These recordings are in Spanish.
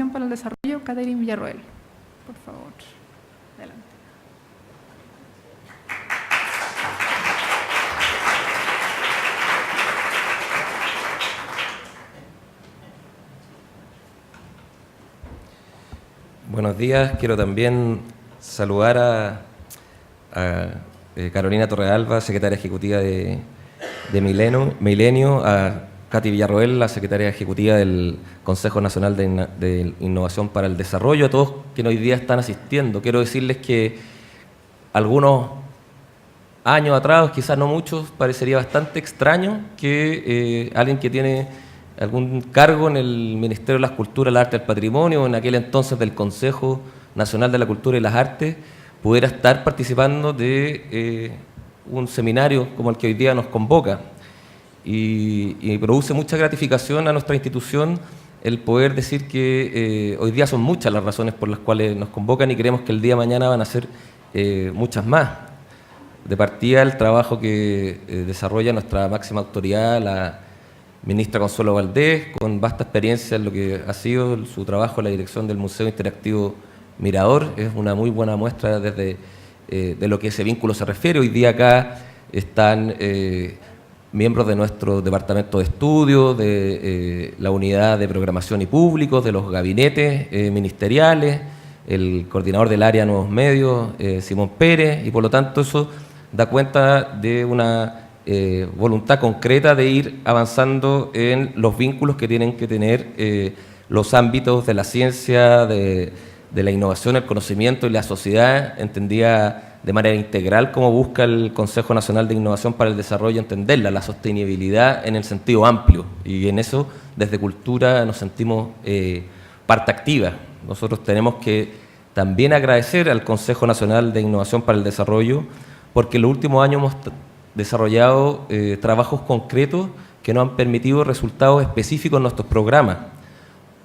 Innovación para el Desarrollo, Catherine Villarroel. Por favor, adelante. Buenos días, quiero también saludar a Carolina Torrealba, secretaria ejecutiva de Milenio, a Katy Villarroel, la secretaria ejecutiva del Consejo Nacional de Innovación para el Desarrollo, a todos quienes hoy día están asistiendo. Quiero decirles que algunos años atrás, quizás no muchos, parecería bastante extraño que alguien que tiene algún cargo en el Ministerio de las Culturas, las Artes y el Patrimonio, en aquel entonces del Consejo Nacional de la Cultura y las Artes, pudiera estar participando de un seminario como el que hoy día nos convoca. Y produce mucha gratificación a nuestra institución el poder decir que hoy día son muchas las razones por las cuales nos convocan y creemos que el día de mañana van a ser muchas más. De partida, el trabajo que desarrolla nuestra máxima autoridad, la ministra Consuelo Valdés, con vasta experiencia en lo que ha sido su trabajo en la dirección del Museo Interactivo Mirador, es una muy buena muestra desde de lo que ese vínculo se refiere. Hoy día acá están miembros de nuestro departamento de estudio, de la unidad de programación y públicos, de los gabinetes ministeriales, el coordinador del área Nuevos Medios, Simón Pérez, y por lo tanto eso da cuenta de una voluntad concreta de ir avanzando en los vínculos que tienen que tener los ámbitos de la ciencia, de la innovación, el conocimiento y la sociedad, entendida de manera integral, como busca el Consejo Nacional de Innovación para el Desarrollo, entenderla, la sostenibilidad en el sentido amplio. Y en eso, desde Cultura, nos sentimos parte activa. Nosotros tenemos que también agradecer al Consejo Nacional de Innovación para el Desarrollo, porque en los últimos años hemos desarrollado trabajos concretos que nos han permitido resultados específicos en nuestros programas.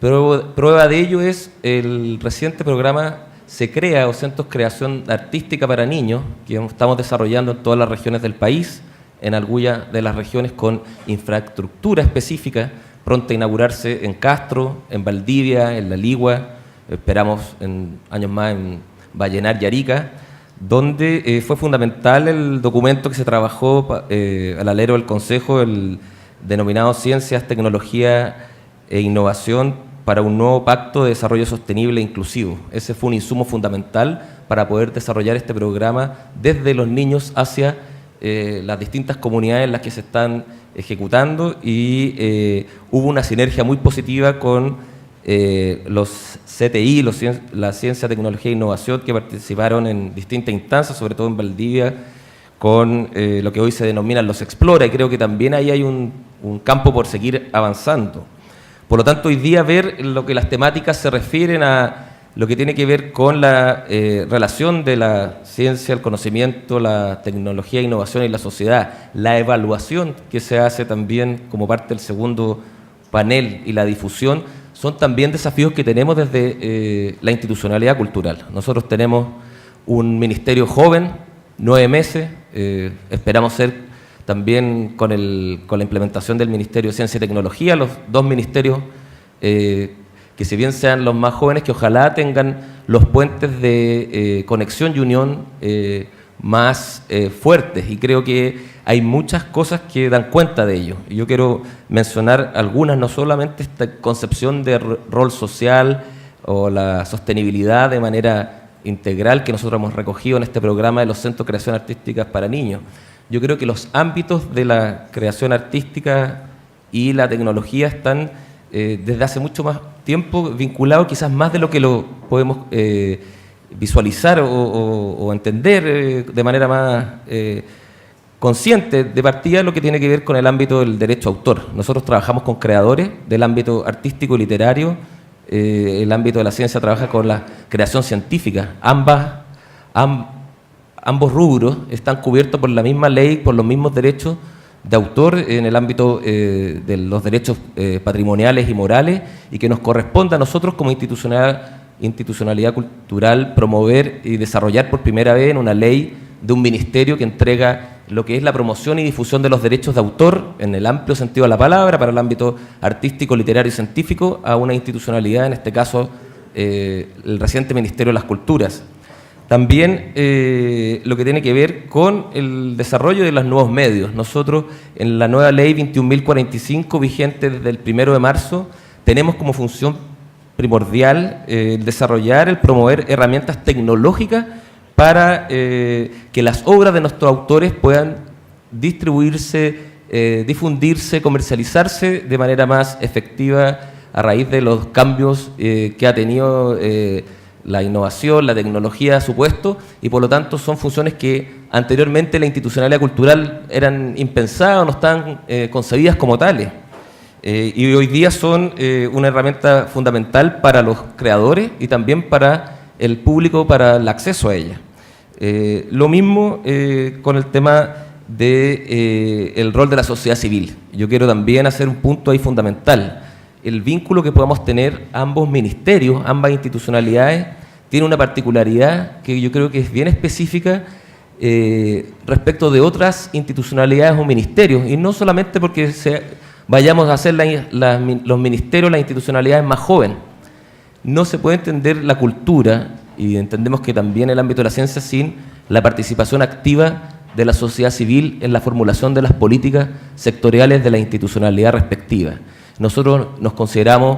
Prueba de ello es el reciente programa Se Crea, o Centros Creación Artística para Niños, que estamos desarrollando en todas las regiones del país, en algunas de las regiones con infraestructura específica, pronta a inaugurarse en Castro, en Valdivia, en La Ligua, esperamos en años más en Vallenar y Arica, donde fue fundamental el documento que se trabajó al alero del Consejo, el denominado Ciencias, Tecnología e Innovación para un nuevo pacto de desarrollo sostenible e inclusivo. Ese fue un insumo fundamental para poder desarrollar este programa desde los niños hacia las distintas comunidades en las que se están ejecutando, y hubo una sinergia muy positiva con los CTI, la Ciencia, Tecnología e Innovación, que participaron en distintas instancias, sobre todo en Valdivia, con lo que hoy se denominan los Explora, y creo que también ahí hay un campo por seguir avanzando. Por lo tanto, hoy día ver lo que las temáticas se refieren a lo que tiene que ver con la relación de la ciencia, el conocimiento, la tecnología, innovación y la sociedad, la evaluación que se hace también como parte del segundo panel y la difusión, son también desafíos que tenemos desde la institucionalidad cultural. Nosotros tenemos un ministerio joven, 9 meses, esperamos ser también con la implementación del Ministerio de Ciencia y Tecnología, los dos ministerios que si bien sean los más jóvenes, que ojalá tengan los puentes de conexión y unión más fuertes, y creo que hay muchas cosas que dan cuenta de ello. Y yo quiero mencionar algunas, no solamente esta concepción de rol social o la sostenibilidad de manera integral que nosotros hemos recogido en este programa de los Centros de Creación Artística para Niños. Yo creo que los ámbitos de la creación artística y la tecnología están desde hace mucho más tiempo vinculados, quizás más de lo que lo podemos visualizar o entender de manera más consciente. De partida, lo que tiene que ver con el ámbito del derecho a autor. Nosotros trabajamos con creadores del ámbito artístico y literario, el ámbito de la ciencia trabaja con la creación científica. Ambos rubros están cubiertos por la misma ley, por los mismos derechos de autor en el ámbito de los derechos patrimoniales y morales, y que nos corresponde a nosotros como institucionalidad cultural promover y desarrollar por primera vez en una ley de un ministerio que entrega lo que es la promoción y difusión de los derechos de autor, en el amplio sentido de la palabra, para el ámbito artístico, literario y científico, a una institucionalidad, en este caso, el reciente Ministerio de las Culturas. También lo que tiene que ver con el desarrollo de los nuevos medios. Nosotros, en la nueva ley 21.045, vigente desde el 1 de marzo, tenemos como función primordial el desarrollar, el promover herramientas tecnológicas para que las obras de nuestros autores puedan distribuirse, difundirse, comercializarse de manera más efectiva a raíz de los cambios que ha tenido la innovación, la tecnología, supuesto, y por lo tanto son funciones que anteriormente la institucionalidad cultural eran impensadas, no estaban concebidas como tales. Y hoy día son una herramienta fundamental para los creadores y también para el público, para el acceso a ella. Lo mismo con el tema del rol de la sociedad civil. Yo quiero también hacer un punto ahí fundamental. El vínculo que podamos tener ambos ministerios, ambas institucionalidades, tiene una particularidad que yo creo que es bien específica respecto de otras institucionalidades o ministerios, y no solamente porque vayamos a hacer los ministerios, las institucionalidades más jóvenes. No se puede entender la cultura, y entendemos que también el ámbito de la ciencia, sin la participación activa de la sociedad civil en la formulación de las políticas sectoriales de la institucionalidad respectiva. Nosotros nos consideramos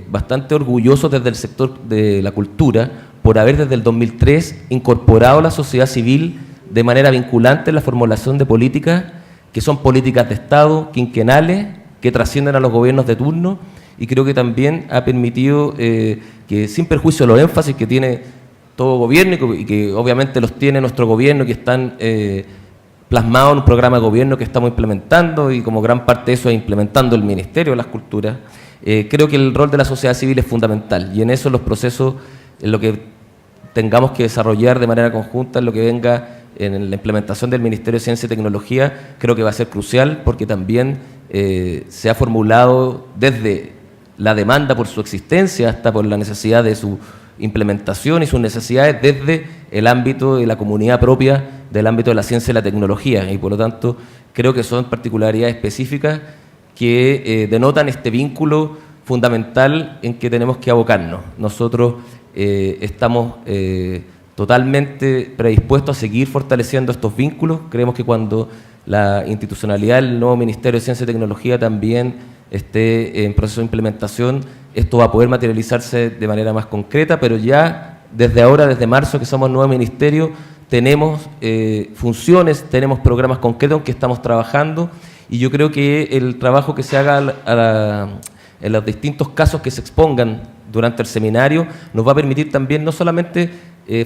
bastante orgullosos desde el sector de la cultura por haber desde el 2003 incorporado a la sociedad civil de manera vinculante en la formulación de políticas que son políticas de Estado, quinquenales, que trascienden a los gobiernos de turno, y creo que también ha permitido que, sin perjuicio de los énfasis que tiene todo gobierno y que obviamente los tiene nuestro gobierno, que están plasmados en un programa de gobierno que estamos implementando, y como gran parte de eso es implementando el Ministerio de las Culturas, creo que el rol de la sociedad civil es fundamental, y en eso los procesos, en lo que tengamos que desarrollar de manera conjunta, en lo que venga en la implementación del Ministerio de Ciencia y Tecnología, creo que va a ser crucial, porque también se ha formulado desde la demanda por su existencia hasta por la necesidad de su implementación y sus necesidades desde el ámbito de la comunidad propia, del ámbito de la ciencia y la tecnología, y por lo tanto creo que son particularidades específicas que denotan este vínculo fundamental en que tenemos que abocarnos. Nosotros estamos totalmente predispuestos a seguir fortaleciendo estos vínculos. Creemos que cuando la institucionalidad del nuevo Ministerio de Ciencia y Tecnología también esté en proceso de implementación, esto va a poder materializarse de manera más concreta, pero ya desde ahora, desde marzo que somos nuevo ministerio, tenemos funciones, tenemos programas concretos en que estamos trabajando, y yo creo que el trabajo que se haga en los distintos casos que se expongan durante el seminario nos va a permitir también no solamente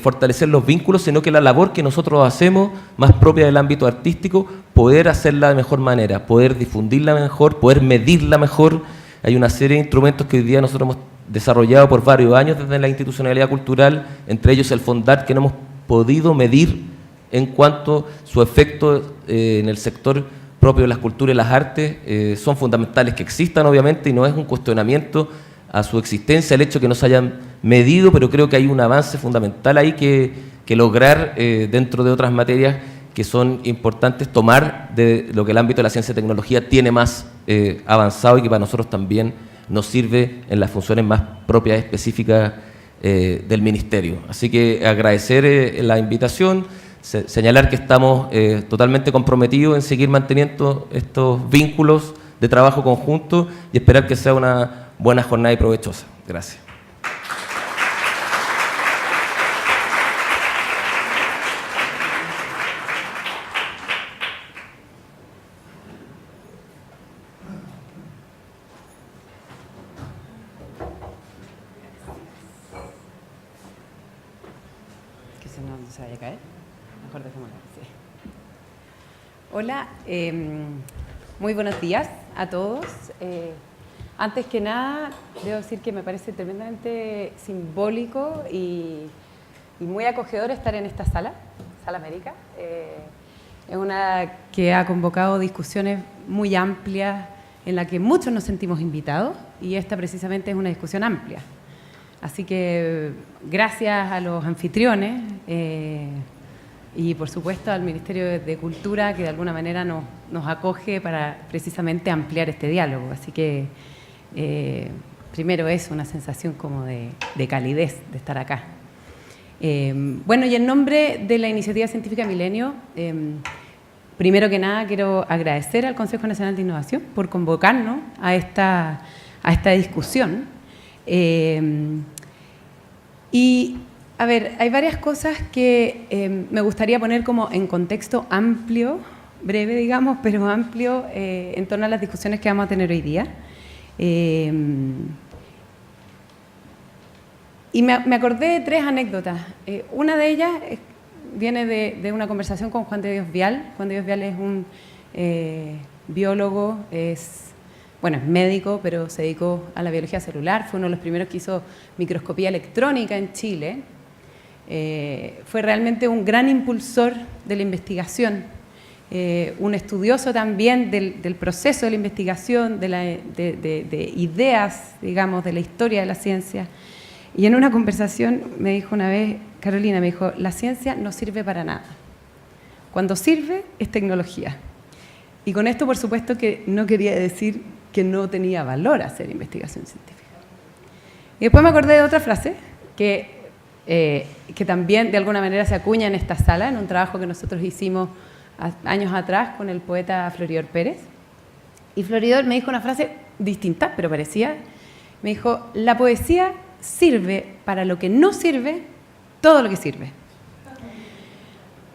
fortalecer los vínculos, sino que la labor que nosotros hacemos, más propia del ámbito artístico, poder hacerla de mejor manera, poder difundirla mejor, poder medirla mejor. Hay una serie de instrumentos que hoy día nosotros hemos desarrollado por varios años desde la institucionalidad cultural, entre ellos el FONDART, que no hemos podido medir en cuanto a su efecto en el sector propio de las culturas y las artes. Son fundamentales que existan, obviamente, y no es un cuestionamiento a su existencia el hecho de que no se hayan medido, pero creo que hay un avance fundamental ahí que lograr dentro de otras materias que son importantes tomar de lo que el ámbito de la ciencia y tecnología tiene más avanzado, y que para nosotros también nos sirve en las funciones más propias específicas del Ministerio. Así que agradecer la invitación, señalar que estamos totalmente comprometidos en seguir manteniendo estos vínculos de trabajo conjunto y esperar que sea una buena jornada y provechosa. Gracias. Que si no se vaya a caer, mejor dejémoslo así. Hola, muy buenos días a todos. Antes que nada, debo decir que me parece tremendamente simbólico y muy acogedor estar en esta sala, Sala América. Es una que ha convocado discusiones muy amplias en la que muchos nos sentimos invitados, y esta precisamente es una discusión amplia. Así que gracias a los anfitriones y por supuesto al Ministerio de Cultura, que de alguna manera nos acoge para precisamente ampliar este diálogo. Así que primero es una sensación como de calidez de estar acá. Bueno, y en nombre de la Iniciativa Científica Milenio, primero que nada quiero agradecer al Consejo Nacional de Innovación por convocarnos a esta discusión. Y, a ver, hay varias cosas que me gustaría poner como en contexto amplio, breve, digamos, pero amplio, en torno a las discusiones que vamos a tener hoy día. Y me acordé de 3 anécdotas. Una de ellas viene de una conversación con Juan de Dios Vial. Juan de Dios Vial es un biólogo, es médico, pero se dedicó a la biología celular. Fue uno de los primeros que hizo microscopía electrónica en Chile. Fue realmente un gran impulsor de la investigación, un estudioso también del proceso de la investigación, de ideas, digamos, de la historia de la ciencia. Y en una conversación me dijo una vez, Carolina, me dijo, la ciencia no sirve para nada. Cuando sirve es tecnología. Y con esto, por supuesto, que no quería decir que no tenía valor hacer investigación científica. Y después me acordé de otra frase que también de alguna manera se acuña en esta sala, en un trabajo que nosotros hicimos años atrás con el poeta Floridor Pérez. Y Floridor me dijo una frase distinta, pero parecía, me dijo, la poesía sirve para lo que no sirve, todo lo que sirve.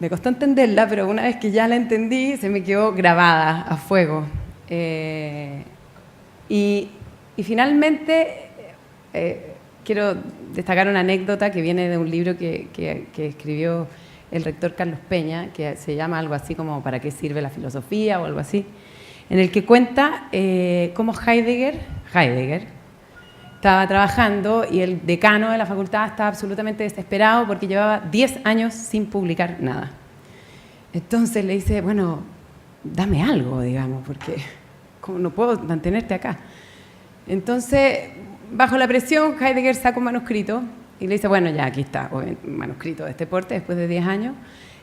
Me costó entenderla, pero una vez que ya la entendí, se me quedó grabada a fuego. Y finalmente, quiero destacar una anécdota que viene de un libro que escribió el rector Carlos Peña, que se llama algo así como ¿para qué sirve la filosofía? O algo así, en el que cuenta cómo Heidegger estaba trabajando y el decano de la facultad estaba absolutamente desesperado porque llevaba 10 años sin publicar nada. Entonces le dice, bueno, dame algo, digamos, porque ¿cómo no puedo mantenerte acá? Entonces, bajo la presión, Heidegger saca un manuscrito y le dice, bueno, ya aquí está, un manuscrito de este porte después de 10 años.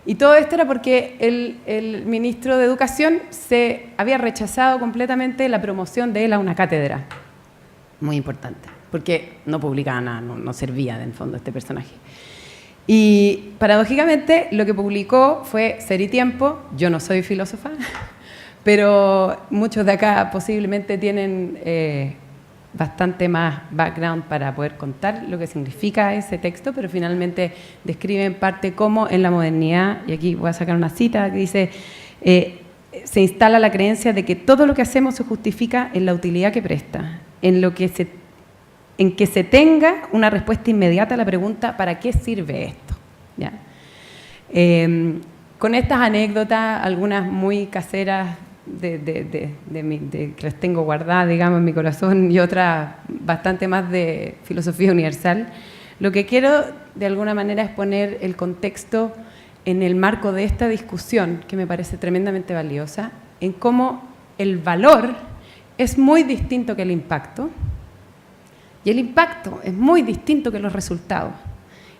Y todo esto era porque el ministro de Educación se había rechazado completamente la promoción de él a una cátedra. Muy importante, porque no publicaba nada, no servía en el fondo este personaje. Y paradójicamente lo que publicó fue Ser y Tiempo. Yo no soy filósofa, pero muchos de acá posiblemente tienen bastante más background para poder contar lo que significa ese texto, pero finalmente describe en parte cómo en la modernidad, y aquí voy a sacar una cita que dice, se instala la creencia de que todo lo que hacemos se justifica en la utilidad que presta, en que se tenga una respuesta inmediata a la pregunta ¿para qué sirve esto? ¿Ya? Con estas anécdotas, algunas muy caseras que las tengo guardadas, digamos, en mi corazón, y otras bastante más de filosofía universal, lo que quiero de alguna manera es poner el contexto en el marco de esta discusión, que me parece tremendamente valiosa, en cómo el valor es muy distinto que el impacto, y el impacto es muy distinto que los resultados,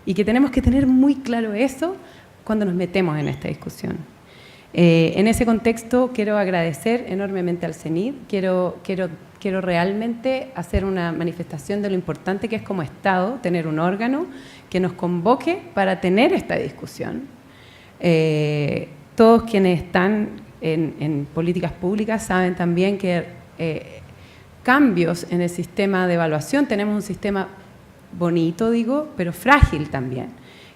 y que tenemos que tener muy claro eso cuando nos metemos en esta discusión. En ese contexto quiero agradecer enormemente al CENID, quiero realmente hacer una manifestación de lo importante que es como Estado tener un órgano que nos convoque para tener esta discusión. Todos quienes están en políticas públicas saben también que cambios en el sistema de evaluación, tenemos un sistema bonito, digo, pero frágil también.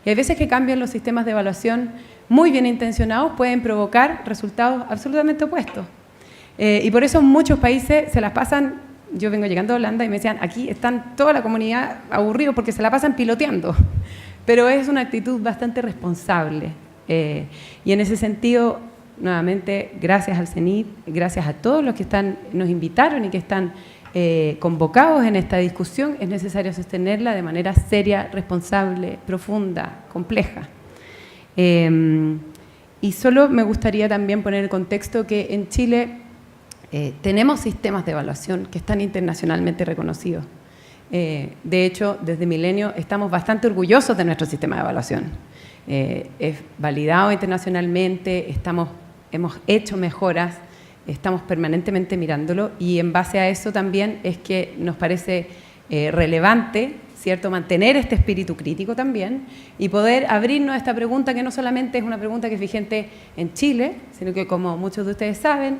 Y hay veces que cambian los sistemas de evaluación muy bien intencionados, pueden provocar resultados absolutamente opuestos. Y por eso muchos países se las pasan, yo vengo llegando a Holanda y me decían, aquí están toda la comunidad aburridos porque se la pasan piloteando. Pero es una actitud bastante responsable. Y en ese sentido, nuevamente, gracias al CENID, gracias a todos los que nos invitaron y que están convocados en esta discusión, es necesario sostenerla de manera seria, responsable, profunda, compleja. Y solo me gustaría también poner el contexto que en Chile tenemos sistemas de evaluación que están internacionalmente reconocidos. De hecho, desde Milenio estamos bastante orgullosos de nuestro sistema de evaluación. es validado internacionalmente, hemos hecho mejoras, estamos permanentemente mirándolo y en base a eso también es que nos parece relevante, ¿cierto?, mantener este espíritu crítico también y poder abrirnos a esta pregunta que no solamente es una pregunta que es vigente en Chile, sino que como muchos de ustedes saben,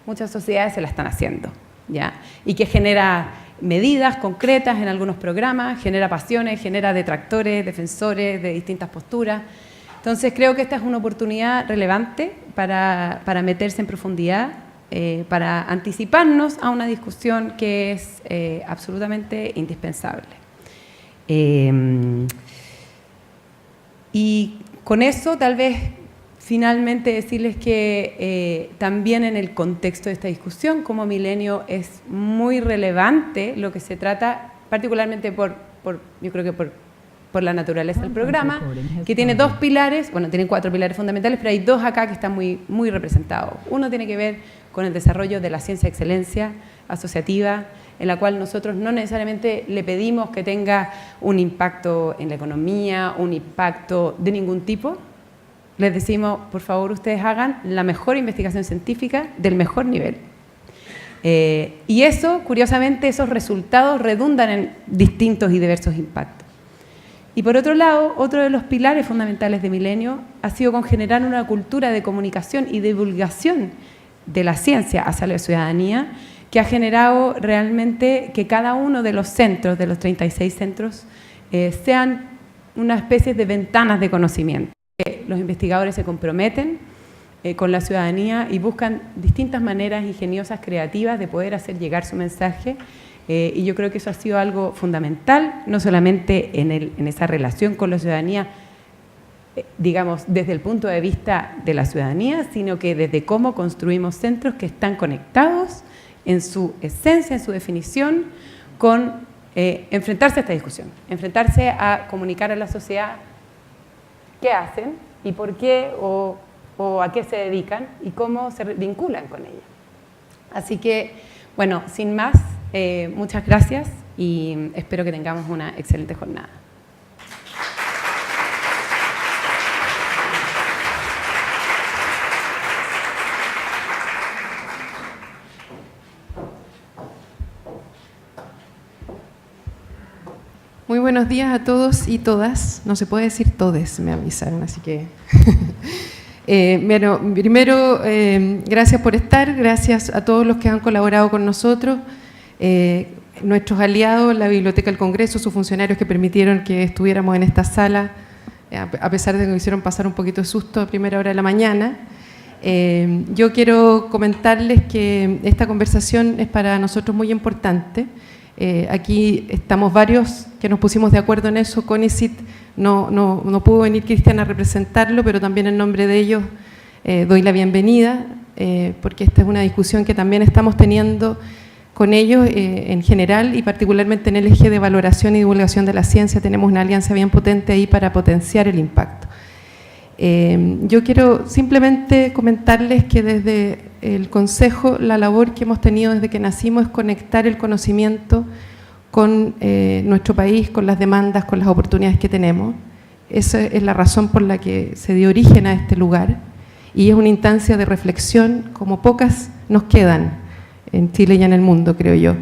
muchas sociedades se la están haciendo, ¿ya? Y que genera medidas concretas en algunos programas, genera pasiones, genera detractores, defensores de distintas posturas. Entonces creo que esta es una oportunidad relevante para meterse en profundidad, para anticiparnos a una discusión que es absolutamente indispensable. Y con eso tal vez finalmente decirles que también en el contexto de esta discusión como Milenio es muy relevante lo que se trata, particularmente yo creo que por la naturaleza del programa, que tiene dos pilares, bueno, tiene 4 pilares fundamentales, pero hay 2 acá que están muy, muy representados. Uno tiene que ver con el desarrollo de la ciencia de excelencia asociativa, en la cual nosotros no necesariamente le pedimos que tenga un impacto en la economía, un impacto de ningún tipo. Les decimos, por favor, ustedes hagan la mejor investigación científica del mejor nivel. Y eso, curiosamente, esos resultados redundan en distintos y diversos impactos. Y por otro lado, otro de los pilares fundamentales de Milenio ha sido con generar una cultura de comunicación y divulgación de la ciencia hacia la ciudadanía, que ha generado realmente que cada uno de los centros, de los 36 centros, sean una especie de ventanas de conocimiento. Los investigadores se comprometen con la ciudadanía y buscan distintas maneras ingeniosas, creativas de poder hacer llegar su mensaje y yo creo que eso ha sido algo fundamental, no solamente en esa relación con la ciudadanía, digamos, desde el punto de vista de la ciudadanía, sino que desde cómo construimos centros que están conectados en su esencia, en su definición, con enfrentarse a esta discusión, enfrentarse a comunicar a la sociedad qué hacen y por qué o a qué se dedican y cómo se vinculan con ella. Así que, bueno, sin más, muchas gracias y espero que tengamos una excelente jornada. Muy buenos días a todos y todas. No se puede decir todes, me avisaron, así que... Bueno, primero, gracias por estar, gracias a todos los que han colaborado con nosotros, nuestros aliados, la Biblioteca del Congreso, sus funcionarios que permitieron que estuviéramos en esta sala, a pesar de que nos hicieron pasar un poquito de susto a primera hora de la mañana. Yo quiero comentarles que esta conversación es para nosotros muy importante. Aquí estamos varios que nos pusimos de acuerdo en eso. CONICYT no pudo venir Cristian a representarlo, pero también en nombre de ellos doy la bienvenida, porque esta es una discusión que también estamos teniendo con ellos en general y particularmente en el eje de valoración y divulgación de la ciencia. Tenemos una alianza bien potente ahí para potenciar el impacto. Yo quiero simplemente comentarles que desde el Consejo la labor que hemos tenido desde que nacimos es conectar el conocimiento con nuestro país, con las demandas, con las oportunidades que tenemos. Esa es la razón por la que se dio origen a este lugar y es una instancia de reflexión como pocas nos quedan en Chile y en el mundo, creo yo.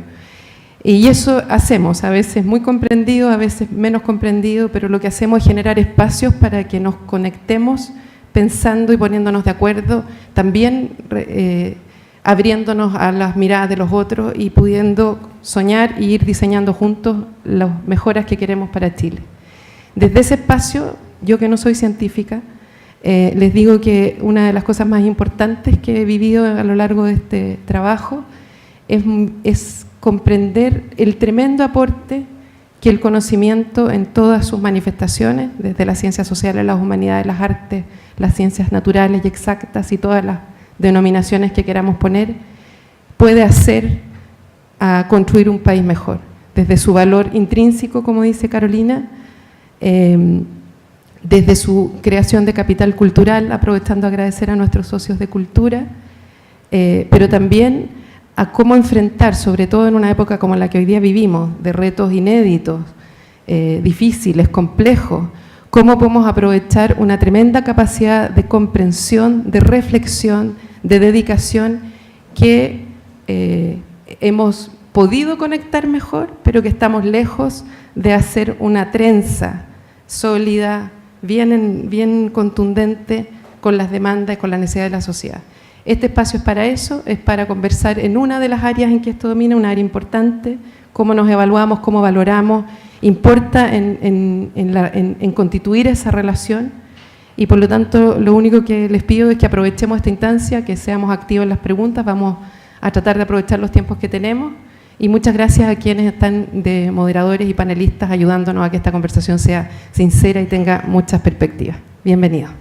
Y eso hacemos, a veces muy comprendido, a veces menos comprendido, pero lo que hacemos es generar espacios para que nos conectemos pensando y poniéndonos de acuerdo, también abriéndonos a las miradas de los otros y pudiendo soñar y ir diseñando juntos las mejoras que queremos para Chile. Desde ese espacio, yo que no soy científica, les digo que una de las cosas más importantes que he vivido a lo largo de este trabajo es comprender el tremendo aporte que el conocimiento en todas sus manifestaciones, desde las ciencias sociales, las humanidades, las artes, las ciencias naturales y exactas y todas las denominaciones que queramos poner, puede hacer a construir un país mejor, desde su valor intrínseco, como dice Carolina, desde su creación de capital cultural, aprovechando a agradecer a nuestros socios de cultura, pero también a cómo enfrentar, sobre todo en una época como la que hoy día vivimos, de retos inéditos, difíciles, complejos, cómo podemos aprovechar una tremenda capacidad de comprensión, de reflexión, de dedicación que hemos podido conectar mejor, pero que estamos lejos de hacer una trenza sólida, bien contundente con las demandas y con las necesidades de la sociedad. Este espacio es para eso, es para conversar en una de las áreas en que esto domina, una área importante, cómo nos evaluamos, cómo valoramos, importa en constituir esa relación, y por lo tanto lo único que les pido es que aprovechemos esta instancia, que seamos activos en las preguntas, vamos a tratar de aprovechar los tiempos que tenemos, y muchas gracias a quienes están de moderadores y panelistas ayudándonos a que esta conversación sea sincera y tenga muchas perspectivas. Bienvenidos.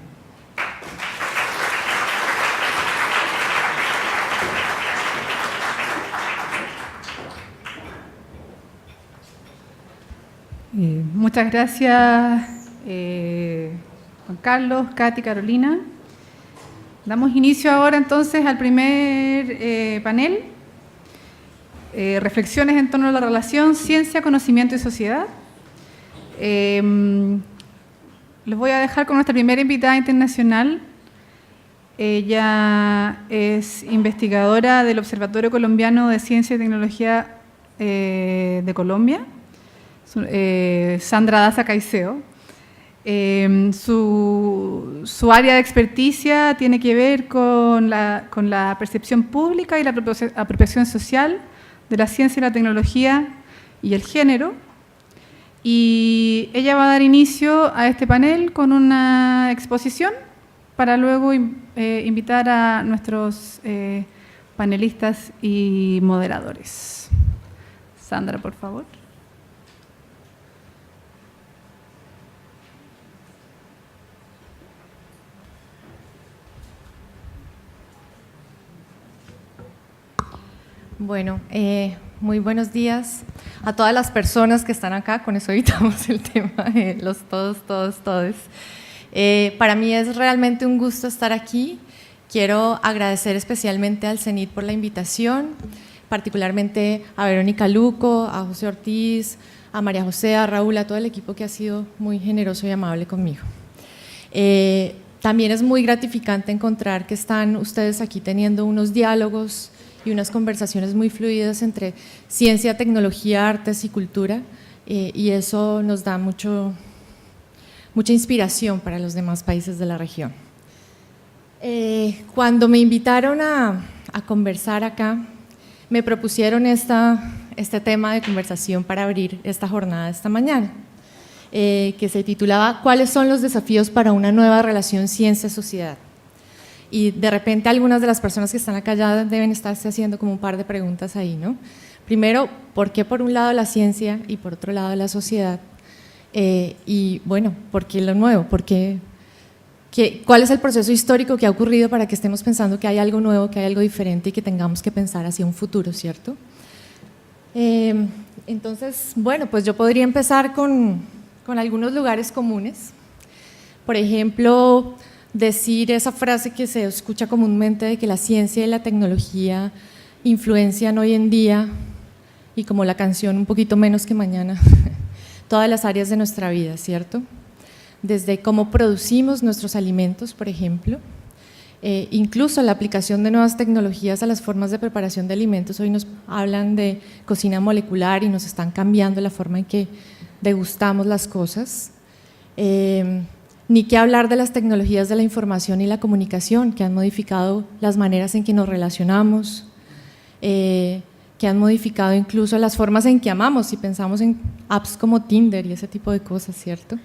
Muchas gracias, Juan Carlos, Katy, Carolina. Damos inicio ahora entonces al primer panel, reflexiones en torno a la relación ciencia, conocimiento y sociedad. Les voy a dejar con nuestra primera invitada internacional. Ella es investigadora del Observatorio Colombiano de Ciencia y Tecnología de Colombia, Sandra Daza Caicedo. Su área de experticia tiene que ver con la percepción pública y la apropiación social de la ciencia y la tecnología y el género. Y ella va a dar inicio a este panel con una exposición para luego invitar a nuestros panelistas y moderadores. Sandra, por favor. Bueno, muy buenos días a todas las personas que están acá, con eso evitamos el tema de los todos. Para mí es realmente un gusto estar aquí. Quiero agradecer especialmente al CENIT por la invitación, particularmente a Verónica Luco, a José Ortiz, a María José, a Raúl, a todo el equipo que ha sido muy generoso y amable conmigo. También es muy gratificante encontrar que están ustedes aquí teniendo unos diálogos y unas conversaciones muy fluidas entre ciencia, tecnología, artes y cultura, y eso nos da mucha inspiración para los demás países de la región. Cuando me invitaron a conversar acá, me propusieron este tema de conversación para abrir esta jornada de esta mañana, que se titulaba ¿Cuáles son los desafíos para una nueva relación ciencia-sociedad? Y de repente algunas de las personas que están acá ya deben estarse haciendo como un par de preguntas ahí, ¿no? Primero, ¿por qué por un lado la ciencia y por otro lado la sociedad? Y bueno, ¿por qué lo nuevo? ¿Cuál es el proceso histórico que ha ocurrido para que estemos pensando que hay algo nuevo, que hay algo diferente y que tengamos que pensar hacia un futuro, ¿cierto? Entonces, bueno, pues yo podría empezar con algunos lugares comunes. Por ejemplo, decir esa frase que se escucha comúnmente de que la ciencia y la tecnología influencian hoy en día, y como la canción Un poquito menos que mañana, todas las áreas de nuestra vida, ¿cierto? Desde cómo producimos nuestros alimentos, por ejemplo, incluso la aplicación de nuevas tecnologías a las formas de preparación de alimentos. Hoy nos hablan de cocina molecular y nos están cambiando la forma en que degustamos las cosas. Ni qué hablar de las tecnologías de la información y la comunicación, que han modificado las maneras en que nos relacionamos, que han modificado incluso las formas en que amamos, si pensamos en apps como Tinder y ese tipo de cosas, ¿cierto?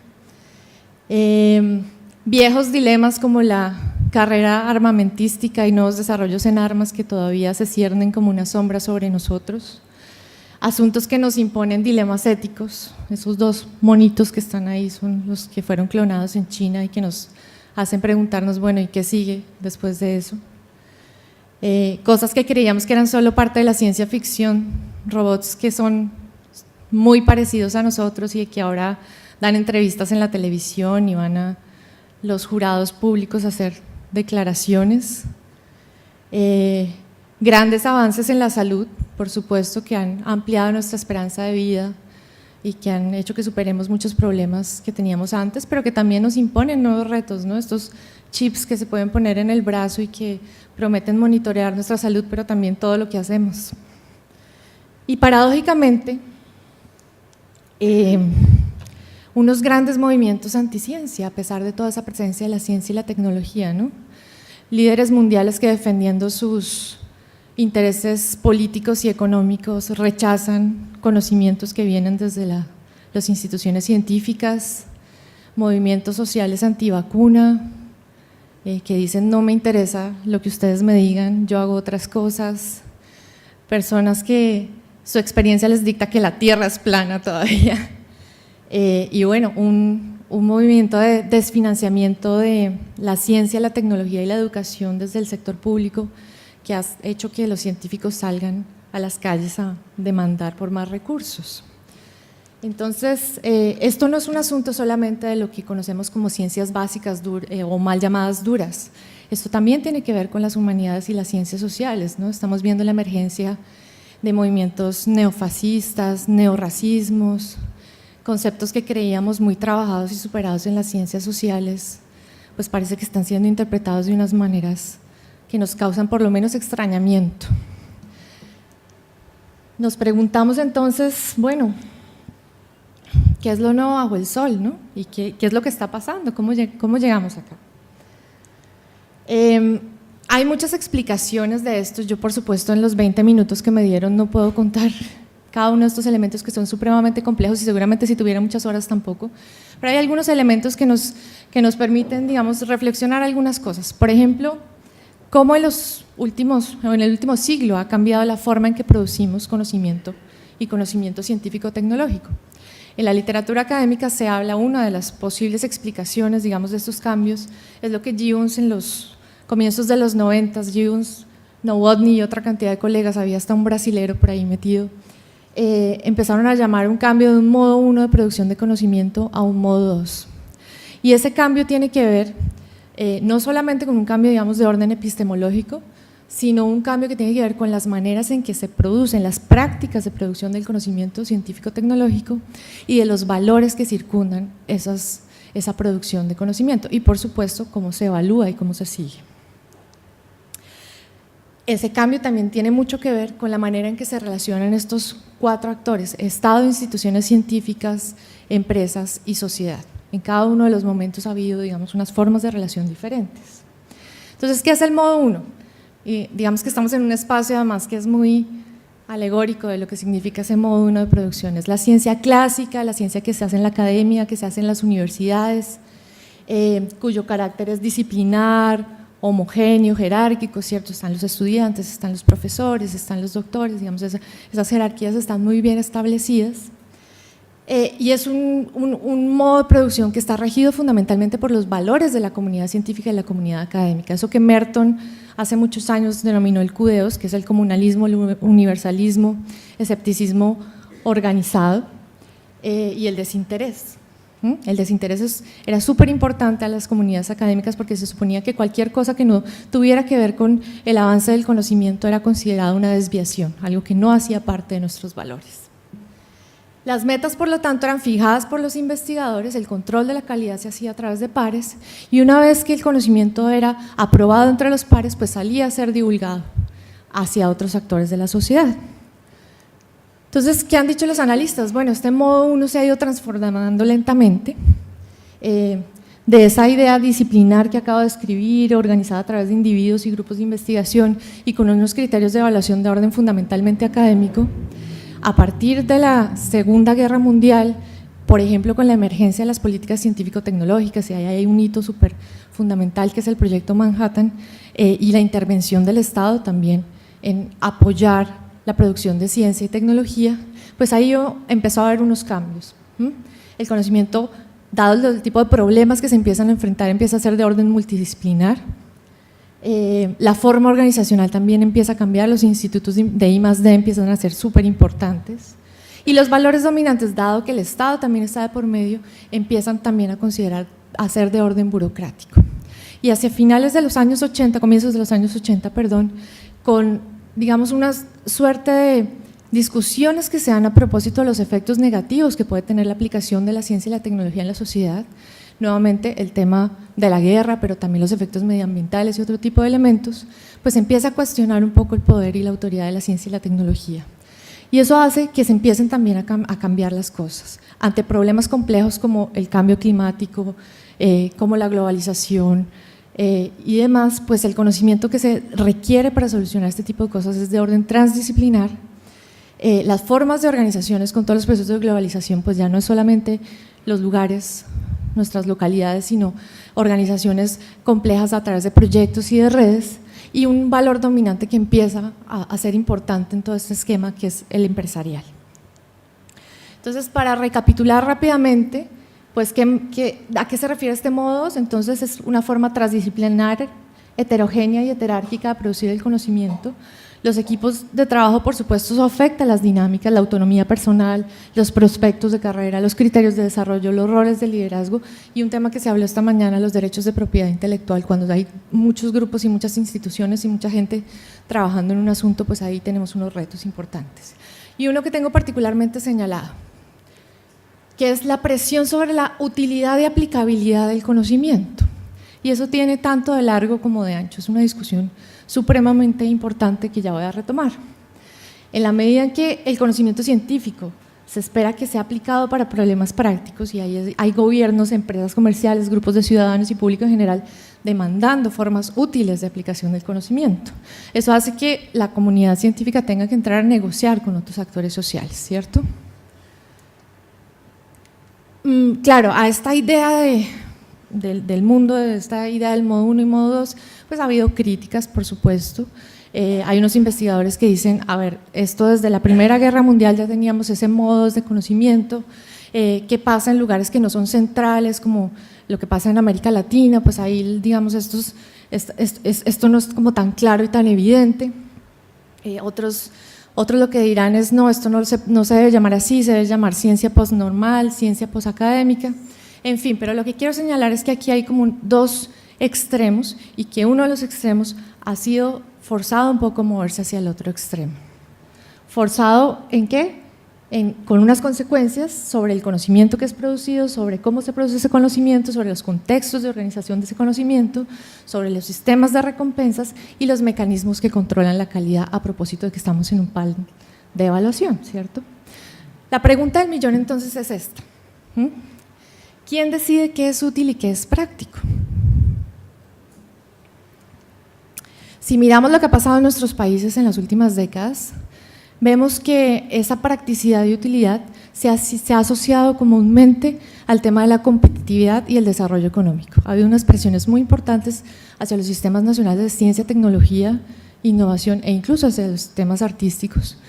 Viejos dilemas como la carrera armamentística y nuevos desarrollos en armas que todavía se ciernen como una sombra sobre nosotros. Asuntos que nos imponen dilemas éticos. Esos dos monitos que están ahí son los que fueron clonados en China y que nos hacen preguntarnos, bueno, ¿y qué sigue después de eso? Cosas que creíamos que eran solo parte de la ciencia ficción, robots que son muy parecidos a nosotros y que ahora dan entrevistas en la televisión y van a los jurados públicos a hacer declaraciones. Grandes avances en la salud, por supuesto, que han ampliado nuestra esperanza de vida y que han hecho que superemos muchos problemas que teníamos antes, pero que también nos imponen nuevos retos, ¿no? Estos chips que se pueden poner en el brazo y que prometen monitorear nuestra salud, pero también todo lo que hacemos. Y paradójicamente, unos grandes movimientos anticiencia, a pesar de toda esa presencia de la ciencia y la tecnología, ¿no? Líderes mundiales que defendiendo sus intereses políticos y económicos rechazan conocimientos que vienen desde las instituciones científicas, movimientos sociales antivacuna, que dicen no me interesa lo que ustedes me digan, yo hago otras cosas, personas que su experiencia les dicta que la Tierra es plana todavía, y bueno, un movimiento de desfinanciamiento de la ciencia, la tecnología y la educación desde el sector público que ha hecho que los científicos salgan a las calles a demandar por más recursos. Entonces, esto no es un asunto solamente de lo que conocemos como ciencias básicas o mal llamadas duras, esto también tiene que ver con las humanidades y las ciencias sociales, ¿no? Estamos viendo la emergencia de movimientos neofascistas, neorracismos, conceptos que creíamos muy trabajados y superados en las ciencias sociales, pues parece que están siendo interpretados de unas maneras que nos causan por lo menos extrañamiento. Nos preguntamos entonces, bueno, ¿qué es lo nuevo bajo el sol, no? ¿Y qué es lo que está pasando? ¿Cómo llegamos acá? Hay muchas explicaciones de esto. Yo, por supuesto, en los 20 minutos que me dieron no puedo contar cada uno de estos elementos que son supremamente complejos y seguramente si tuviera muchas horas tampoco, pero hay algunos elementos que nos permiten, digamos, reflexionar algunas cosas. Por ejemplo, cómo en el último siglo ha cambiado la forma en que producimos conocimiento y conocimiento científico-tecnológico. En la literatura académica se habla, una de las posibles explicaciones, digamos, de estos cambios es lo que Gibbons en los comienzos de los 90, Gibbons, Nowotny y otra cantidad de colegas, había hasta un brasilero por ahí metido, empezaron a llamar un cambio de un modo 1 de producción de conocimiento a un modo 2. Y ese cambio tiene que ver no solamente con un cambio, digamos, de orden epistemológico, sino un cambio que tiene que ver con las maneras en que se producen las prácticas de producción del conocimiento científico-tecnológico y de los valores que circundan esa producción de conocimiento y, por supuesto, cómo se evalúa y cómo se sigue. Ese cambio también tiene mucho que ver con la manera en que se relacionan estos 4 actores: Estado, instituciones científicas, empresas y sociedad. En cada uno de los momentos ha habido, digamos, unas formas de relación diferentes. Entonces, ¿qué es el modo 1? Y digamos que estamos en un espacio además que es muy alegórico de lo que significa ese modo 1 de producción. Es la ciencia clásica, la ciencia que se hace en la academia, que se hace en las universidades, cuyo carácter es disciplinar, homogéneo, jerárquico, ¿cierto? Están los estudiantes, están los profesores, están los doctores, digamos, esas jerarquías están muy bien establecidas. Y es un modo de producción que está regido fundamentalmente por los valores de la comunidad científica y la comunidad académica. Eso que Merton hace muchos años denominó el Q-DEOS, que es el comunalismo, el universalismo, escepticismo organizado y el desinterés. El desinterés era súper importante a las comunidades académicas porque se suponía que cualquier cosa que no tuviera que ver con el avance del conocimiento era considerada una desviación, algo que no hacía parte de nuestros valores. Las metas, por lo tanto, eran fijadas por los investigadores, el control de la calidad se hacía a través de pares y una vez que el conocimiento era aprobado entre los pares, pues salía a ser divulgado hacia otros actores de la sociedad. Entonces, ¿qué han dicho los analistas? Bueno, este modo 1 se ha ido transformando lentamente de esa idea disciplinar que acabo de escribir, organizada a través de individuos y grupos de investigación y con unos criterios de evaluación de orden fundamentalmente académico. A partir de la Segunda Guerra Mundial, por ejemplo, con la emergencia de las políticas científico-tecnológicas, y ahí hay un hito súper fundamental que es el Proyecto Manhattan, y la intervención del Estado también en apoyar la producción de ciencia y tecnología, pues ahí empezó a haber unos cambios. El conocimiento, dado el tipo de problemas que se empiezan a enfrentar, empieza a ser de orden multidisciplinar. La forma organizacional también empieza a cambiar, los institutos de I+D empiezan a ser súper importantes y los valores dominantes, dado que el Estado también está de por medio, empiezan también a ser de orden burocrático. Y hacia finales de los años 80, comienzos de los años 80, perdón, con digamos una suerte de discusiones que se dan a propósito de los efectos negativos que puede tener la aplicación de la ciencia y la tecnología en la sociedad. Nuevamente el tema de la guerra, pero también los efectos medioambientales y otro tipo de elementos, pues empieza a cuestionar un poco el poder y la autoridad de la ciencia y la tecnología. Y eso hace que se empiecen también a cambiar las cosas. Ante problemas complejos como el cambio climático, como la globalización y demás, pues el conocimiento que se requiere para solucionar este tipo de cosas es de orden transdisciplinar. Las formas de organizaciones con todos los procesos de globalización, pues ya no es solamente los lugares, nuestras localidades, sino organizaciones complejas a través de proyectos y de redes, y un valor dominante que empieza a ser importante en todo este esquema, que es el empresarial. Entonces, para recapitular rápidamente, pues, ¿a qué se refiere este modo 2? Entonces, es una forma transdisciplinar, heterogénea y heterárquica de producir el conocimiento. Los equipos de trabajo, por supuesto, eso afecta las dinámicas, la autonomía personal, los prospectos de carrera, los criterios de desarrollo, los roles de liderazgo y un tema que se habló esta mañana, los derechos de propiedad intelectual. Cuando hay muchos grupos y muchas instituciones y mucha gente trabajando en un asunto, pues ahí tenemos unos retos importantes. Y uno que tengo particularmente señalado, que es la presión sobre la utilidad y aplicabilidad del conocimiento. Y eso tiene tanto de largo como de ancho, es una discusión supremamente importante que ya voy a retomar. En la medida en que el conocimiento científico se espera que sea aplicado para problemas prácticos y hay gobiernos, empresas comerciales, grupos de ciudadanos y público en general demandando formas útiles de aplicación del conocimiento. Eso hace que la comunidad científica tenga que entrar a negociar con otros actores sociales, ¿cierto? Claro, a esta idea del mundo, de esta idea del modo 1 y modo 2, pues ha habido críticas, por supuesto. Hay unos investigadores que dicen, a ver, esto desde la Primera Guerra Mundial ya teníamos ese modo de conocimiento, ¿qué pasa en lugares que no son centrales, como lo que pasa en América Latina? Pues ahí, digamos, esto no es como tan claro y tan evidente. Otros lo que dirán es, no, esto no se debe llamar así, se debe llamar ciencia postnormal, ciencia postacadémica, en fin, pero lo que quiero señalar es que aquí hay como dos extremos y que uno de los extremos ha sido forzado un poco a moverse hacia el otro extremo. ¿Forzado en qué? Con unas consecuencias sobre el conocimiento que es producido, sobre cómo se produce ese conocimiento, sobre los contextos de organización de ese conocimiento, sobre los sistemas de recompensas y los mecanismos que controlan la calidad, a propósito de que estamos en un panel de evaluación, ¿cierto? La pregunta del millón entonces es esta. ¿Quién decide qué es útil y qué es práctico? Si miramos lo que ha pasado en nuestros países en las últimas décadas, vemos que esa practicidad y utilidad se ha asociado comúnmente al tema de la competitividad y el desarrollo económico. Ha habido unas presiones muy importantes hacia los sistemas nacionales de ciencia, tecnología, innovación e incluso hacia los temas artísticos,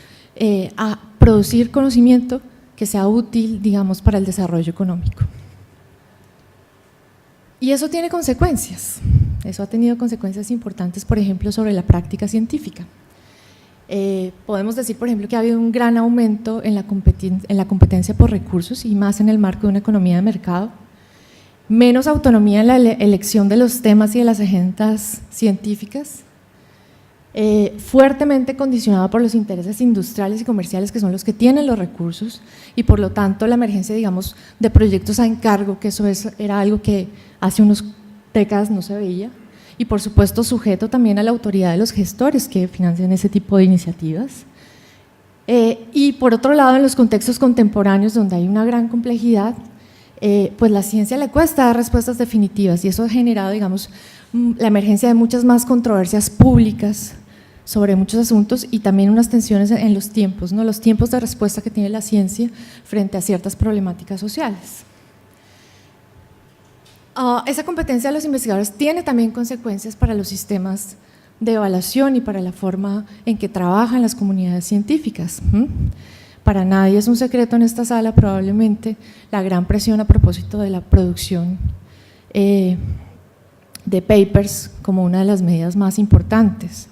a producir conocimiento que sea útil, digamos, para el desarrollo económico. Y eso tiene consecuencias, eso ha tenido consecuencias importantes, por ejemplo, sobre la práctica científica. Podemos decir, por ejemplo, que ha habido un gran aumento en la competencia por recursos y más en el marco de una economía de mercado, menos autonomía en la elección de los temas y de las agendas científicas, fuertemente condicionado por los intereses industriales y comerciales que son los que tienen los recursos y por lo tanto la emergencia, digamos, de proyectos a encargo, que eso era algo que hace unas décadas no se veía, y por supuesto sujeto también a la autoridad de los gestores que financian ese tipo de iniciativas. Y por otro lado, en los contextos contemporáneos donde hay una gran complejidad, pues la ciencia le cuesta dar respuestas definitivas y eso ha generado, digamos, la emergencia de muchas más controversias públicas sobre muchos asuntos y también unas tensiones en los tiempos, ¿no? Los tiempos de respuesta que tiene la ciencia frente a ciertas problemáticas sociales. Esa competencia de los investigadores tiene también consecuencias para los sistemas de evaluación y para la forma en que trabajan las comunidades científicas. Para nadie es un secreto en esta sala probablemente la gran presión a propósito de la producción de papers como una de las medidas más importantes.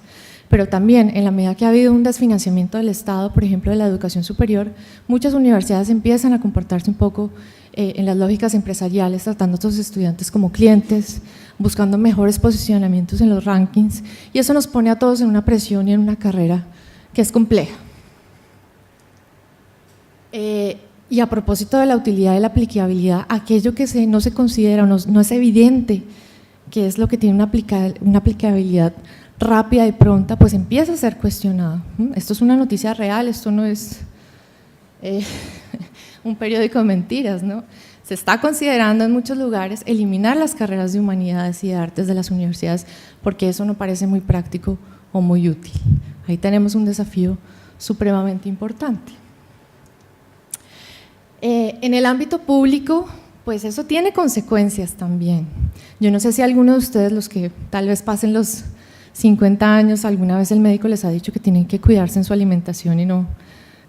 Pero también en la medida que ha habido un desfinanciamiento del Estado, por ejemplo, de la educación superior, muchas universidades empiezan a comportarse un poco en las lógicas empresariales, tratando a estos estudiantes como clientes, buscando mejores posicionamientos en los rankings, y eso nos pone a todos en una presión y en una carrera que es compleja. Y a propósito de la utilidad y la aplicabilidad, aquello que no se considera o no es evidente que es lo que tiene una aplicabilidad rápida y pronta, pues empieza a ser cuestionado. Esto es una noticia real, esto no es un periódico de mentiras, ¿no? Se está considerando en muchos lugares eliminar las carreras de humanidades y de artes de las universidades porque eso no parece muy práctico o muy útil. Ahí tenemos un desafío supremamente importante. En el ámbito público, pues eso tiene consecuencias también. Yo no sé si alguno de ustedes, los que tal vez pasen los 50 años, alguna vez el médico les ha dicho que tienen que cuidarse en su alimentación y no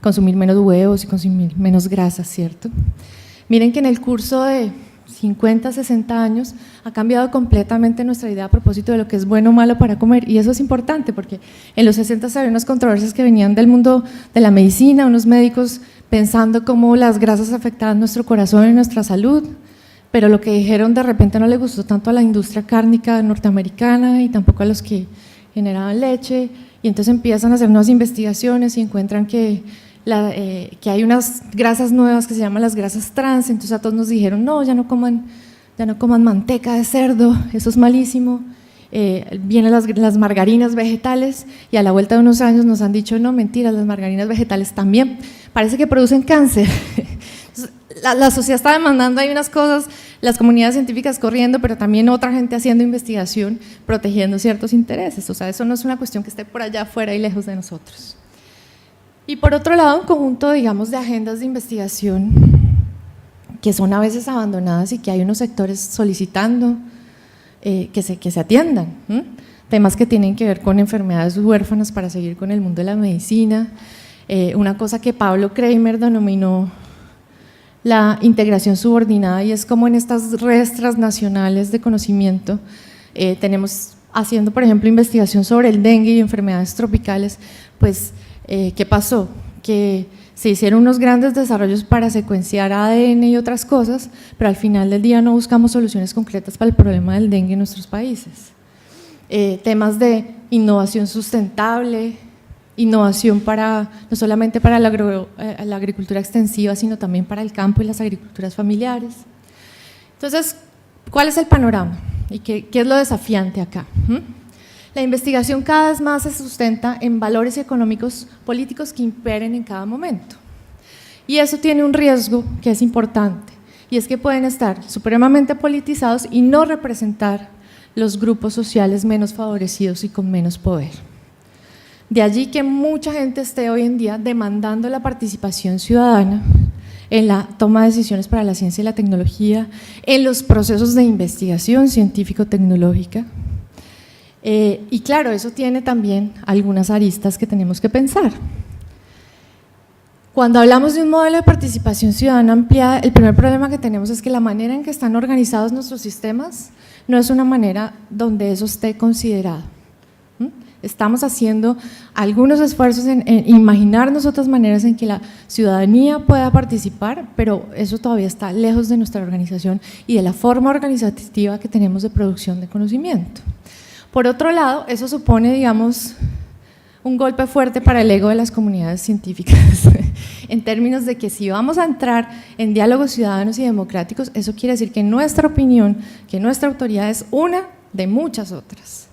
consumir menos huevos y consumir menos grasas, ¿cierto? Miren que en el curso de 50, 60 años ha cambiado completamente nuestra idea a propósito de lo que es bueno o malo para comer, y eso es importante porque en los 60 había unas controversias que venían del mundo de la medicina, unos médicos pensando cómo las grasas afectaban nuestro corazón y nuestra salud, pero lo que dijeron de repente no le gustó tanto a la industria cárnica norteamericana y tampoco a los que generaban leche, y entonces empiezan a hacer nuevas investigaciones y encuentran que hay unas grasas nuevas que se llaman las grasas trans, entonces a todos nos dijeron, no, ya no coman manteca de cerdo, eso es malísimo. Vienen las margarinas vegetales y a la vuelta de unos años nos han dicho, no, mentiras, las margarinas vegetales también parece que producen cáncer. La sociedad está demandando, hay unas cosas, las comunidades científicas corriendo, pero también otra gente haciendo investigación, protegiendo ciertos intereses, o sea, eso no es una cuestión que esté por allá afuera y lejos de nosotros. Y por otro lado, un conjunto, digamos, de agendas de investigación que son a veces abandonadas y que hay unos sectores solicitando que se atiendan, temas que tienen que ver con enfermedades huérfanas para seguir con el mundo de la medicina, una cosa que Pablo Kramer denominó la integración subordinada, y es como en estas redes transnacionales de conocimiento tenemos haciendo, por ejemplo, investigación sobre el dengue y enfermedades tropicales, pues ¿qué pasó? Que se hicieron unos grandes desarrollos para secuenciar ADN y otras cosas, pero al final del día no buscamos soluciones concretas para el problema del dengue en nuestros países. Temas de innovación sustentable, innovación no solamente para la agricultura extensiva, sino también para el campo y las agriculturas familiares. Entonces, ¿cuál es el panorama? ¿Y qué es lo desafiante acá? La investigación cada vez más se sustenta en valores económicos políticos que imperen en cada momento. Y eso tiene un riesgo que es importante, y es que pueden estar supremamente politizados y no representar los grupos sociales menos favorecidos y con menos poder. De allí que mucha gente esté hoy en día demandando la participación ciudadana en la toma de decisiones para la ciencia y la tecnología, en los procesos de investigación científico-tecnológica. Y claro, eso tiene también algunas aristas que tenemos que pensar. Cuando hablamos de un modelo de participación ciudadana ampliada, el primer problema que tenemos es que la manera en que están organizados nuestros sistemas no es una manera donde eso esté considerado. Estamos haciendo algunos esfuerzos en imaginarnos otras maneras en que la ciudadanía pueda participar, pero eso todavía está lejos de nuestra organización y de la forma organizativa que tenemos de producción de conocimiento. Por otro lado, eso supone, digamos, un golpe fuerte para el ego de las comunidades científicas, en términos de que si vamos a entrar en diálogos ciudadanos y democráticos, eso quiere decir que nuestra opinión, que nuestra autoridad es una de muchas otras.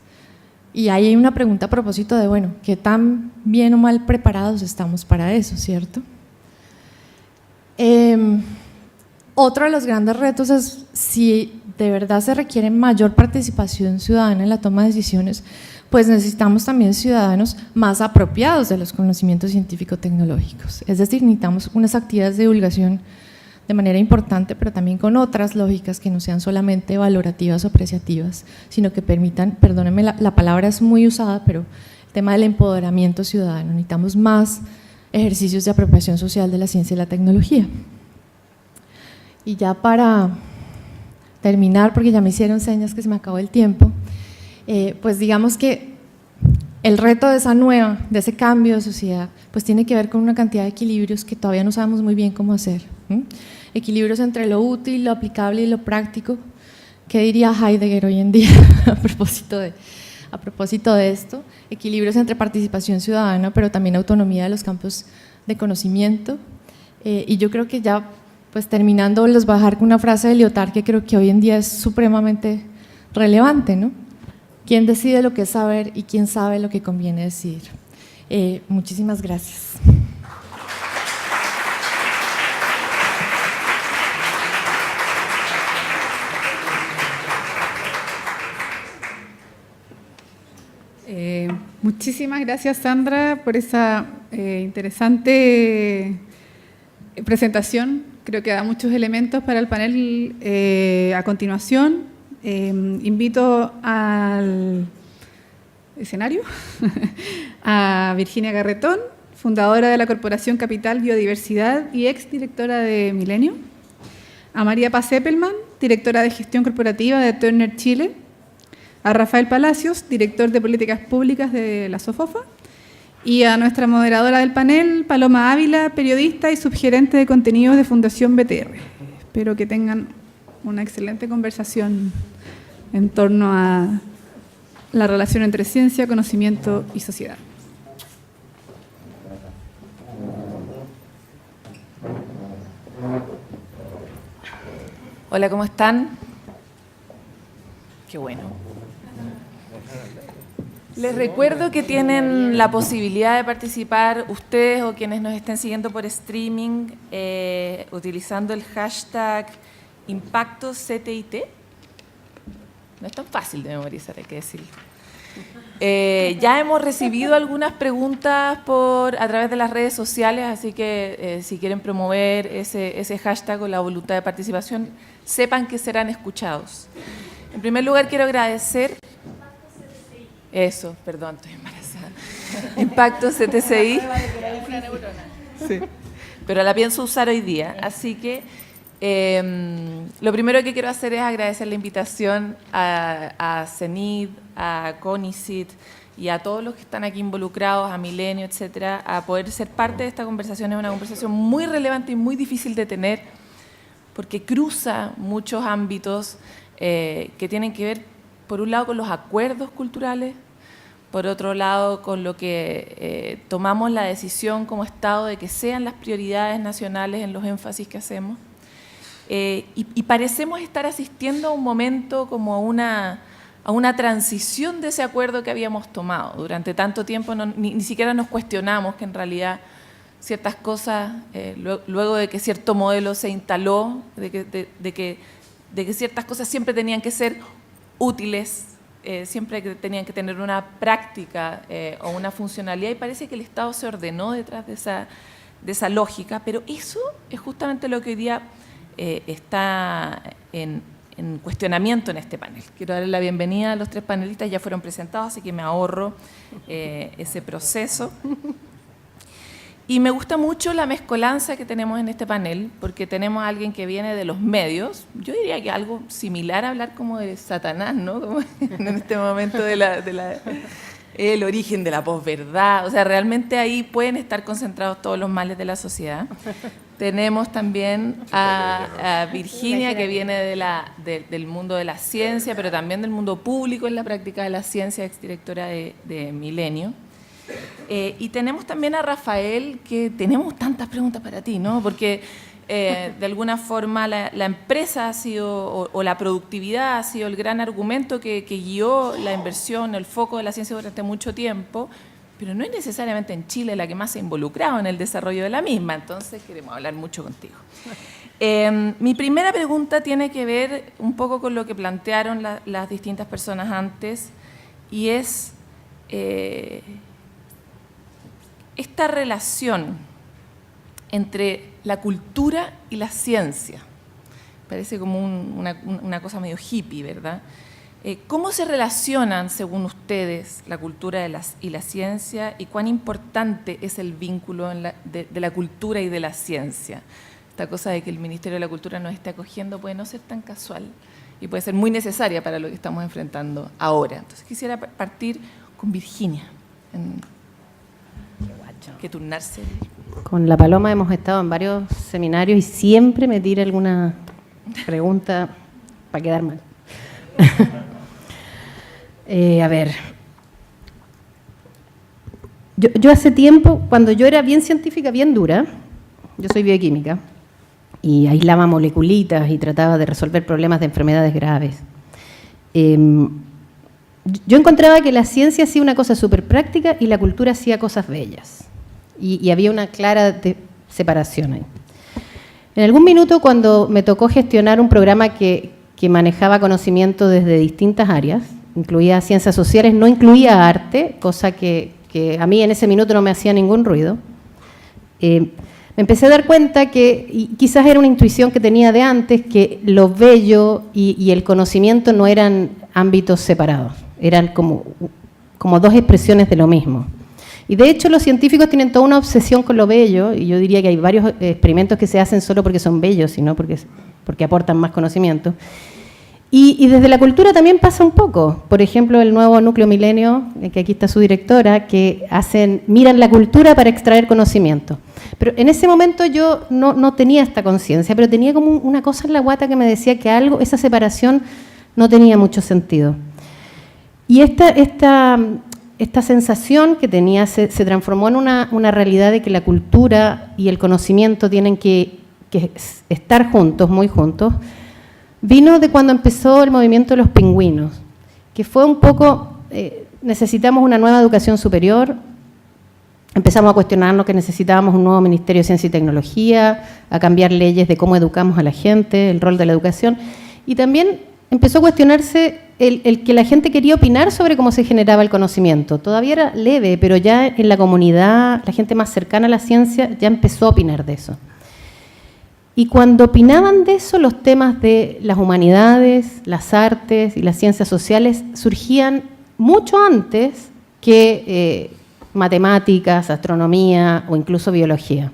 Y ahí hay una pregunta a propósito de, bueno, ¿qué tan bien o mal preparados estamos para eso, cierto? Otro de los grandes retos es si de verdad se requiere mayor participación ciudadana en la toma de decisiones, pues necesitamos también ciudadanos más apropiados de los conocimientos científico-tecnológicos. Es decir, necesitamos unas actividades de divulgación de manera importante, pero también con otras lógicas que no sean solamente valorativas o apreciativas, sino que permitan, perdónenme, la palabra es muy usada, pero el tema del empoderamiento ciudadano. Necesitamos más ejercicios de apropiación social de la ciencia y la tecnología. Y ya para terminar, porque ya me hicieron señas que se me acabó el tiempo, pues digamos que el reto de ese cambio de sociedad, pues tiene que ver con una cantidad de equilibrios que todavía no sabemos muy bien cómo hacer. Equilibrios entre lo útil, lo aplicable y lo práctico. ¿Qué diría Heidegger hoy en día a propósito de esto? Equilibrios entre participación ciudadana, pero también autonomía de los campos de conocimiento. Y yo creo que ya, pues terminando, les voy a dejar con una frase de Lyotard que creo que hoy en día es supremamente relevante, ¿no? ¿Quién decide lo que es saber y quién sabe lo que conviene decidir? Muchísimas gracias. Muchísimas gracias, Sandra, por esa interesante presentación. Creo que da muchos elementos para el panel a continuación. Invito al escenario a Virginia Garretón, fundadora de la Corporación Capital Biodiversidad y exdirectora de Milenio, a María Paz Eppelman, directora de Gestión Corporativa de Turner Chile, a Rafael Palacios, director de Políticas Públicas de la SOFOFA, y a nuestra moderadora del panel, Paloma Ávila, periodista y subgerente de contenidos de Fundación BTR. Espero que tengan una excelente conversación en torno a la relación entre ciencia, conocimiento y sociedad. Hola, ¿cómo están? Qué bueno. Les recuerdo que tienen la posibilidad de participar ustedes o quienes nos estén siguiendo por streaming utilizando el hashtag ImpactoCTIT. No es tan fácil de memorizar, hay que decirlo. Ya hemos recibido algunas preguntas a través de las redes sociales, así que si quieren promover ese hashtag o la voluntad de participación, sepan que serán escuchados. En primer lugar, quiero agradecer... Eso, perdón, estoy embarazada. Impacto CTCI. Sí. Pero la pienso usar hoy día, así que lo primero que quiero hacer es agradecer la invitación a CENID, a CONICIT y a todos los que están aquí involucrados, a Milenio, etcétera, a poder ser parte de esta conversación. Es una conversación muy relevante y muy difícil de tener porque cruza muchos ámbitos que tienen que ver, por un lado, con los acuerdos culturales, por otro lado, con lo que tomamos la decisión como Estado de que sean las prioridades nacionales en los énfasis que hacemos. Y parecemos estar asistiendo a un momento como a una transición de ese acuerdo que habíamos tomado. Durante tanto tiempo ni siquiera nos cuestionamos que en realidad ciertas cosas, luego de que cierto modelo se instaló, de que ciertas cosas siempre tenían que ser útiles, siempre tenían que tener una práctica o una funcionalidad, y parece que el Estado se ordenó detrás de esa lógica, pero eso es justamente lo que hoy día está en cuestionamiento en este panel. Quiero darle la bienvenida a los tres panelistas, ya fueron presentados, así que me ahorro ese proceso. Y me gusta mucho la mezcolanza que tenemos en este panel, porque tenemos a alguien que viene de los medios, yo diría que algo similar a hablar como de Satanás, ¿no? Como en este momento el origen de la posverdad, o sea, realmente ahí pueden estar concentrados todos los males de la sociedad. Tenemos también a Virginia, que viene del mundo de la ciencia, pero también del mundo público en la práctica de la ciencia, exdirectora de Milenio. Y tenemos también a Rafael, que tenemos tantas preguntas para ti, ¿no? Porque de alguna forma la empresa ha sido, o la productividad ha sido el gran argumento que guió la inversión, el foco de la ciencia durante mucho tiempo, pero no es necesariamente en Chile la que más se ha involucrado en el desarrollo de la misma, entonces queremos hablar mucho contigo. Mi primera pregunta tiene que ver un poco con lo que plantearon las distintas personas antes, y es esta relación entre la cultura y la ciencia. Parece como una cosa medio hippie, ¿verdad? ¿Cómo se relacionan, según ustedes, la cultura y la ciencia, y cuán importante es el vínculo de la cultura y de la ciencia? Esta cosa de que el Ministerio de la Cultura nos esté acogiendo puede no ser tan casual y puede ser muy necesaria para lo que estamos enfrentando ahora. Entonces quisiera partir con Virginia, que turnarse. Con la Paloma hemos estado en varios seminarios y siempre me tira alguna pregunta para quedar mal. A ver, yo hace tiempo, cuando yo era bien científica, bien dura, yo soy bioquímica y aislaba moleculitas y trataba de resolver problemas de enfermedades graves. Yo encontraba que la ciencia hacía una cosa súper práctica y la cultura hacía cosas bellas. Y había una clara separación ahí. En algún minuto, cuando me tocó gestionar un programa que manejaba conocimiento desde distintas áreas, incluía ciencias sociales, no incluía arte, cosa que a mí en ese minuto no me hacía ningún ruido, me empecé a dar cuenta que, y quizás era una intuición que tenía de antes, que lo bello y el conocimiento no eran ámbitos separados, eran como dos expresiones de lo mismo. Y de hecho los científicos tienen toda una obsesión con lo bello, y yo diría que hay varios experimentos que se hacen solo porque son bellos, sino porque aportan más conocimiento. Y desde la cultura también pasa un poco. Por ejemplo, el nuevo Núcleo Milenio, que aquí está su directora, que miran la cultura para extraer conocimiento. Pero en ese momento yo no tenía esta conciencia, pero tenía como una cosa en la guata que me decía que esa separación no tenía mucho sentido. Y esta sensación que tenía se transformó en una realidad de que la cultura y el conocimiento tienen que estar juntos, muy juntos. Vino de cuando empezó el movimiento de los pingüinos, que fue un poco, necesitamos una nueva educación superior, empezamos a cuestionarnos que necesitábamos un nuevo Ministerio de Ciencia y Tecnología, a cambiar leyes de cómo educamos a la gente, el rol de la educación, y también empezó a cuestionarse el que la gente quería opinar sobre cómo se generaba el conocimiento. Todavía era leve, pero ya en la comunidad, la gente más cercana a la ciencia ya empezó a opinar de eso. Y cuando opinaban de eso, los temas de las humanidades, las artes y las ciencias sociales surgían mucho antes que matemáticas, astronomía o incluso biología.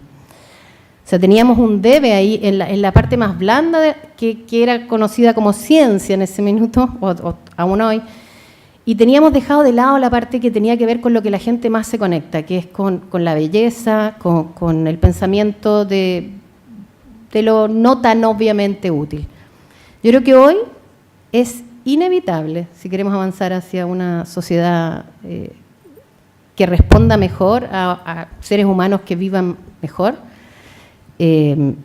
O sea, teníamos un debe ahí en la parte más blanda que era conocida como ciencia en ese minuto, o aún hoy, y teníamos dejado de lado la parte que tenía que ver con lo que la gente más se conecta, que es con la belleza, con el pensamiento de lo no tan obviamente útil. Yo creo que hoy es inevitable, si queremos avanzar hacia una sociedad que responda mejor a seres humanos que vivan mejor, en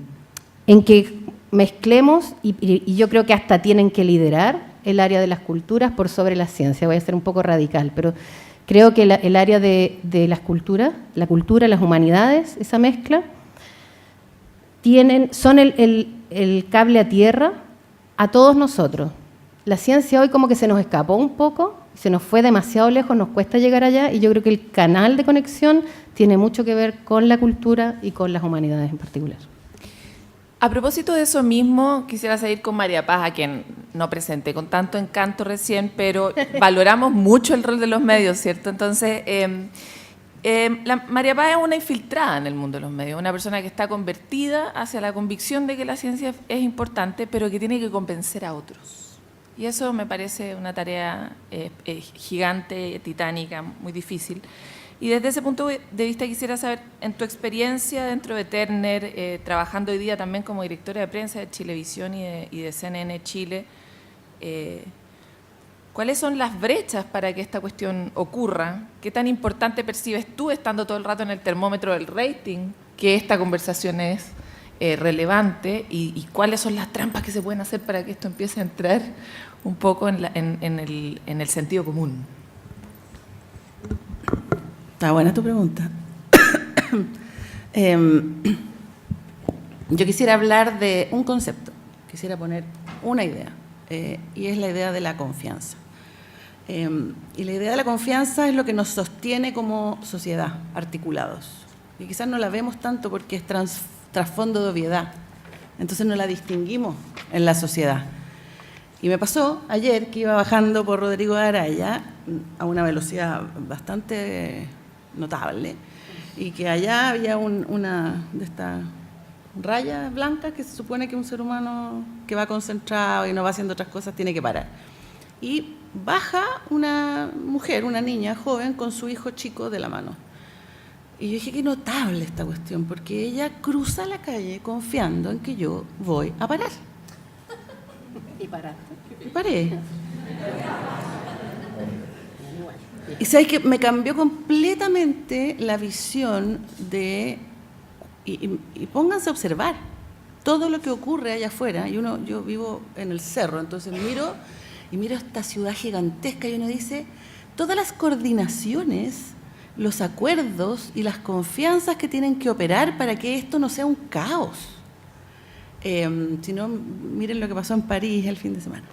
que mezclemos, y yo creo que hasta tienen que liderar el área de las culturas por sobre la ciencia. Voy a ser un poco radical, pero creo que el área de las culturas, la cultura, las humanidades, esa mezcla, son el cable a tierra a todos nosotros. La ciencia hoy como que se nos escapó un poco, se nos fue demasiado lejos, nos cuesta llegar allá, y yo creo que el canal de conexión tiene mucho que ver con la cultura y con las humanidades en particular. A propósito de eso mismo, quisiera seguir con María Paz, a quien no presenté con tanto encanto recién, pero valoramos mucho el rol de los medios, ¿cierto? Entonces, María Paz es una infiltrada en el mundo de los medios, una persona que está convertida hacia la convicción de que la ciencia es importante, pero que tiene que convencer a otros. Y eso me parece una tarea gigante, titánica, muy difícil. Y desde ese punto de vista quisiera saber, en tu experiencia dentro de Turner, trabajando hoy día también como directora de prensa de Chilevisión y de CNN Chile, ¿cuáles son las brechas para que esta cuestión ocurra? ¿Qué tan importante percibes tú, estando todo el rato en el termómetro del rating, que esta conversación es relevante? ¿Y cuáles son las trampas que se pueden hacer para que esto empiece a entrar un poco en el sentido común? Está buena tu pregunta. Yo quisiera hablar de un concepto, quisiera poner una idea, y es la idea de la confianza. Y la idea de la confianza es lo que nos sostiene como sociedad, articulados. Y quizás no la vemos tanto porque es trasfondo de obviedad, entonces no la distinguimos en la sociedad. Y me pasó ayer que iba bajando por Rodrigo de Araya a una velocidad bastante notable, y que allá había una de estas rayas blancas que se supone que un ser humano que va concentrado y no va haciendo otras cosas tiene que parar. Y baja una mujer, una niña joven, con su hijo chico de la mano. Y yo dije, qué notable esta cuestión, porque ella cruza la calle confiando en que yo voy a parar. ¿Y paraste? Y paré. Y sabes que me cambió completamente la visión de y pónganse a observar todo lo que ocurre allá afuera. Yo vivo en el cerro, entonces miro esta ciudad gigantesca y uno dice, todas las coordinaciones, los acuerdos y las confianzas que tienen que operar para que esto no sea un caos. Si no, miren lo que pasó en París el fin de semana.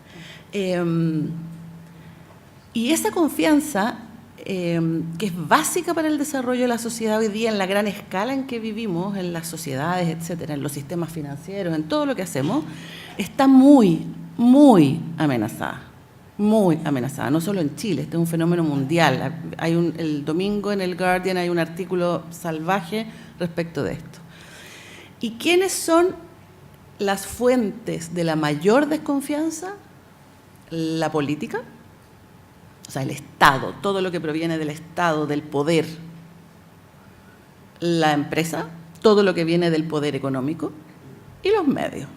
Y esa confianza, que es básica para el desarrollo de la sociedad hoy día en la gran escala en que vivimos, en las sociedades, etcétera, en los sistemas financieros, en todo lo que hacemos, está muy, muy amenazada. Muy amenazada, no solo en Chile, este es un fenómeno mundial. El domingo en el Guardian hay un artículo salvaje respecto de esto. ¿Y quiénes son las fuentes de la mayor desconfianza? La política, o sea, el Estado, todo lo que proviene del Estado, del poder. La empresa, todo lo que viene del poder económico, y los medios.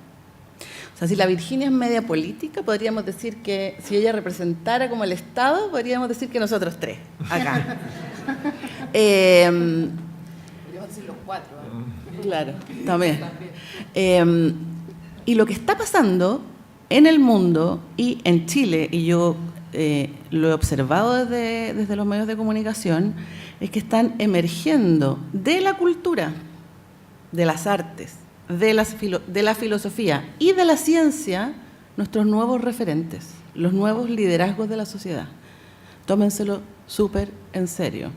O sea, si la Virginia es media política, podríamos decir que si ella representara como el Estado, podríamos decir que nosotros tres, acá. Podríamos decir los cuatro. Claro, también. Y lo que está pasando en el mundo y en Chile, y yo lo he observado desde los medios de comunicación, es que están emergiendo de la cultura, de las artes, de la filosofía y de la ciencia, nuestros nuevos referentes, los nuevos liderazgos de la sociedad. Tómenselo súper en serio.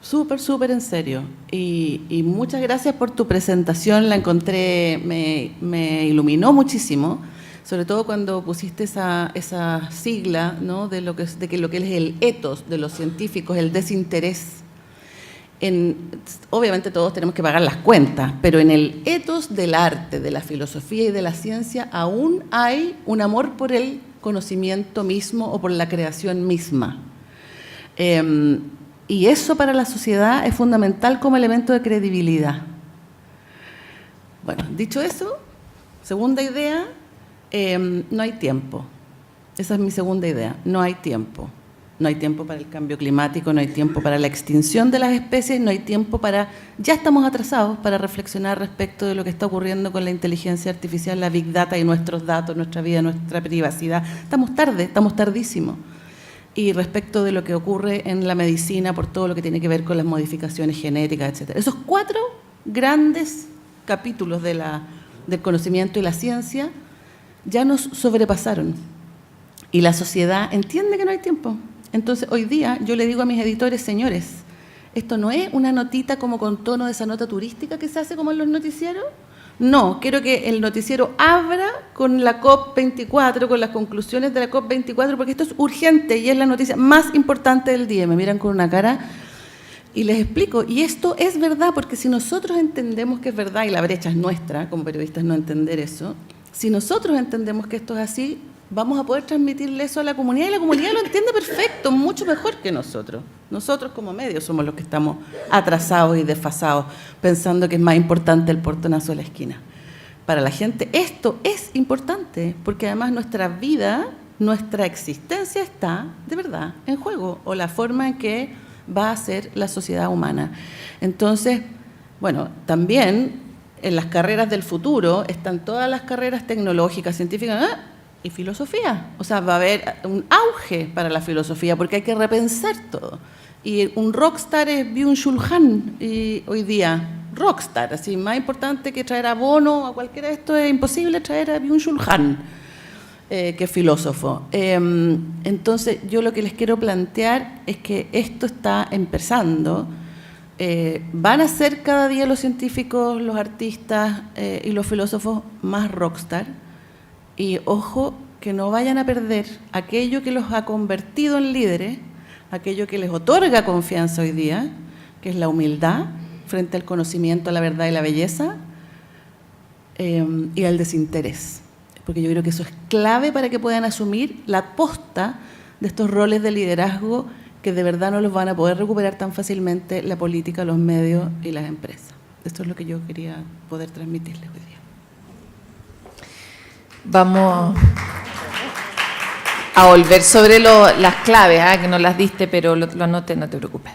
Súper en serio. Y muchas gracias por tu presentación, la encontré, me iluminó muchísimo, sobre todo cuando pusiste esa sigla, ¿no?, de lo que es el ethos de los científicos, el desinterés. Obviamente todos tenemos que pagar las cuentas, pero en el ethos del arte, de la filosofía y de la ciencia aún hay un amor por el conocimiento mismo o por la creación misma. Y eso para la sociedad es fundamental como elemento de credibilidad. Bueno, dicho eso, segunda idea, no hay tiempo. Esa es mi segunda idea, no hay tiempo. No hay tiempo para el cambio climático, no hay tiempo para la extinción de las especies, no hay tiempo para... Ya estamos atrasados para reflexionar respecto de lo que está ocurriendo con la inteligencia artificial, la Big Data y nuestros datos, nuestra vida, nuestra privacidad. Estamos tarde, estamos tardísimos. Y respecto de lo que ocurre en la medicina, por todo lo que tiene que ver con las modificaciones genéticas, etc. Esos 4 grandes capítulos del conocimiento y la ciencia ya nos sobrepasaron. Y la sociedad entiende que no hay tiempo. Entonces, hoy día yo le digo a mis editores, señores, esto no es una notita como con tono de esa nota turística que se hace como en los noticieros. No, quiero que el noticiero abra con la COP24, con las conclusiones de la COP24, porque esto es urgente y es la noticia más importante del día. Me miran con una cara y les explico. Y esto es verdad, porque si nosotros entendemos que es verdad, y la brecha es nuestra, como periodistas, no entender eso, si nosotros entendemos que esto es así, vamos a poder transmitirle eso a la comunidad, y la comunidad lo entiende perfecto, mucho mejor que nosotros. Nosotros como medios somos los que estamos atrasados y desfasados, pensando que es más importante el portonazo de la esquina. Para la gente esto es importante, porque además nuestra vida, nuestra existencia está, de verdad, en juego, o la forma en que va a ser la sociedad humana. Entonces, bueno, también en las carreras del futuro están todas las carreras tecnológicas, científicas, y filosofía. O sea, va a haber un auge para la filosofía porque hay que repensar todo. Y un rockstar es Byung-Chul Han, y hoy día, rockstar, así, más importante que traer a Bono o a cualquiera de estos, es imposible traer a Byung-Chul Han, que es filósofo. Entonces, yo lo que les quiero plantear es que esto está empezando. Van a ser cada día los científicos, los artistas y los filósofos más rockstar. Y ojo, que no vayan a perder aquello que los ha convertido en líderes, aquello que les otorga confianza hoy día, que es la humildad frente al conocimiento, a la verdad y la belleza, y al desinterés. Porque yo creo que eso es clave para que puedan asumir la posta de estos roles de liderazgo que de verdad no los van a poder recuperar tan fácilmente la política, los medios y las empresas. Esto es lo que yo quería poder transmitirles hoy día. Vamos a volver sobre las claves, que no las diste, pero lo anoté, no te preocupes.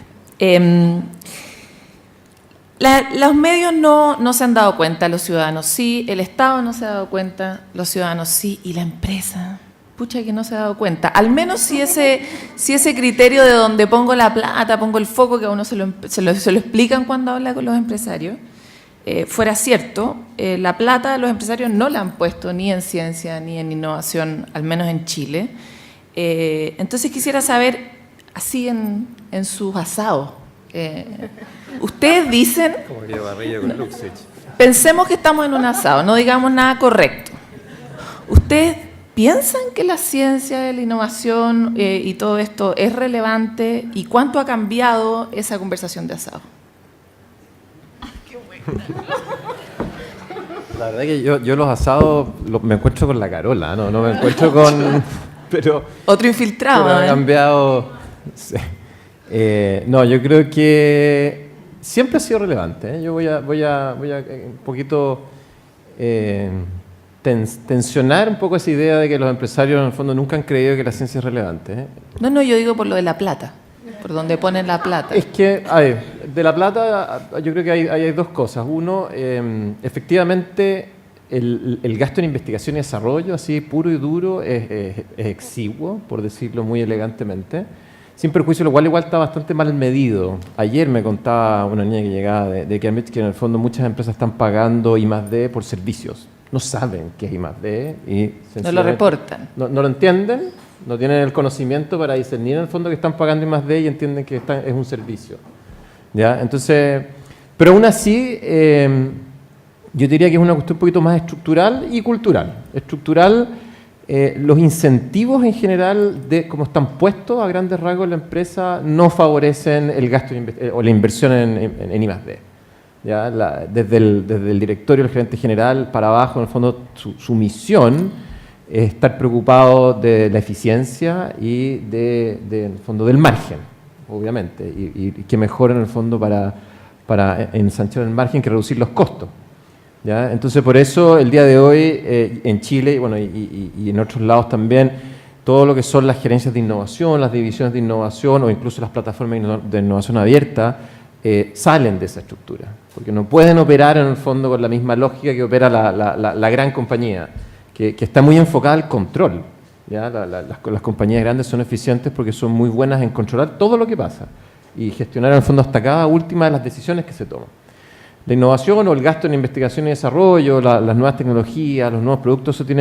Los medios no se han dado cuenta, los ciudadanos sí, el Estado no se ha dado cuenta, los ciudadanos sí, y la empresa, pucha que no se ha dado cuenta. Al menos si ese criterio de donde pongo la plata, pongo el foco, que a uno se lo explican cuando habla con los empresarios, fuera cierto, la plata los empresarios no la han puesto ni en ciencia ni en innovación, al menos en Chile. Entonces quisiera saber, así en sus asados, ustedes dicen, como que barrillo con Luxich. Pensemos que estamos en un asado, no digamos nada correcto. ¿Ustedes piensan que la ciencia, la innovación y todo esto es relevante? ¿Y cuánto ha cambiado esa conversación de asado? La verdad que yo los asados me encuentro con la Carola, no me encuentro con... Pero, otro infiltrado. Pero ha cambiado... Sí. No, yo creo que siempre ha sido relevante, ¿eh? Yo voy a un poquito tensionar un poco esa idea de que los empresarios en el fondo nunca han creído que la ciencia es relevante, ¿eh? No, yo digo por lo de la plata, por donde ponen la plata. Es que, a ver, de la plata yo creo que hay dos cosas. Uno, efectivamente, el gasto en investigación y desarrollo, así puro y duro, es exiguo, por decirlo muy elegantemente. Sin perjuicio, lo cual igual está bastante mal medido. Ayer me contaba una niña que llegaba de Cambridge que en el fondo muchas empresas están pagando I+D por servicios. No saben qué es I+D y no lo reportan. No lo entienden, no tienen el conocimiento para discernir en el fondo que están pagando I+D y entienden que es un servicio. ¿Ya? Entonces, pero aún así, yo diría que es una cuestión un poquito más estructural y cultural. Estructural, los incentivos en general, como están puestos a grandes rasgos en la empresa, no favorecen el gasto o la inversión en I+D. ¿Ya? Desde el directorio, el gerente general, para abajo, en el fondo, su misión es estar preocupado de la eficiencia y en el fondo, del margen, obviamente, y que mejor en el fondo para ensanchar el margen que reducir los costos. ¿Ya? Entonces, por eso, el día de hoy, en Chile bueno, y en otros lados también, todo lo que son las gerencias de innovación, las divisiones de innovación o incluso las plataformas de innovación abierta, salen de esa estructura, porque no pueden operar en el fondo con la misma lógica que opera la gran compañía, que está muy enfocada al control. ¿Ya? Las compañías grandes son eficientes porque son muy buenas en controlar todo lo que pasa y gestionar en el fondo hasta cada última de las decisiones que se toman. La innovación o el gasto en investigación y desarrollo, las nuevas tecnologías, los nuevos productos, eso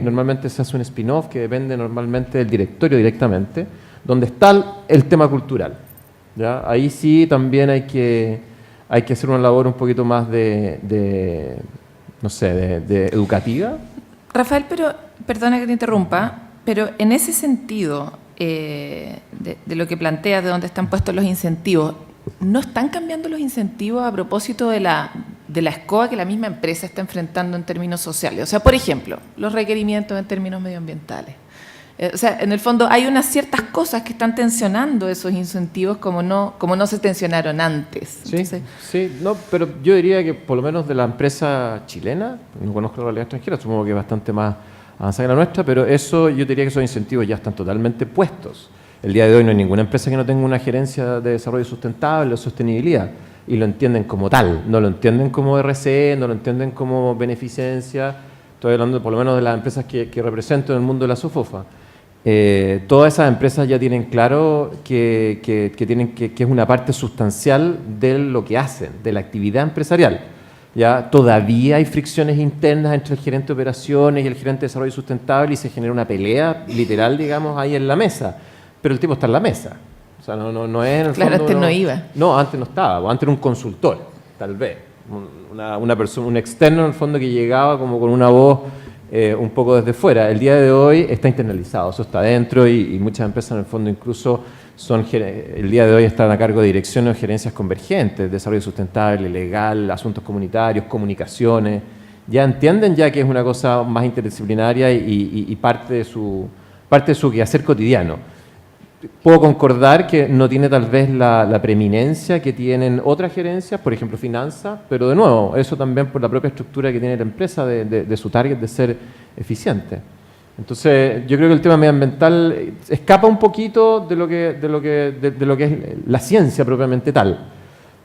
normalmente se hace un spin-off que depende normalmente del directorio directamente, donde está el tema cultural. ¿Ya? Ahí sí también hay que hacer una labor un poquito más de educativa. Rafael, pero perdona que te interrumpa, pero en ese sentido de lo que planteas, de dónde están puestos los incentivos, ¿no están cambiando los incentivos a propósito de la escoba que la misma empresa está enfrentando en términos sociales? O sea, por ejemplo, los requerimientos en términos medioambientales. O sea, en el fondo hay unas ciertas cosas que están tensionando esos incentivos como no se tensionaron antes. Entonces, sí, no, pero yo diría que por lo menos de la empresa chilena, no conozco la realidad extranjera, supongo que es bastante más avanzada que la nuestra, pero eso yo diría que esos incentivos ya están totalmente puestos. El día de hoy no hay ninguna empresa que no tenga una gerencia de desarrollo sustentable o sostenibilidad y lo entienden como tal, no lo entienden como RCE, no lo entienden como beneficencia. Estoy hablando por lo menos de las empresas que represento en el mundo de la SOFOFA. Todas esas empresas ya tienen claro que es una parte sustancial de lo que hacen, de la actividad empresarial. Ya todavía hay fricciones internas entre el gerente de operaciones y el gerente de desarrollo sustentable y se genera una pelea literal, digamos, ahí en la mesa. Pero el tipo está en la mesa. O sea, no es en el claro, fondo, antes no iba. No, antes no estaba. Antes era un consultor, tal vez. Una persona, un externo en el fondo que llegaba como con una voz un poco desde fuera. El día de hoy está internalizado, eso está dentro y muchas empresas en el fondo incluso el día de hoy están a cargo de direcciones o gerencias convergentes, desarrollo sustentable, legal, asuntos comunitarios, comunicaciones. Ya entienden ya que es una cosa más interdisciplinaria y parte de su quehacer cotidiano. Puedo concordar que no tiene tal vez la preeminencia que tienen otras gerencias, por ejemplo finanzas, pero de nuevo, eso también por la propia estructura que tiene la empresa de su target de ser eficiente. Entonces, yo creo que el tema medioambiental escapa un poquito de lo que es la ciencia propiamente tal.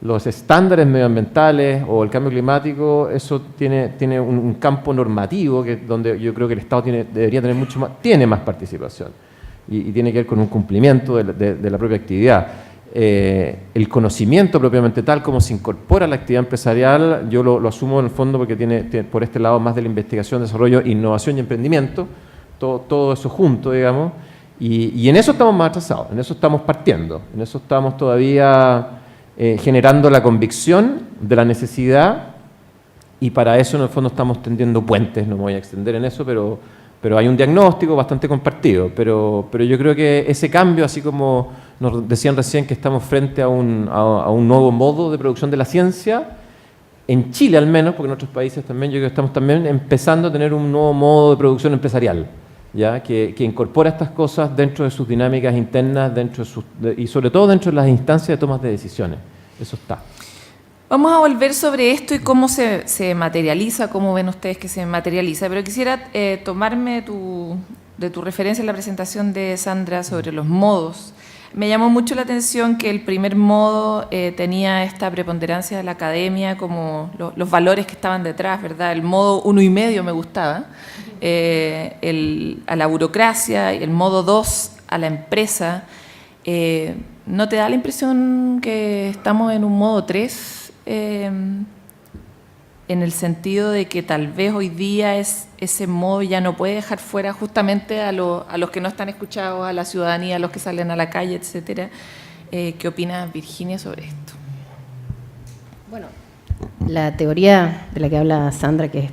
los estándares medioambientales o el cambio climático, eso tiene un campo normativo donde yo creo que el Estado debería tener tiene más participación y tiene que ver con un cumplimiento de la propia actividad. El conocimiento propiamente tal como se incorpora a la actividad empresarial, yo lo asumo en el fondo porque tiene por este lado más de la investigación, desarrollo, innovación y emprendimiento, todo eso junto, digamos, y en eso estamos más atrasados, en eso estamos partiendo, en eso estamos todavía generando la convicción de la necesidad, y para eso en el fondo estamos tendiendo puentes. No me voy a extender en eso, pero hay un diagnóstico bastante compartido, pero yo creo que ese cambio, así como nos decían recién que estamos frente a un nuevo modo de producción de la ciencia, en Chile al menos, porque en otros países también, yo creo que estamos también empezando a tener un nuevo modo de producción empresarial, ¿ya? Que incorpora estas cosas dentro de sus dinámicas internas, y sobre todo dentro de las instancias de tomas de decisiones. Eso está. Vamos a volver sobre esto y cómo se materializa, cómo ven ustedes que se materializa, pero quisiera tomarme de tu referencia en la presentación de Sandra sobre los modos. Me llamó mucho la atención que el primer modo tenía esta preponderancia de la academia, como los valores que estaban detrás, ¿verdad? El modo 1,5 me gustaba, a la burocracia, y el modo 2 a la empresa. ¿No te da la impresión que estamos en un modo 3? En el sentido de que tal vez hoy día ese modo ya no puede dejar fuera justamente a los que no están escuchados, a la ciudadanía, a los que salen a la calle, etcétera. ¿Qué opina Virginia sobre esto? Bueno, la teoría de la que habla Sandra, que es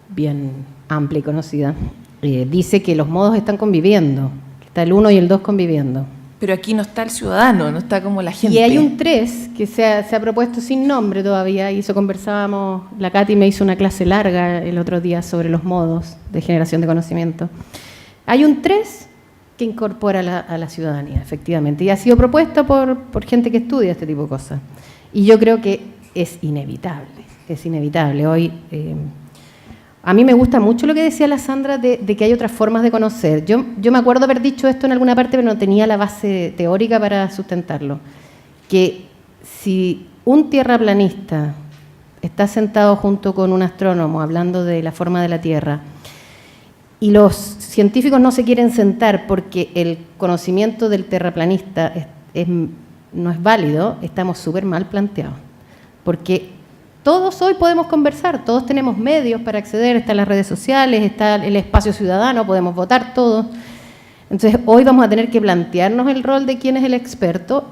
bien amplia y conocida, dice que los modos están conviviendo, que está el 1 y el 2 conviviendo. Pero aquí no está el ciudadano, no está como la gente. Y hay un 3 que se ha propuesto sin nombre todavía, y eso conversábamos, la Katy me hizo una clase larga el otro día sobre los modos de generación de conocimiento. Hay un 3 que incorpora a la ciudadanía, efectivamente, y ha sido propuesto por gente que estudia este tipo de cosas. Y yo creo que es inevitable. Hoy, a mí me gusta mucho lo que decía la Sandra de que hay otras formas de conocer. Yo me acuerdo haber dicho esto en alguna parte, pero no tenía la base teórica para sustentarlo. Que si un tierraplanista está sentado junto con un astrónomo hablando de la forma de la Tierra y los científicos no se quieren sentar porque el conocimiento del terraplanista no es válido, estamos súper mal planteados. Porque todos hoy podemos conversar, todos tenemos medios para acceder, están las redes sociales, está el espacio ciudadano, podemos votar todos. Entonces, hoy vamos a tener que plantearnos el rol de quién es el experto,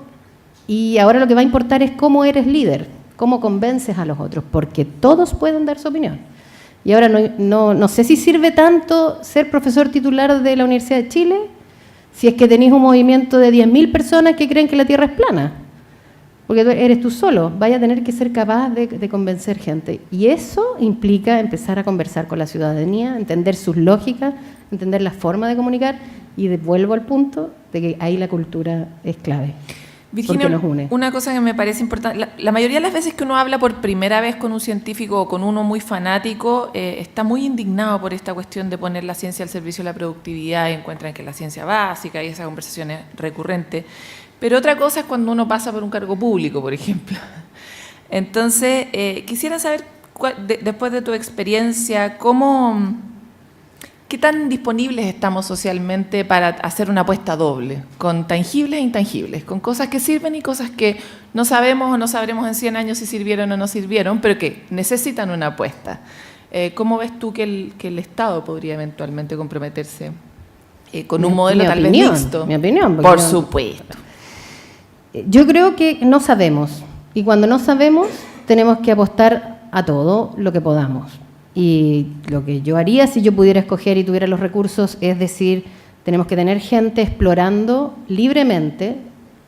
y ahora lo que va a importar es cómo eres líder, cómo convences a los otros, porque todos pueden dar su opinión. Y ahora no sé si sirve tanto ser profesor titular de la Universidad de Chile si es que tenéis un movimiento de 10.000 personas que creen que la Tierra es plana. Porque eres tú solo, vaya a tener que ser capaz de convencer gente. Y eso implica empezar a conversar con la ciudadanía, entender sus lógicas, entender la forma de comunicar, y vuelvo al punto de que ahí la cultura es clave. Virginia, porque nos une. Una cosa que me parece importante, la mayoría de las veces que uno habla por primera vez con un científico o con uno muy fanático, está muy indignado por esta cuestión de poner la ciencia al servicio de la productividad, y encuentran que la ciencia básica, y esa conversación es recurrente. Pero otra cosa es cuando uno pasa por un cargo público, por ejemplo. Entonces, quisiera saber, después de tu experiencia, ¿qué tan disponibles estamos socialmente para hacer una apuesta doble, con tangibles e intangibles, con cosas que sirven y cosas que no sabemos o no sabremos en 100 años si sirvieron o no sirvieron, pero que necesitan una apuesta? ¿Cómo ves tú que el Estado podría eventualmente comprometerse con un modelo tal vez mixto? Mi opinión. Por supuesto. Yo creo que no sabemos, y cuando no sabemos tenemos que apostar a todo lo que podamos. Y lo que yo haría si yo pudiera escoger y tuviera los recursos es decir, tenemos que tener gente explorando libremente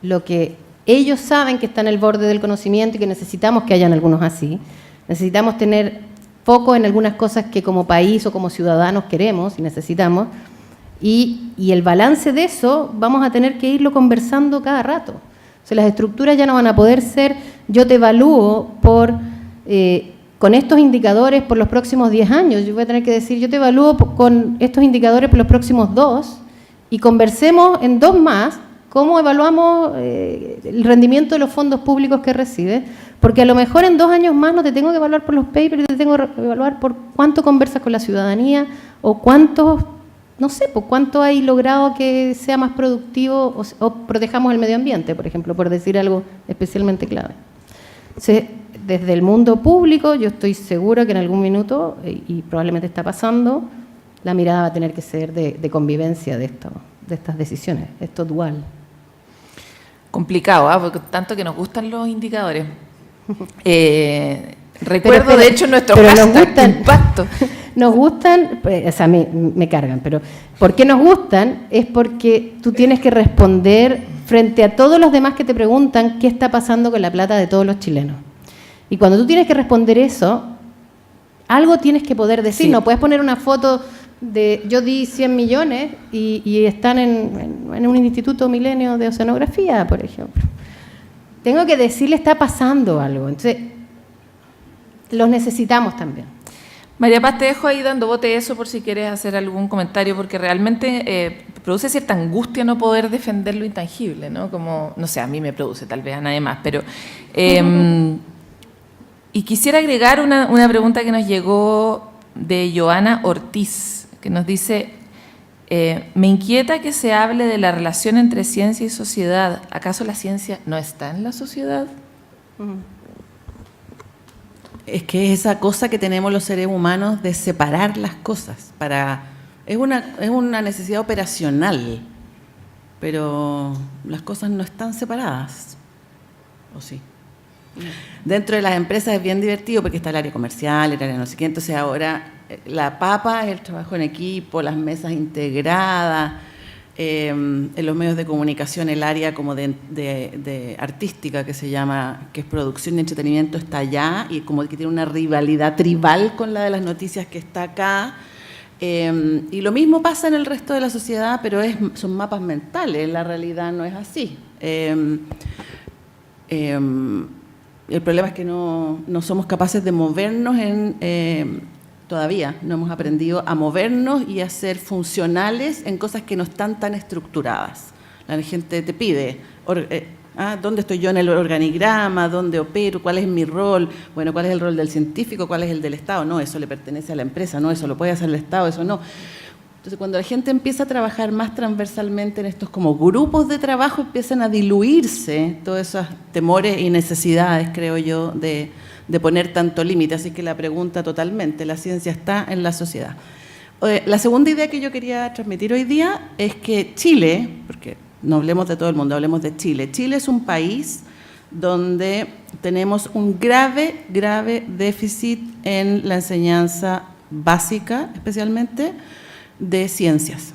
lo que ellos saben que está en el borde del conocimiento y que necesitamos que hayan algunos así. Necesitamos tener foco en algunas cosas que como país o como ciudadanos queremos y necesitamos, y el balance de eso vamos a tener que irlo conversando cada rato. O sea, las estructuras ya no van a poder ser, yo te evalúo con estos indicadores por los próximos 10 años. Yo voy a tener que decir, yo te evalúo con estos indicadores por los próximos 2, y conversemos en 2 más cómo evaluamos el rendimiento de los fondos públicos que recibe, porque a lo mejor en 2 años más no te tengo que evaluar por los papers, te tengo que evaluar por cuánto conversas con la ciudadanía o cuántos, no sé, por cuánto hay logrado que sea más productivo o protejamos el medio ambiente, por ejemplo, por decir algo especialmente clave. Entonces, desde el mundo público, yo estoy segura que en algún minuto, y probablemente está pasando, la mirada va a tener que ser de convivencia de estas decisiones, esto dual. Complicado, porque tanto que nos gustan los indicadores. Recuerdo, de hecho, nuestro hashtag impacto. Nos gustan, pues, o sea, me cargan, pero ¿por qué nos gustan? Es porque tú tienes que responder frente a todos los demás que te preguntan qué está pasando con la plata de todos los chilenos. Y cuando tú tienes que responder eso, algo tienes que poder decir. Sí. No puedes poner una foto de yo di 100 millones y están en un instituto milenio de oceanografía, por ejemplo. Tengo que decirle está pasando algo. Entonces, los necesitamos también. María Paz, te dejo ahí dando bote eso por si quieres hacer algún comentario, porque realmente produce cierta angustia no poder defender lo intangible, ¿no? Como, no sé, a mí me produce, tal vez a nadie más, pero... y quisiera agregar una pregunta que nos llegó de Joana Ortiz, que nos dice, me inquieta que se hable de la relación entre ciencia y sociedad. ¿Acaso la ciencia no está en la sociedad? Es que esa cosa que tenemos los seres humanos de separar las cosas, es una necesidad operacional, pero las cosas no están separadas, ¿o sí? Dentro de las empresas es bien divertido porque está el área comercial, el área no sé qué, entonces ahora la papa es el trabajo en equipo, las mesas integradas, en los medios de comunicación el área como de artística que se llama, que es producción y entretenimiento, está allá y como que tiene una rivalidad tribal con la de las noticias que está acá. Y lo mismo pasa en el resto de la sociedad, pero son mapas mentales, la realidad no es así. El problema es que no somos capaces de movernos todavía no hemos aprendido a movernos y a ser funcionales en cosas que no están tan estructuradas. La gente te pide, ¿dónde estoy yo en el organigrama? ¿Dónde opero? ¿Cuál es mi rol? Bueno, ¿cuál es el rol del científico? ¿Cuál es el del Estado? No, eso le pertenece a la empresa, no, eso lo puede hacer el Estado, eso no. Entonces, cuando la gente empieza a trabajar más transversalmente en estos como grupos de trabajo, empiezan a diluirse todos esos temores y necesidades, creo yo, de poner tanto límite. Así que la pregunta totalmente, la ciencia está en la sociedad. La segunda idea que yo quería transmitir hoy día es que Chile, porque no hablemos de todo el mundo, hablemos de Chile. Chile es un país donde tenemos un grave déficit en la enseñanza básica, especialmente de ciencias.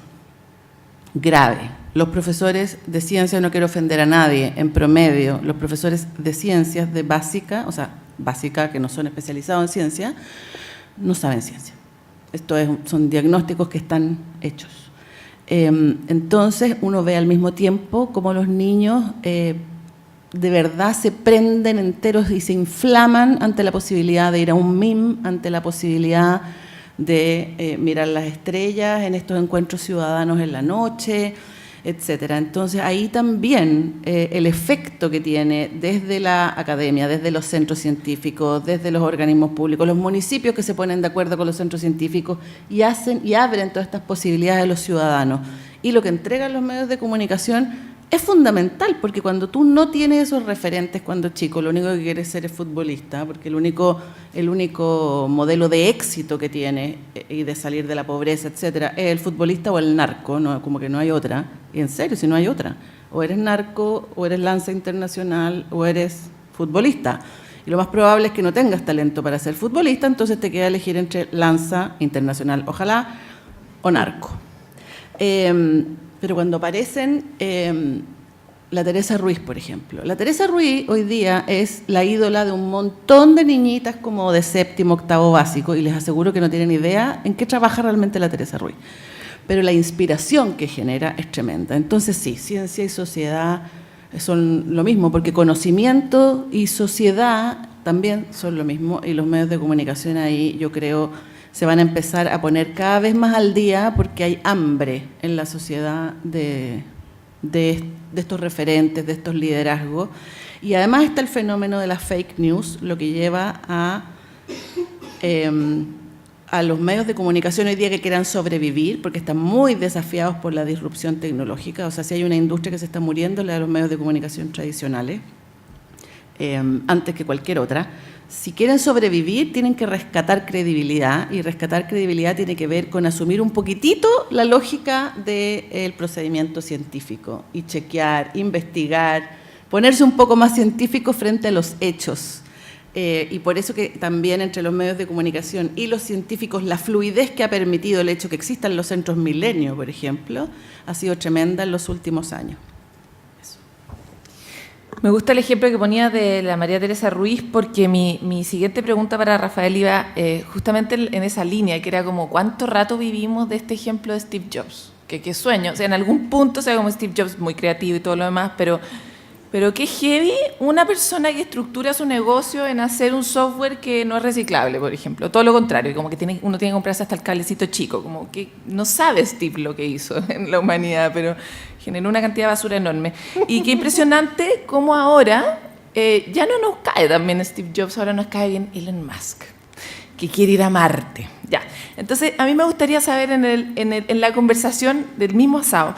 Grave. Los profesores de ciencias, no quiero ofender a nadie, en promedio, los profesores de ciencias de básica, o sea, básica que no son especializados en ciencia, no saben ciencia. Esto son diagnósticos que están hechos. Entonces, uno ve al mismo tiempo cómo los niños de verdad se prenden enteros y se inflaman ante la posibilidad de ir a un MIM, ante la posibilidad de mirar las estrellas en estos encuentros ciudadanos en la noche, etcétera. Entonces, ahí también el efecto que tiene desde la academia, desde los centros científicos, desde los organismos públicos, los municipios que se ponen de acuerdo con los centros científicos y abren todas estas posibilidades a los ciudadanos. Y lo que entregan los medios de comunicación es fundamental, porque cuando tú no tienes esos referentes cuando chico, lo único que quieres ser es futbolista, porque el único modelo de éxito que tiene y de salir de la pobreza, etcétera, es el futbolista o el narco, no, como que no hay otra. Y en serio, si no hay otra. O eres narco, o eres lanza internacional, o eres futbolista. Y lo más probable es que no tengas talento para ser futbolista, entonces te queda elegir entre lanza internacional, ojalá, o narco. Pero cuando aparecen, la Teresa Ruiz, por ejemplo. La Teresa Ruiz hoy día es la ídola de un montón de niñitas como de 7º, 8º básico, y les aseguro que no tienen idea en qué trabaja realmente la Teresa Ruiz. Pero la inspiración que genera es tremenda. Entonces sí, ciencia y sociedad son lo mismo, porque conocimiento y sociedad también son lo mismo, y los medios de comunicación ahí, yo creo, se van a empezar a poner cada vez más al día porque hay hambre en la sociedad de de estos referentes, de estos liderazgos. Y además está el fenómeno de las fake news, lo que lleva a los medios de comunicación hoy día que quieran sobrevivir, porque están muy desafiados por la disrupción tecnológica. O sea, si hay una industria que se está muriendo, la de los medios de comunicación tradicionales, antes que cualquier otra. Si quieren sobrevivir, tienen que rescatar credibilidad, y rescatar credibilidad tiene que ver con asumir un poquitito la lógica del procedimiento científico y chequear, investigar, ponerse un poco más científico frente a los hechos. Y por eso que también entre los medios de comunicación y los científicos la fluidez que ha permitido el hecho que existan los centros Milenio, por ejemplo, ha sido tremenda en los últimos años. Me gusta el ejemplo que ponía de la María Teresa Ruiz, porque mi siguiente pregunta para Rafael iba justamente en esa línea, que era como ¿cuánto rato vivimos de este ejemplo de Steve Jobs? ¿Qué sueño? O sea, en algún punto, o sea, como Steve Jobs, muy creativo y todo lo demás, pero qué heavy una persona que estructura su negocio en hacer un software que no es reciclable, por ejemplo. Todo lo contrario, como que uno tiene que comprarse hasta el cablecito chico, como que no sabe Steve lo que hizo en la humanidad, pero generó una cantidad de basura enorme. Y qué impresionante cómo ahora ya no nos cae también Steve Jobs, ahora nos cae bien Elon Musk, que quiere ir a Marte. Ya. Entonces, a mí me gustaría saber en la conversación del mismo asado,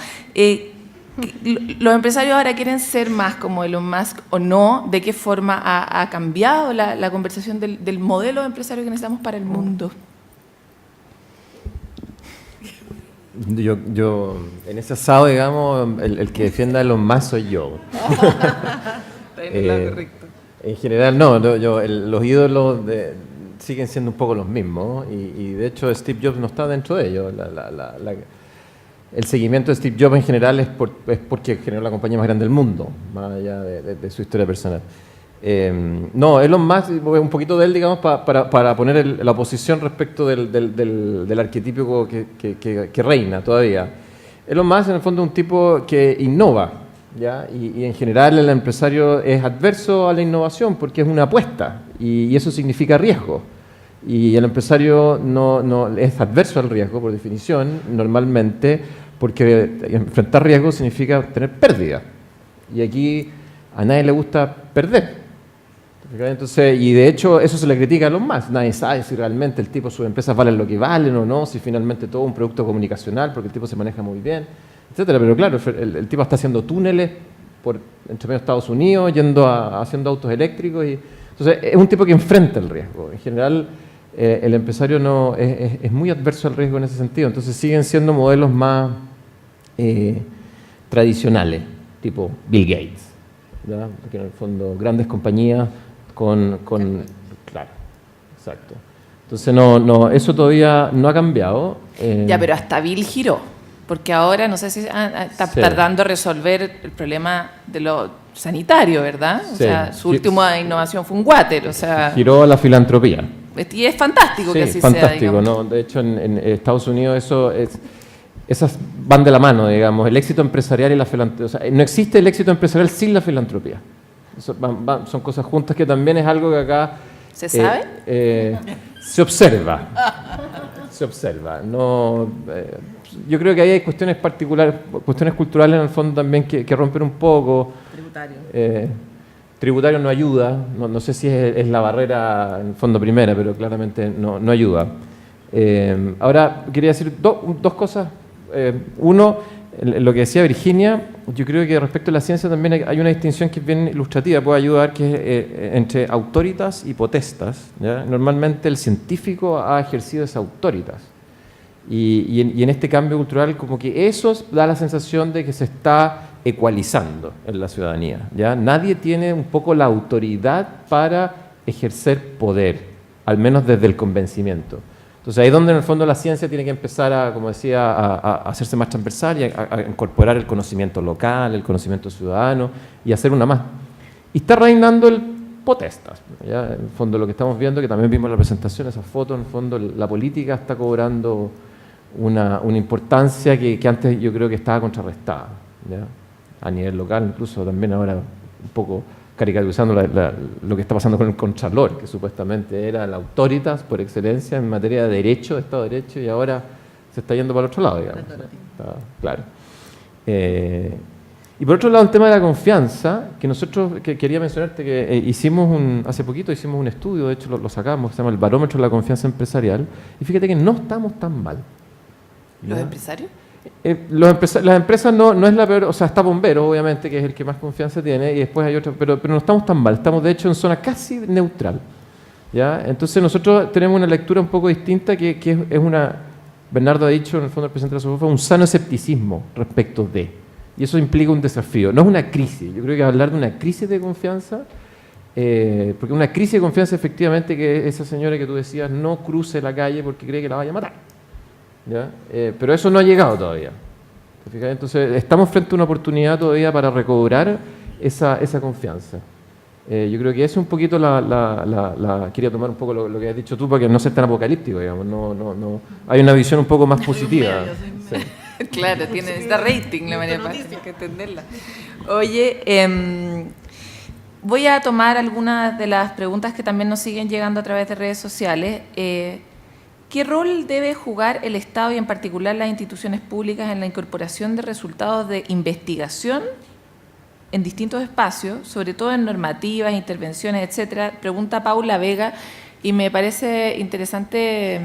¿los empresarios ahora quieren ser más como Elon Musk o no? ¿De qué forma ha cambiado la conversación del modelo de empresario que necesitamos para el mundo? Yo en ese asado, digamos, el que defienda a Elon Musk soy yo. En general, no, los ídolos siguen siendo un poco los mismos, y de hecho Steve Jobs no está dentro de ellos. El seguimiento de Steve Jobs en general es porque generó la compañía más grande del mundo, más allá de su historia personal. No, Elon Musk, un poquito de él, digamos, para poner la oposición respecto del arquetipo que reina todavía. Elon Musk, en el fondo, es un tipo que innova, ¿ya? Y en general el empresario es adverso a la innovación porque es una apuesta, y eso significa riesgo. Y el empresario no es adverso al riesgo, por definición, normalmente, porque enfrentar riesgo significa tener pérdida. Y aquí a nadie le gusta perder. Entonces, y de hecho eso se le critica a los más. Nadie sabe si realmente el tipo, sus empresas valen lo que valen o no, si finalmente todo es un producto comunicacional, porque el tipo se maneja muy bien, etcétera. Pero claro, el tipo está haciendo túneles entre medio de Estados Unidos, haciendo autos eléctricos. Entonces, es un tipo que enfrenta el riesgo. En general, el empresario es muy adverso al riesgo en ese sentido. Entonces siguen siendo modelos más tradicionales, tipo Bill Gates, ¿verdad? Porque en el fondo grandes compañías claro, exacto. Entonces eso todavía no ha cambiado. Ya, pero hasta Bill giró, porque ahora no sé si está tardando en resolver el problema de lo sanitario, ¿verdad? O sea, su última innovación fue un water, o sea... Giró a la filantropía. Y es fantástico que así fantástico, sea, ¿no? De hecho, en Estados Unidos esas van de la mano, digamos, el éxito empresarial y la filantropía. O sea, no existe el éxito empresarial sin la filantropía. Son cosas juntas, que también es algo que acá... ¿Se sabe? Se observa. Se observa. Yo creo que ahí hay cuestiones particulares, cuestiones culturales en el fondo también que rompen un poco. Tributario no ayuda, no sé si es la barrera en el fondo primera, pero claramente no ayuda. Ahora, quería decir dos cosas. Uno, lo que decía Virginia, yo creo que respecto a la ciencia también hay una distinción que es bien ilustrativa, puede ayudar, que es entre autoritas y potestas, ¿ya? Normalmente el científico ha ejercido esa autoritas. Y en este cambio cultural, como que eso da la sensación de que se está ecualizando en la ciudadanía, ¿ya? Nadie tiene un poco la autoridad para ejercer poder, al menos desde el convencimiento. Entonces ahí es donde en el fondo la ciencia tiene que empezar a, como decía, a hacerse más transversal y a incorporar el conocimiento local, el conocimiento ciudadano y hacer una más. Y está reinando el potestas, ¿ya? En el fondo lo que estamos viendo, que también vimos en la presentación, esas fotos, en el fondo la política está cobrando una importancia que antes yo creo que estaba contrarrestada, ¿ya? A nivel local, incluso también ahora un poco caricaturizando lo que está pasando con el Contralor, que supuestamente era la autoritas por excelencia en materia de derecho, de Estado de Derecho, y ahora se está yendo para el otro lado, digamos. Claro. Y por otro lado, el tema de la confianza, que nosotros, que quería mencionarte que hace poquito hicimos un estudio, de hecho lo sacamos, que se llama el Barómetro de la Confianza Empresarial, y fíjate que no estamos tan mal. ¿Ya? ¿Los empresarios? Las empresas no es la peor, o sea, está Bombero, obviamente, que es el que más confianza tiene, y después hay otros, pero no estamos tan mal, estamos de hecho en zona casi neutral. ¿Ya? Entonces nosotros tenemos una lectura un poco distinta que es una, Bernardo ha dicho, en el fondo el presidente de la SOFOFA, un sano escepticismo respecto de, y eso implica un desafío, no es una crisis. Yo creo que hablar de una crisis de confianza, porque una crisis de confianza efectivamente que esa señora que tú decías no cruce la calle porque cree que la vaya a matar, ¿ya? Pero eso no ha llegado todavía. ¿Te fijas? Entonces estamos frente a una oportunidad todavía para recobrar esa confianza. Yo creo que eso es un poquito quería tomar un poco lo que has dicho tú para que no sea tan apocalíptico, digamos. No, hay una visión un poco más positiva. Sí. Claro, necesita rating la María Paz, tienes que entenderla. Oye, voy a tomar algunas de las preguntas que también nos siguen llegando a través de redes sociales. ¿Qué rol debe jugar el Estado y en particular las instituciones públicas en la incorporación de resultados de investigación en distintos espacios, sobre todo en normativas, intervenciones, etcétera? Pregunta Paula Vega, y me parece interesante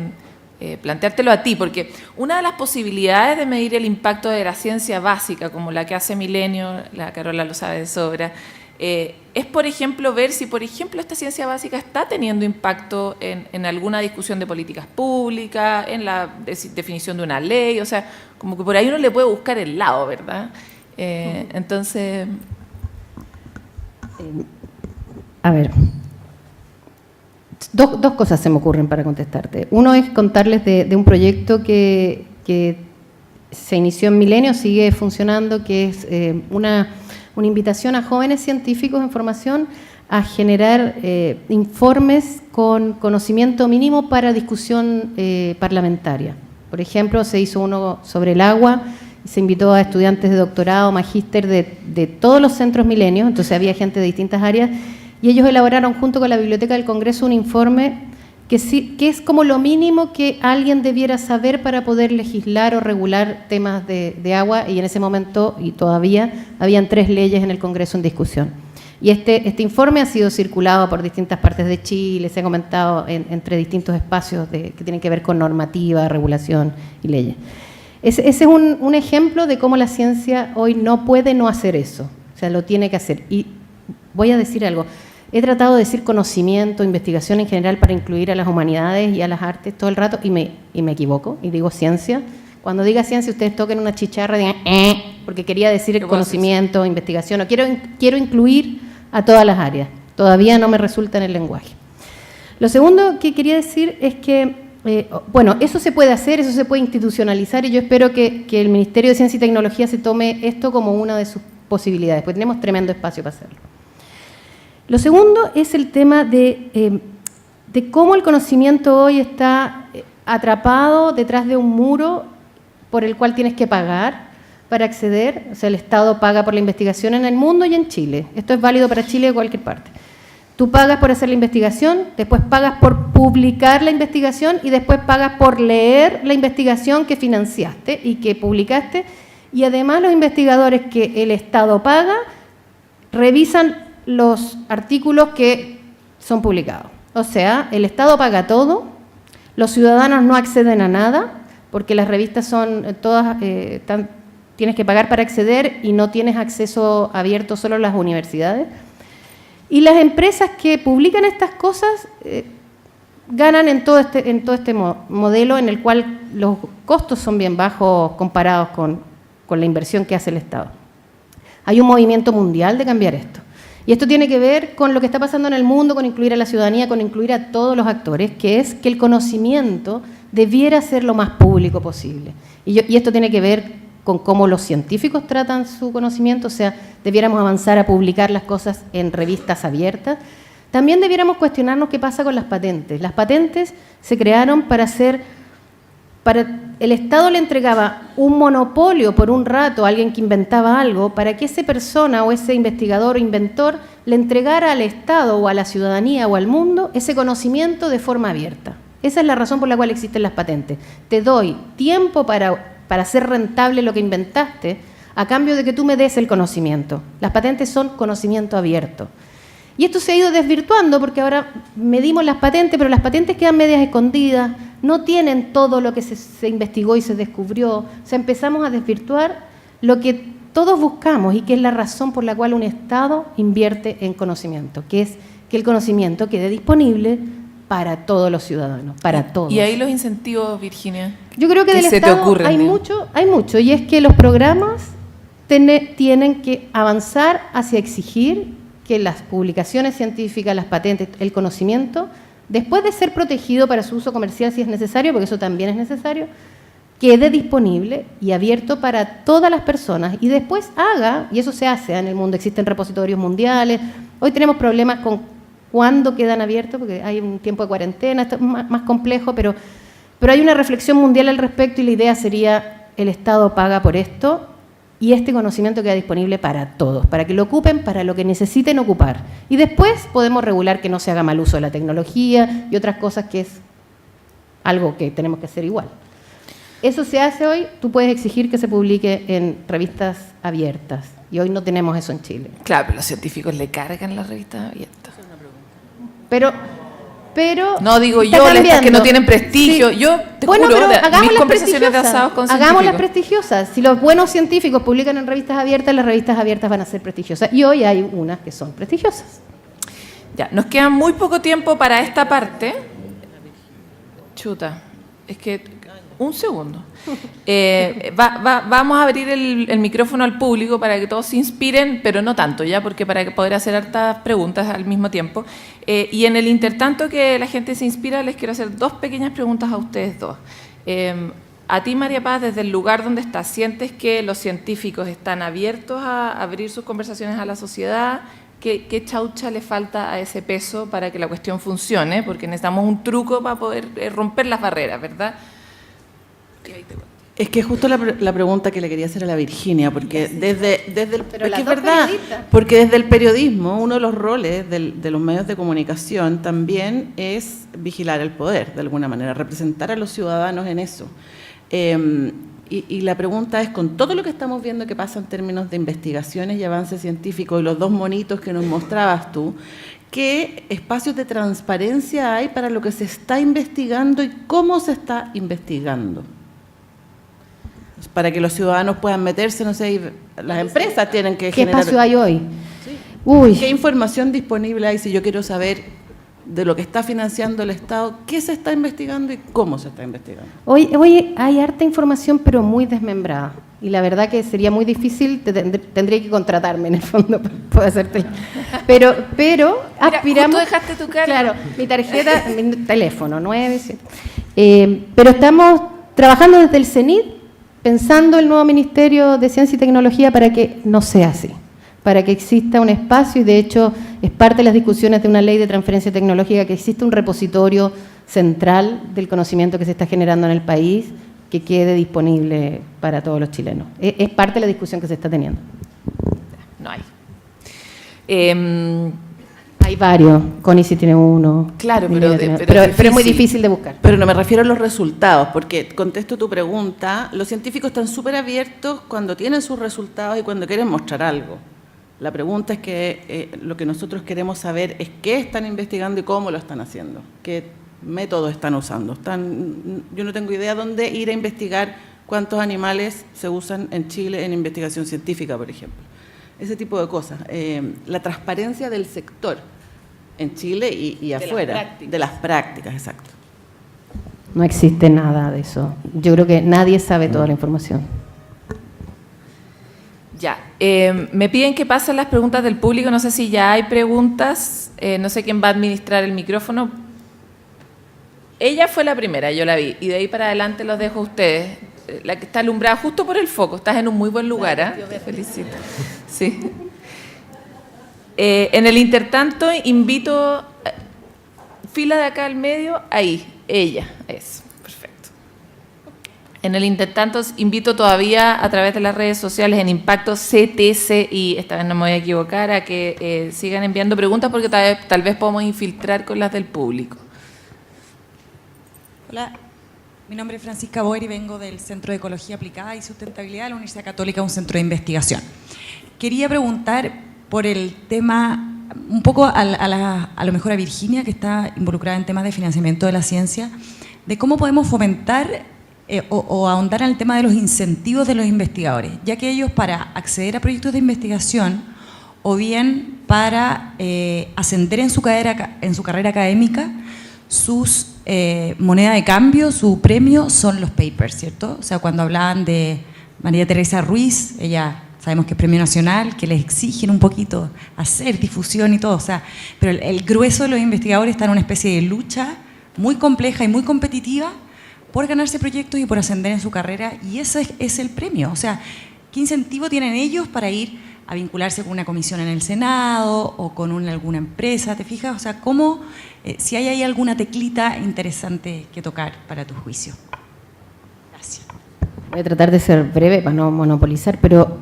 planteártelo a ti, porque una de las posibilidades de medir el impacto de la ciencia básica, como la que hace Milenio, la Carola lo sabe de sobra, es, por ejemplo, ver si, por ejemplo, esta ciencia básica está teniendo impacto en alguna discusión de políticas públicas, en la definición de una ley, o sea, como que por ahí uno le puede buscar el lado, ¿verdad? Entonces... A ver, dos cosas se me ocurren para contestarte. Uno es contarles de un proyecto que se inició en Milenio, sigue funcionando, que es una invitación a jóvenes científicos en formación a generar informes con conocimiento mínimo para discusión parlamentaria. Por ejemplo, se hizo uno sobre el agua, se invitó a estudiantes de doctorado, magíster de todos los centros Milenios, entonces había gente de distintas áreas, y ellos elaboraron junto con la Biblioteca del Congreso un informe que es como lo mínimo que alguien debiera saber para poder legislar o regular temas de agua, y en ese momento, y todavía, habían 3 leyes en el Congreso en discusión. Y este informe ha sido circulado por distintas partes de Chile, se ha comentado entre distintos espacios que tienen que ver con normativa, regulación y leyes. Ese es un ejemplo de cómo la ciencia hoy no puede no hacer eso, o sea, lo tiene que hacer. Y voy a decir algo, he tratado de decir conocimiento, investigación en general para incluir a las humanidades y a las artes todo el rato y me equivoco y digo ciencia. Cuando diga ciencia ustedes toquen una chicharra y digan porque quería decir el conocimiento, investigación, o quiero incluir a todas las áreas. Todavía no me resulta en el lenguaje. Lo segundo que quería decir es que bueno, eso se puede hacer, eso se puede institucionalizar, y yo espero que el Ministerio de Ciencia y Tecnología se tome esto como una de sus posibilidades, porque tenemos tremendo espacio para hacerlo. Lo segundo es el tema de cómo el conocimiento hoy está atrapado detrás de un muro por el cual tienes que pagar para acceder. O sea, el Estado paga por la investigación en el mundo y en Chile. Esto es válido para Chile de cualquier parte. Tú pagas por hacer la investigación, después pagas por publicar la investigación y después pagas por leer la investigación que financiaste y que publicaste. Y además los investigadores que el Estado paga revisan los artículos que son publicados. O sea, el Estado paga todo, los ciudadanos no acceden a nada, porque las revistas son todas, tienes que pagar para acceder y no tienes acceso abierto solo a las universidades. Y las empresas que publican estas cosas ganan en todo este modelo en el cual los costos son bien bajos comparados con la inversión que hace el Estado. Hay un movimiento mundial de cambiar esto. Y esto tiene que ver con lo que está pasando en el mundo, con incluir a la ciudadanía, con incluir a todos los actores, que es que el conocimiento debiera ser lo más público posible. Y esto tiene que ver con cómo los científicos tratan su conocimiento, o sea, debiéramos avanzar a publicar las cosas en revistas abiertas. También debiéramos cuestionarnos qué pasa con las patentes. Las patentes se crearon el Estado le entregaba un monopolio por un rato a alguien que inventaba algo para que esa persona o ese investigador o inventor le entregara al Estado o a la ciudadanía o al mundo ese conocimiento de forma abierta. Esa es la razón por la cual existen las patentes. Te doy tiempo para hacer rentable lo que inventaste a cambio de que tú me des el conocimiento. Las patentes son conocimiento abierto. Y esto se ha ido desvirtuando porque ahora medimos las patentes, pero las patentes quedan medias escondidas, no tienen todo lo que se investigó y se descubrió. O sea, empezamos a desvirtuar lo que todos buscamos y que es la razón por la cual un Estado invierte en conocimiento, que es que el conocimiento quede disponible para todos los ciudadanos, para todos. ¿Y ahí los incentivos, Virginia? Yo creo que del Estado hay mucho, y es que los programas tienen que avanzar hacia exigir que las publicaciones científicas, las patentes, el conocimiento, después de ser protegido para su uso comercial si es necesario, porque eso también es necesario, quede disponible y abierto para todas las personas y después haga, y eso se hace en el mundo, existen repositorios mundiales, hoy tenemos problemas con cuándo quedan abiertos, porque hay un tiempo de cuarentena, esto es más complejo, pero hay una reflexión mundial al respecto y la idea sería el Estado paga por esto y este conocimiento queda disponible para todos, para que lo ocupen para lo que necesiten ocupar. Y después podemos regular que no se haga mal uso de la tecnología y otras cosas que es algo que tenemos que hacer igual. Eso se hace hoy, tú puedes exigir que se publique en revistas abiertas y hoy no tenemos eso en Chile. Claro, pero los científicos le cargan las revistas abiertas. Pero no digo yo, las que no tienen prestigio. Sí. Yo te juro, mis conversaciones de asados con científicos. Hagámoslas prestigiosas. Si los buenos científicos publican en revistas abiertas, las revistas abiertas van a ser prestigiosas. Y hoy hay unas que son prestigiosas. Ya, nos queda muy poco tiempo para esta parte. Chuta, es que un segundo. Vamos a abrir el micrófono al público para que todos se inspiren, pero no tanto, ya, porque para poder hacer hartas preguntas al mismo tiempo. Y en el intertanto que la gente se inspira, les quiero hacer 2 pequeñas preguntas a ustedes dos. A ti, María Paz, desde el lugar donde estás, ¿sientes que los científicos están abiertos a abrir sus conversaciones a la sociedad? ¿Qué chaucha le falta a ese peso para que la cuestión funcione? Porque necesitamos un truco para poder romper las barreras, ¿verdad? Es que justo la pregunta que le quería hacer a la Virginia, porque porque desde el periodismo uno de los roles de los medios de comunicación también es vigilar el poder, de alguna manera, representar a los ciudadanos en eso. Y la pregunta es, con todo lo que estamos viendo que pasa en términos de investigaciones y avances científicos y los 2 monitos que nos mostrabas tú, ¿qué espacios de transparencia hay para lo que se está investigando y cómo se está investigando? Para que los ciudadanos puedan meterse, no sé, y las empresas tienen que generar... ¿Qué espacio hay hoy? Sí. Uy. ¿Qué información disponible hay si yo quiero saber de lo que está financiando el Estado, qué se está investigando y cómo se está investigando? Hoy hay harta información, pero muy desmembrada. Y la verdad que sería muy difícil, tendría que contratarme en el fondo para poder hacerte. Pero mira, aspiramos... Justo dejaste tu cara. Claro, mi tarjeta, mi teléfono, 97. Pero estamos trabajando desde el CENIT, pensando el nuevo Ministerio de Ciencia y Tecnología para que no sea así, para que exista un espacio, y de hecho es parte de las discusiones de una ley de transferencia tecnológica, que exista un repositorio central del conocimiento que se está generando en el país, que quede disponible para todos los chilenos. Es parte de la discusión que se está teniendo. No hay. Hay varios, CONICET tiene uno. Claro, pero es muy difícil de buscar. Pero no me refiero a los resultados, porque contesto tu pregunta, los científicos están súper abiertos cuando tienen sus resultados y cuando quieren mostrar algo. La pregunta es que lo que nosotros queremos saber es qué están investigando y cómo lo están haciendo, qué métodos están usando. Yo no tengo idea dónde ir a investigar cuántos animales se usan en Chile en investigación científica, por ejemplo. Ese tipo de cosas. La transparencia del sector en Chile y afuera. De las prácticas, exacto. No existe nada de eso. Yo creo que nadie sabe toda la información. Ya. Me piden que pasen las preguntas del público. No sé si ya hay preguntas. No sé quién va a administrar el micrófono. Ella fue la primera, yo la vi. Y de ahí para adelante los dejo a ustedes. La que está alumbrada justo por el foco. Estás en un muy buen lugar, ¿ah? Te felicito. Sí. En el intertanto, invito, fila de acá al medio, ahí, ella, eso, perfecto. En el intertanto, invito todavía a través de las redes sociales en Impacto CTCI, esta vez no me voy a equivocar, a que sigan enviando preguntas porque tal vez podamos infiltrar con las del público. Hola. Mi nombre es Francisca Boer y vengo del Centro de Ecología Aplicada y Sustentabilidad de la Universidad Católica, un centro de investigación. Quería preguntar por el tema, un poco a lo mejor a Virginia, que está involucrada en temas de financiamiento de la ciencia, de cómo podemos fomentar o ahondar en el tema de los incentivos de los investigadores, ya que ellos, para acceder a proyectos de investigación o bien para ascender en su carrera académica, sus moneda de cambio, su premio son los papers, ¿cierto? O sea, cuando hablaban de María Teresa Ruiz, ella sabemos que es premio nacional, que les exigen un poquito hacer difusión y todo, o sea, pero el grueso de los investigadores está en una especie de lucha muy compleja y muy competitiva por ganarse proyectos y por ascender en su carrera, y ese es el premio. O sea, ¿qué incentivo tienen ellos para ir a vincularse con una comisión en el Senado o con alguna empresa? ¿Te fijas? O sea, ¿cómo, si hay ahí alguna teclita interesante que tocar para tu juicio? Gracias. Voy a tratar de ser breve para no monopolizar, pero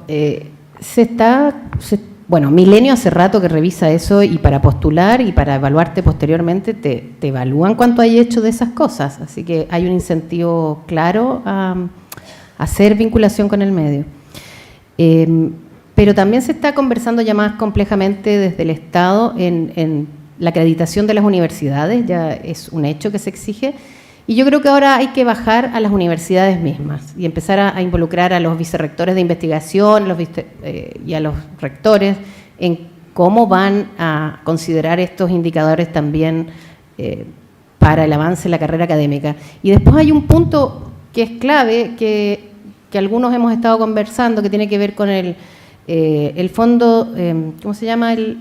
bueno, Milenio hace rato que revisa eso, y para postular y para evaluarte posteriormente te evalúan cuánto hay hecho de esas cosas, así que hay un incentivo claro a hacer vinculación con el medio. Pero también se está conversando ya más complejamente desde el Estado en la acreditación de las universidades, ya es un hecho que se exige, y yo creo que ahora hay que bajar a las universidades mismas y empezar a involucrar a los vicerrectores de investigación y a los rectores en cómo van a considerar estos indicadores también para el avance en la carrera académica. Y después hay un punto que es clave, que algunos hemos estado conversando, que tiene que ver con el fondo, ¿cómo se llama? El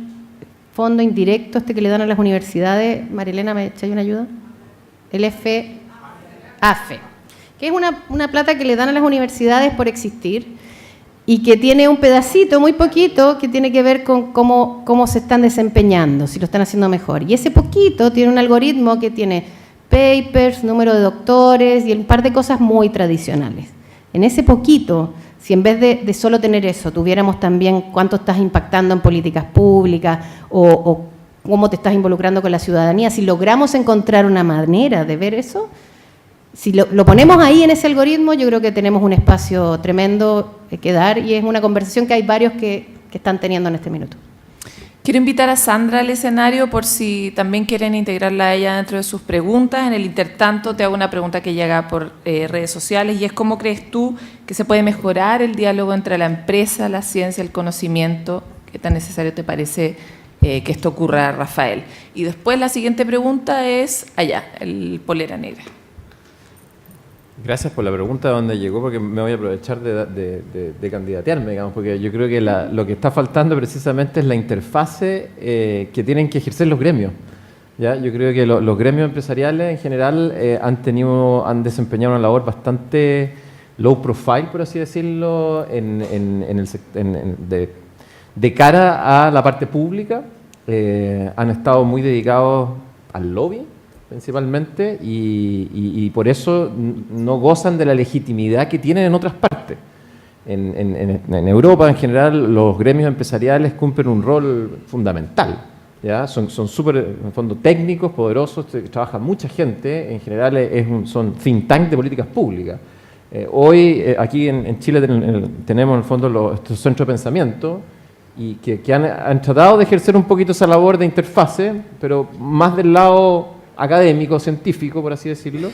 fondo indirecto que le dan a las universidades. Marilena, ¿me echáis una ayuda? El AFE, que es una plata que le dan a las universidades por existir y que tiene un pedacito muy poquito que tiene que ver con cómo se están desempeñando, si lo están haciendo mejor. Y ese poquito tiene un algoritmo que tiene papers, número de doctores y un par de cosas muy tradicionales. En ese poquito, si en vez de solo tener eso, tuviéramos también cuánto estás impactando en políticas públicas o cómo te estás involucrando con la ciudadanía, si logramos encontrar una manera de ver eso, si lo ponemos ahí en ese algoritmo, yo creo que tenemos un espacio tremendo que dar, y es una conversación que hay varios que están teniendo en este minuto. Quiero invitar a Sandra al escenario por si también quieren integrarla a ella dentro de sus preguntas. En el intertanto te hago una pregunta que llega por redes sociales, y es: ¿cómo crees tú que se puede mejorar el diálogo entre la empresa, la ciencia, el conocimiento? ¿Qué tan necesario te parece que esto ocurra, Rafael? Y después la siguiente pregunta es allá, el polera negra. Gracias por la pregunta de dónde llegó, porque me voy a aprovechar de candidatearme, digamos, porque yo creo que lo que está faltando precisamente es la interfase que tienen que ejercer los gremios. ¿Ya? Yo creo que los gremios empresariales en general han desempeñado una labor bastante low profile, por así decirlo, de cara a la parte pública. Han estado muy dedicados al lobby, principalmente, y por eso no gozan de la legitimidad que tienen en otras partes. En Europa, en general, los gremios empresariales cumplen un rol fundamental, ¿ya? Son súper, en el fondo, técnicos, poderosos, trabaja mucha gente, en general son think tank de políticas públicas. Hoy, aquí en Chile, tenemos, en el fondo, estos centros de pensamiento, y que han tratado de ejercer un poquito esa labor de interfase, pero más del lado académico, científico, por así decirlo,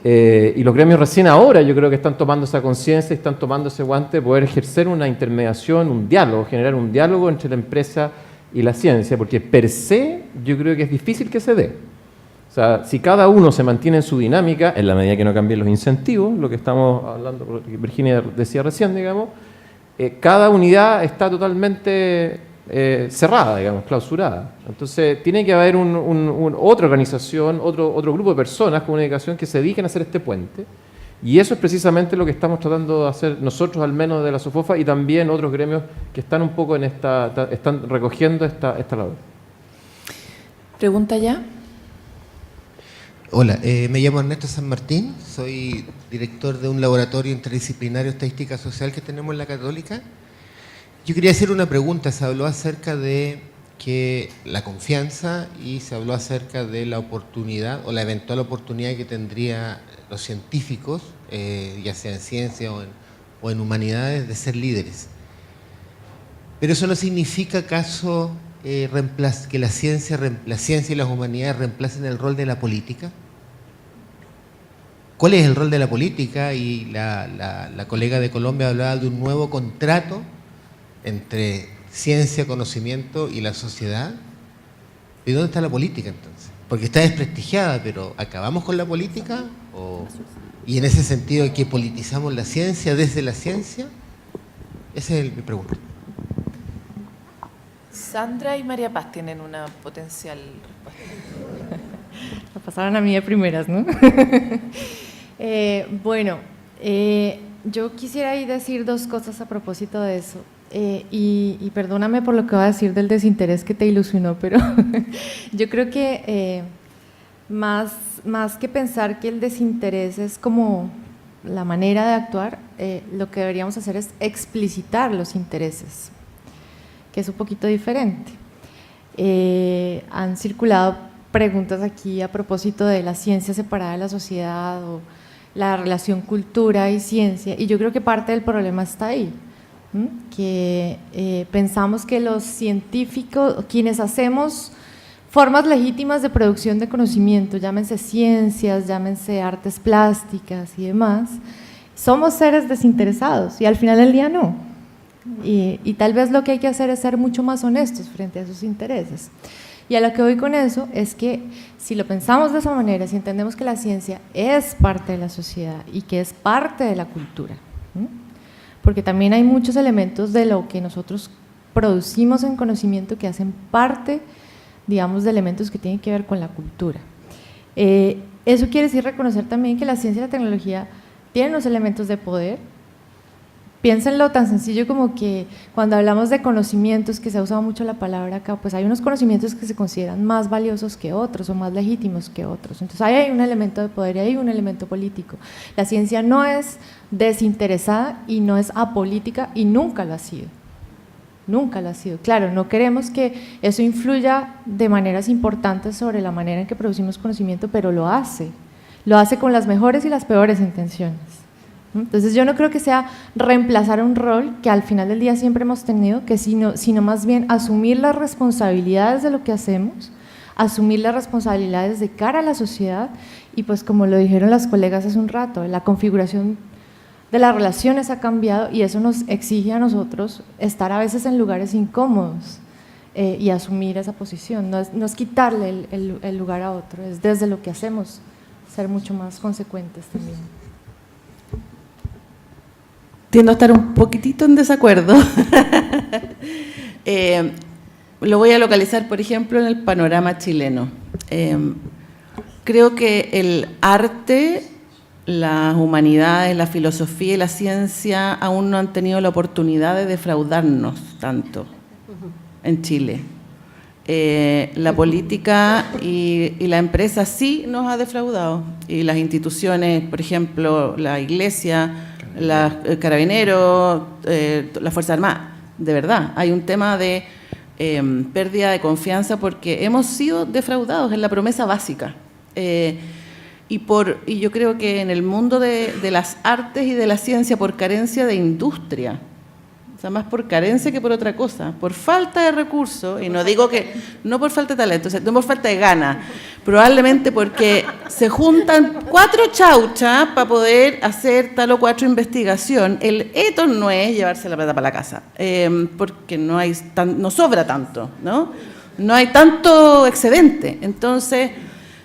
y los gremios recién ahora yo creo que están tomando esa conciencia y están tomando ese guante de poder ejercer una intermediación, un diálogo, generar un diálogo entre la empresa y la ciencia, porque per se yo creo que es difícil que se dé. O sea, si cada uno se mantiene en su dinámica, en la medida que no cambien los incentivos, lo que estamos hablando, lo que Virginia decía recién, digamos, cada unidad está totalmente cerrada, digamos, clausurada. Entonces, tiene que haber otra organización, otro grupo de personas con una dedicación que se dediquen a hacer este puente, y eso es precisamente lo que estamos tratando de hacer nosotros, al menos de la SOFOFA, y también otros gremios que están un poco están recogiendo esta labor. ¿Pregunta ya? Hola, me llamo Ernesto San Martín, soy director de un laboratorio interdisciplinario de estadística social que tenemos en la Católica. Yo quería hacer una pregunta. Se habló acerca de que la confianza y se habló acerca de la oportunidad o la eventual oportunidad que tendrían los científicos, ya sea en ciencia o en humanidades, de ser líderes. Pero eso no significa acaso que la ciencia y las humanidades reemplacen el rol de la política. ¿Cuál es el rol de la política? Y la colega de Colombia hablaba de un nuevo contrato entre ciencia, conocimiento y la sociedad. ¿Y dónde está la política entonces? Porque está desprestigiada, pero ¿acabamos con la política? Y en ese sentido, ¿que politizamos la ciencia desde la ciencia? Esa es mi pregunta. Sandra y María Paz tienen una potencial respuesta. Me pasaron a mí de primeras, ¿no? Yo quisiera ahí decir dos cosas a propósito de eso. Y perdóname por lo que voy a decir del desinterés que te ilusionó, pero yo creo que más que pensar que el desinterés es como la manera de actuar, lo que deberíamos hacer es explicitar los intereses, que es un poquito diferente. Han circulado preguntas aquí a propósito de la ciencia separada de la sociedad o la relación cultura y ciencia, y yo creo que parte del problema está ahí, que pensamos que los científicos, quienes hacemos formas legítimas de producción de conocimiento, llámense ciencias, llámense artes plásticas y demás, somos seres desinteresados y al final del día no. Y tal vez lo que hay que hacer es ser mucho más honestos frente a esos intereses. Y a lo que voy con eso es que si lo pensamos de esa manera, si entendemos que la ciencia es parte de la sociedad y que es parte de la cultura, porque también hay muchos elementos de lo que nosotros producimos en conocimiento que hacen parte, digamos, de elementos que tienen que ver con la cultura. Eso quiere decir reconocer también que la ciencia y la tecnología tienen los elementos de poder. Piénsenlo tan sencillo como que cuando hablamos de conocimientos, que se ha usado mucho la palabra acá, pues hay unos conocimientos que se consideran más valiosos que otros o más legítimos que otros. Entonces ahí hay un elemento de poder y hay un elemento político. La ciencia no es desinteresada y no es apolítica y nunca lo ha sido. Nunca lo ha sido. Claro, no queremos que eso influya de maneras importantes sobre la manera en que producimos conocimiento, pero lo hace. Lo hace con las mejores y las peores intenciones. Entonces yo no creo que sea reemplazar un rol que al final del día siempre hemos tenido, sino más bien asumir las responsabilidades de lo que hacemos, asumir las responsabilidades de cara a la sociedad y pues como lo dijeron las colegas hace un rato, la configuración de las relaciones ha cambiado y eso nos exige a nosotros estar a veces en lugares incómodos y asumir esa posición, no es quitarle el lugar a otro, es desde lo que hacemos ser mucho más consecuentes también. Tiendo a estar un poquitito en desacuerdo. Lo voy a localizar, por ejemplo, en el panorama chileno. Creo que el arte, las humanidades, la filosofía y la ciencia aún no han tenido la oportunidad de defraudarnos tanto en Chile. La política y la empresa sí nos ha defraudado, y las instituciones, por ejemplo, la Iglesia, los carabineros, la Fuerza Armada, de verdad, hay un tema de pérdida de confianza porque hemos sido defraudados en la promesa básica. Y yo creo que en el mundo de las artes y de la ciencia, por carencia de industria, o sea, más por carencia que por otra cosa, por falta de recursos, y no digo que, no por falta de talento, o sea, no por falta de ganas, probablemente porque se juntan 4 chauchas para poder hacer tal o cual investigación. El ethos no es llevarse la plata para la casa, porque no sobra tanto, no hay tanto excedente. Entonces,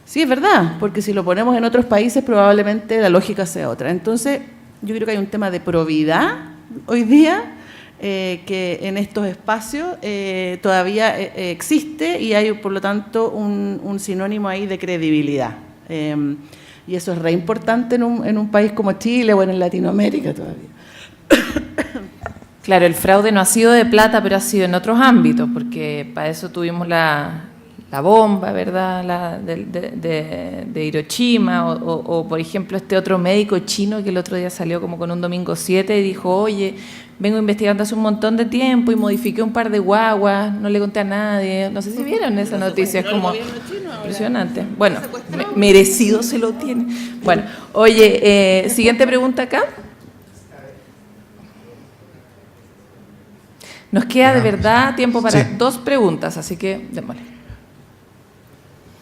sí es verdad, porque si lo ponemos en otros países probablemente la lógica sea otra. Entonces, yo creo que hay un tema de probidad hoy día, que en estos espacios todavía existe y hay por lo tanto un sinónimo ahí de credibilidad, y eso es re importante en un país como Chile o en Latinoamérica todavía. Claro, el fraude no ha sido de plata, pero ha sido en otros ámbitos, porque para eso tuvimos la bomba, ¿verdad?, de Hiroshima, o por ejemplo este otro médico chino que el otro día salió como con un domingo 7 y dijo, oye, vengo investigando hace un montón de tiempo y modifiqué un par de guaguas, no le conté a nadie. No sé si vieron esa noticia, es como impresionante. Bueno, merecido se lo tiene. Bueno, oye, siguiente pregunta acá. Nos queda de verdad tiempo para 2 preguntas, así que démosle.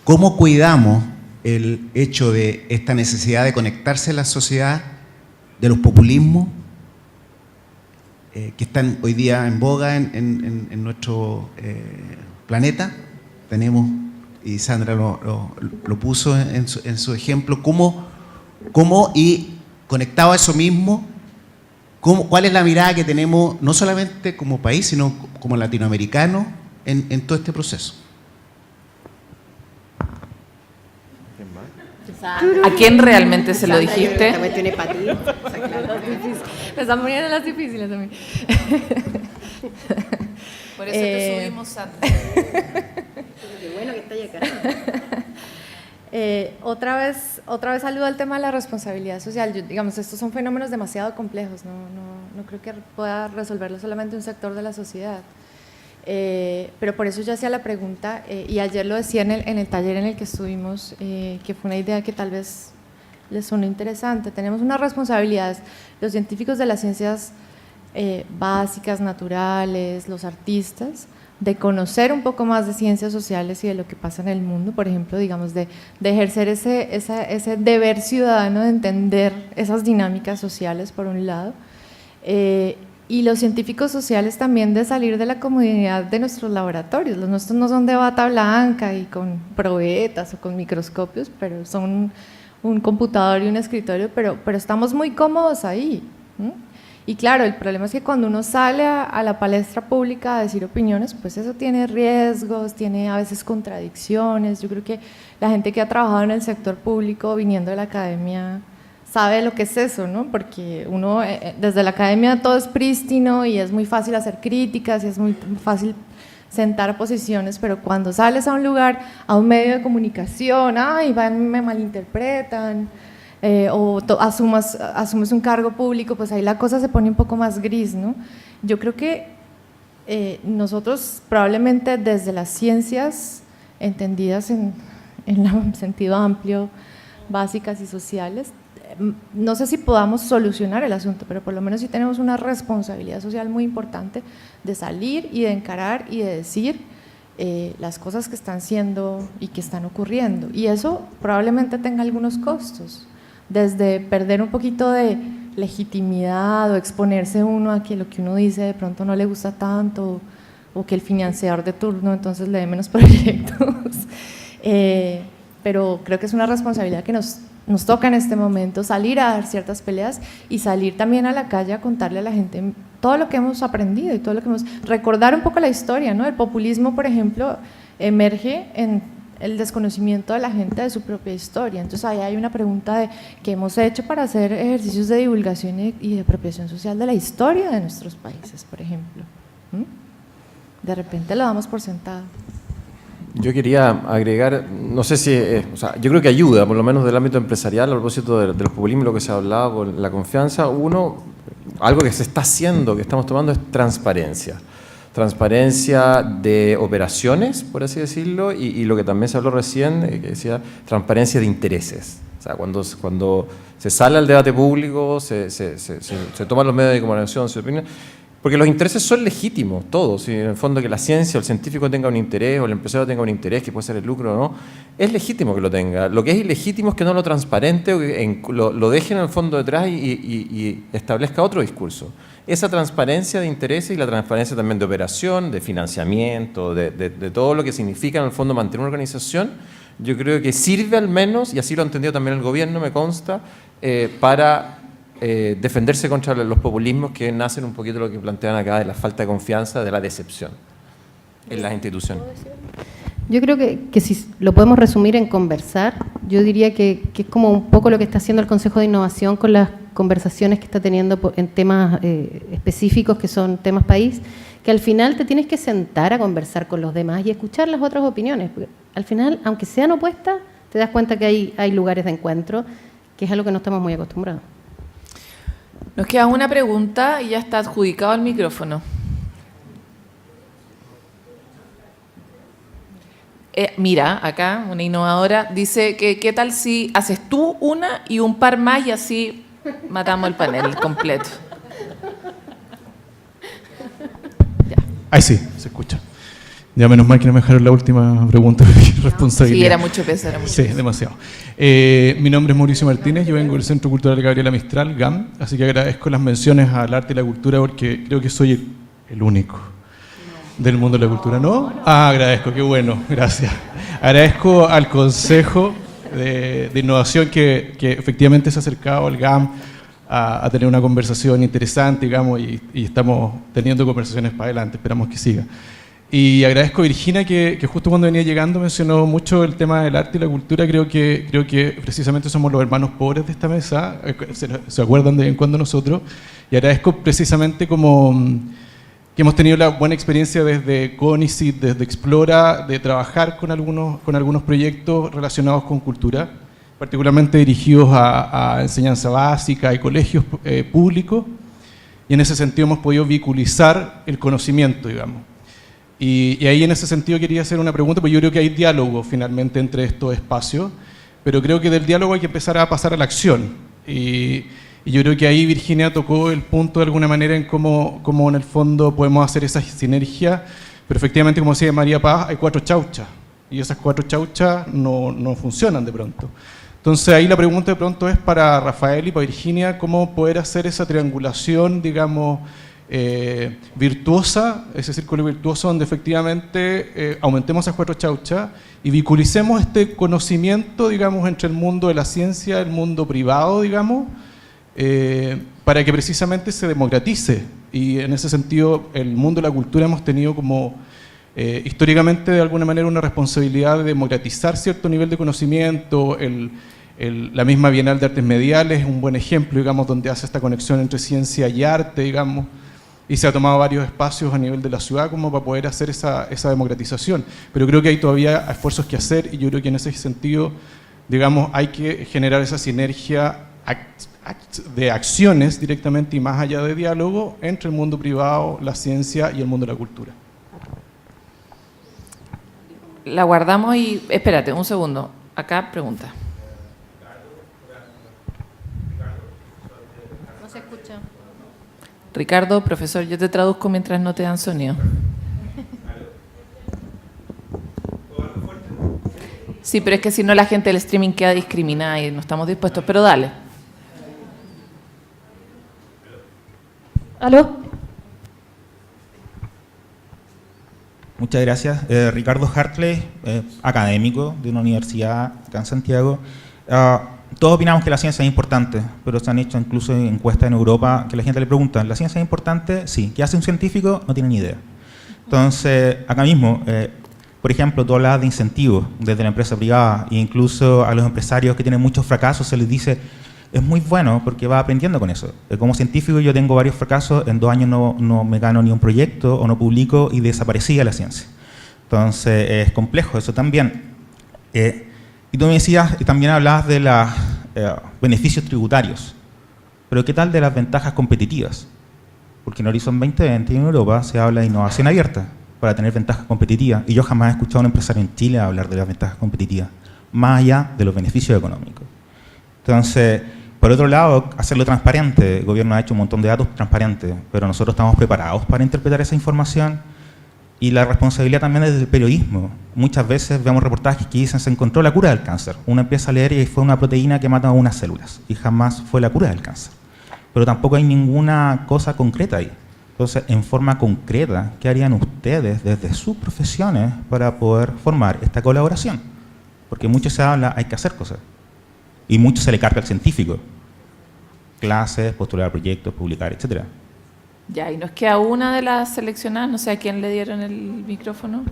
¿Cómo cuidamos el hecho de esta necesidad de conectarse a la sociedad, de los populismos que están hoy día en boga en nuestro planeta? Tenemos, y Sandra lo puso en su ejemplo, cómo y conectado a eso mismo, ¿cuál es la mirada que tenemos no solamente como país, sino como latinoamericanos en todo este proceso? ¿A quién realmente se lo dijiste? Me están poniendo las difíciles a mí. Por eso te subimos a... Qué bueno que está ahí acá. Otra vez saludo al tema de la responsabilidad social. Digamos, estos son fenómenos demasiado complejos, no creo que pueda resolverlo solamente un sector de la sociedad. Pero por eso yo hacía la pregunta, y ayer lo decía en el taller en el que estuvimos, que fue una idea que tal vez les sonó interesante. Tenemos unas responsabilidades, los científicos de las ciencias básicas, naturales, los artistas, de conocer un poco más de ciencias sociales y de lo que pasa en el mundo, por ejemplo, digamos, de ejercer ese deber ciudadano de entender esas dinámicas sociales, por un lado, y los científicos sociales también de salir de la comodidad de nuestros laboratorios. Los nuestros no son de bata blanca y con probetas o con microscopios, pero son un computador y un escritorio, pero estamos muy cómodos ahí. Y claro, el problema es que cuando uno sale a la palestra pública a decir opiniones, pues eso tiene riesgos, tiene a veces contradicciones. Yo creo que la gente que ha trabajado en el sector público, viniendo de la academia, sabe lo que es eso, ¿no? Porque uno, desde la academia todo es prístino y es muy fácil hacer críticas y es muy fácil sentar posiciones, pero cuando sales a un lugar, a un medio de comunicación, me malinterpretan, o asumes un cargo público, pues ahí la cosa se pone un poco más gris, ¿no? Yo creo que nosotros probablemente desde las ciencias entendidas en el sentido amplio, básicas y sociales, no sé si podamos solucionar el asunto, pero por lo menos sí tenemos una responsabilidad social muy importante de salir y de encarar y de decir las cosas que están siendo y que están ocurriendo, y eso probablemente tenga algunos costos, desde perder un poquito de legitimidad o exponerse uno a que lo que uno dice de pronto no le gusta tanto, o que el financiador de turno entonces le dé menos proyectos, pero creo que es una responsabilidad que nos toca en este momento, salir a dar ciertas peleas y salir también a la calle a contarle a la gente todo lo que hemos aprendido y todo lo que recordar un poco la historia, ¿no? El populismo, por ejemplo, emerge en el desconocimiento de la gente de su propia historia. Entonces ahí hay una pregunta de qué hemos hecho para hacer ejercicios de divulgación y de apropiación social de la historia de nuestros países, por ejemplo. De repente lo damos por sentado. Yo quería agregar, no sé si, yo creo que ayuda, por lo menos del ámbito empresarial, a propósito del populismo, lo que se ha hablado con la confianza. Algo que se está haciendo, que estamos tomando, es transparencia. Transparencia de operaciones, por así decirlo, y lo que también se habló recién, que decía transparencia de intereses. O sea, cuando se sale al debate público, se toman los medios de comunicación, se opina, porque los intereses son legítimos, todos. En el fondo, que la ciencia o el científico tenga un interés o el empresario tenga un interés, que puede ser el lucro o no, es legítimo que lo tenga. Lo que es ilegítimo es que no lo transparente o que lo deje en el fondo detrás y establezca otro discurso. Esa transparencia de intereses y la transparencia también de operación, de financiamiento, de todo lo que significa en el fondo mantener una organización, yo creo que sirve al menos, y así lo ha entendido también el gobierno, me consta, para defenderse contra los populismos que nacen un poquito de lo que plantean acá, de la falta de confianza, de la decepción en las instituciones. Yo creo que si lo podemos resumir en conversar, yo diría que es como un poco lo que está haciendo el Consejo de Innovación con las conversaciones que está teniendo en temas específicos que son temas país, que al final te tienes que sentar a conversar con los demás y escuchar las otras opiniones, porque al final, aunque sean opuestas, te das cuenta que hay lugares de encuentro, que es algo que no estamos muy acostumbrados. Nos queda una pregunta y ya está adjudicado el micrófono. Mira, acá una innovadora dice que qué tal si haces tú una y un par más y así matamos el panel completo. Ahí sí, se escucha. Ya menos mal que no me dejaron la última pregunta de responsabilidad. Sí, era mucho peso, era mucho Sí, peso. demasiado. Mi nombre es Mauricio Martínez, yo vengo del Centro Cultural Gabriela Mistral, GAM, así que agradezco las menciones al arte y la cultura porque creo que soy el único del mundo de la cultura. ¿No? Ah, agradezco, qué bueno, gracias. Agradezco al Consejo de Innovación que efectivamente se ha acercado al GAM a tener una conversación interesante, digamos, y estamos teniendo conversaciones para adelante, esperamos que siga. Y agradezco a Virginia que justo cuando venía llegando mencionó mucho el tema del arte y la cultura. Creo que precisamente somos los hermanos pobres de esta mesa, se acuerdan de vez en cuando nosotros, y agradezco precisamente como que hemos tenido la buena experiencia desde CONICIT, desde Explora, de trabajar con algunos proyectos relacionados con cultura, particularmente dirigidos a enseñanza básica y colegios públicos, y en ese sentido hemos podido vehiculizar el conocimiento, digamos. Y ahí en ese sentido quería hacer una pregunta, porque yo creo que hay diálogo finalmente entre estos espacios, pero creo que del diálogo hay que empezar a pasar a la acción. Y yo creo que ahí Virginia tocó el punto de alguna manera en cómo en el fondo podemos hacer esa sinergia, pero efectivamente, como decía María Paz, hay 4 chauchas, y esas 4 chauchas no funcionan de pronto. Entonces ahí la pregunta de pronto es para Rafael y para Virginia, cómo poder hacer esa triangulación, digamos, virtuosa, ese círculo virtuoso donde efectivamente aumentemos esas 4 chauchas y vinculicemos este conocimiento, digamos, entre el mundo de la ciencia, el mundo privado, digamos, para que precisamente se democratice. Y en ese sentido, el mundo de la cultura hemos tenido como históricamente de alguna manera una responsabilidad de democratizar cierto nivel de conocimiento. La misma Bienal de Artes Mediales es un buen ejemplo, digamos, donde hace esta conexión entre ciencia y arte, digamos, y se ha tomado varios espacios a nivel de la ciudad como para poder hacer esa democratización. Pero creo que hay todavía esfuerzos que hacer y yo creo que en ese sentido, digamos, hay que generar esa sinergia de acciones directamente y más allá de diálogo entre el mundo privado, la ciencia y el mundo de la cultura. La guardamos y... Espérate, un segundo. Acá pregunta. No se escucha. Ricardo, profesor, yo te traduzco mientras no te dan sonido. Sí, pero es que si no la gente del streaming queda discriminada y no estamos dispuestos, pero dale. ¿Aló? Muchas gracias. Ricardo Hartley, académico de una universidad acá en Santiago. Todos opinamos que la ciencia es importante, pero se han hecho incluso encuestas en Europa que la gente le pregunta, ¿la ciencia es importante? Sí. ¿Qué hace un científico? No tiene ni idea. Entonces, acá mismo, por ejemplo, tú hablabas de incentivos desde la empresa privada e incluso a los empresarios que tienen muchos fracasos se les dice, es muy bueno porque va aprendiendo con eso. Como científico yo tengo varios fracasos, en 2 años no me gano ni un proyecto o no publico y desaparecía la ciencia. Entonces, es complejo eso también. Y tú me decías, y también hablabas de los beneficios tributarios, pero ¿qué tal de las ventajas competitivas? Porque en Horizon 2020 en Europa se habla de innovación abierta para tener ventajas competitivas, y yo jamás he escuchado a un empresario en Chile hablar de las ventajas competitivas, más allá de los beneficios económicos. Entonces, por otro lado, hacerlo transparente. El gobierno ha hecho un montón de datos transparentes, pero nosotros estamos preparados para interpretar esa información. Y la responsabilidad también es del periodismo. Muchas veces vemos reportajes que dicen se encontró la cura del cáncer. Uno empieza a leer y fue una proteína que mata a unas células y jamás fue la cura del cáncer. Pero tampoco hay ninguna cosa concreta ahí. Entonces, en forma concreta, ¿qué harían ustedes desde sus profesiones para poder formar esta colaboración? Porque mucho se habla, hay que hacer cosas. Y mucho se le carga al científico. Clases, postular proyectos, publicar, etcétera. Ya, y nos queda una de las seleccionadas, no sé a quién le dieron el micrófono.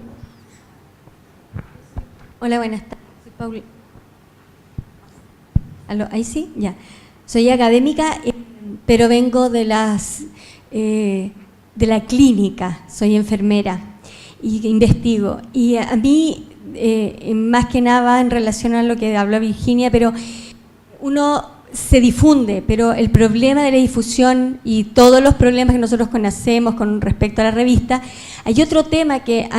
Hola, buenas tardes. Soy Paula. ¿Aló? ¿Ahí sí? Ya. Soy académica, pero vengo de la clínica, soy enfermera y investigo. Y a mí, más que nada en relación a lo que habló Virginia, pero uno se difunde, pero el problema de la difusión y todos los problemas que nosotros conocemos con respecto a la revista, hay otro tema que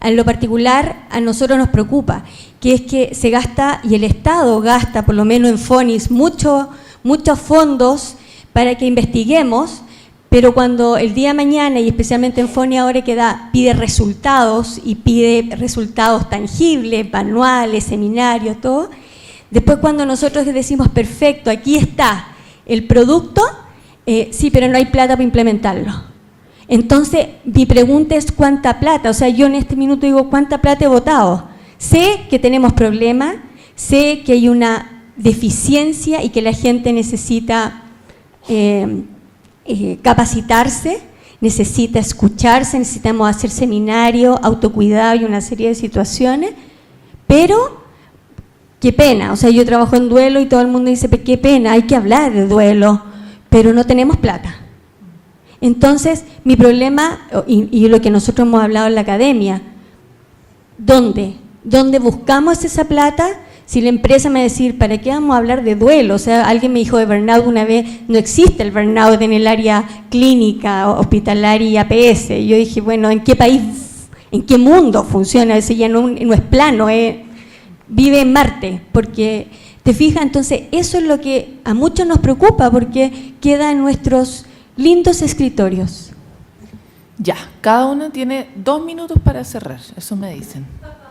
en lo particular a nosotros nos preocupa, que es que se gasta, y el Estado gasta, por lo menos en FONIS, muchos fondos para que investiguemos, pero cuando el día de mañana, y especialmente en FONI ahora que pide resultados, y pide resultados tangibles, manuales, seminarios, todo, después cuando nosotros decimos, perfecto, aquí está el producto, sí, pero no hay plata para implementarlo. Entonces, mi pregunta es cuánta plata, o sea, yo en este minuto digo, ¿cuánta plata he votado? Sé que tenemos problemas, sé que hay una deficiencia y que la gente necesita capacitarse, necesita escucharse, necesitamos hacer seminarios, autocuidado y una serie de situaciones, pero qué pena, o sea, yo trabajo en duelo y todo el mundo dice, qué pena, hay que hablar de duelo, pero no tenemos plata. Entonces, mi problema, y lo que nosotros hemos hablado en la academia, ¿dónde buscamos esa plata? Si la empresa me va a decir, ¿para qué vamos a hablar de duelo? O sea, alguien me dijo de burnout una vez, no existe el burnout en el área clínica, hospitalaria y APS. Y yo dije, bueno, ¿en qué país, en qué mundo funciona? Ese ya no es plano, vive en Marte, porque, ¿te fijas? Entonces, eso es lo que a muchos nos preocupa, porque queda en nuestros lindos escritorios. Ya, cada uno tiene 2 minutos para cerrar, eso me dicen.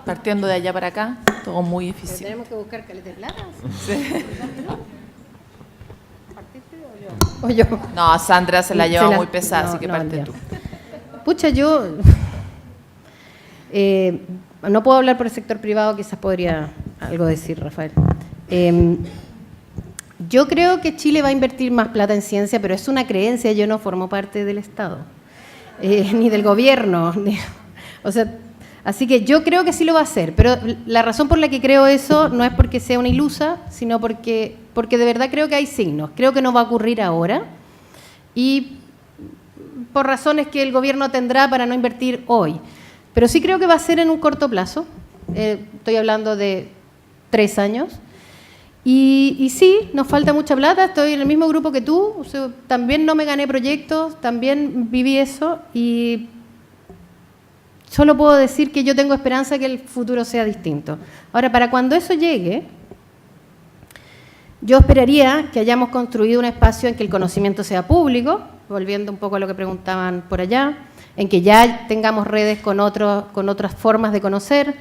Partiendo de allá para acá, todo muy eficiente. ¿Tenemos que buscar caleta de plata? Sí. ¿O yo? No, Sandra se la lleva muy pesada, así que parte tú. Pucha, yo no puedo hablar por el sector privado, quizás podría algo decir, Rafael. Yo creo que Chile va a invertir más plata en ciencia, pero es una creencia, yo no formo parte del Estado, ni del gobierno. O sea, así que yo creo que sí lo va a hacer, pero la razón por la que creo eso no es porque sea una ilusa, sino porque de verdad creo que hay signos. Creo que no va a ocurrir ahora y por razones que el gobierno tendrá para no invertir hoy. Pero sí creo que va a ser en un corto plazo. Estoy hablando de 3 años. Y sí, nos falta mucha plata, estoy en el mismo grupo que tú, o sea, también no me gané proyectos, también viví eso y solo puedo decir que yo tengo esperanza que el futuro sea distinto. Ahora, para cuando eso llegue, yo esperaría que hayamos construido un espacio en que el conocimiento sea público, volviendo un poco a lo que preguntaban por allá, en que ya tengamos redes con otras formas de conocer,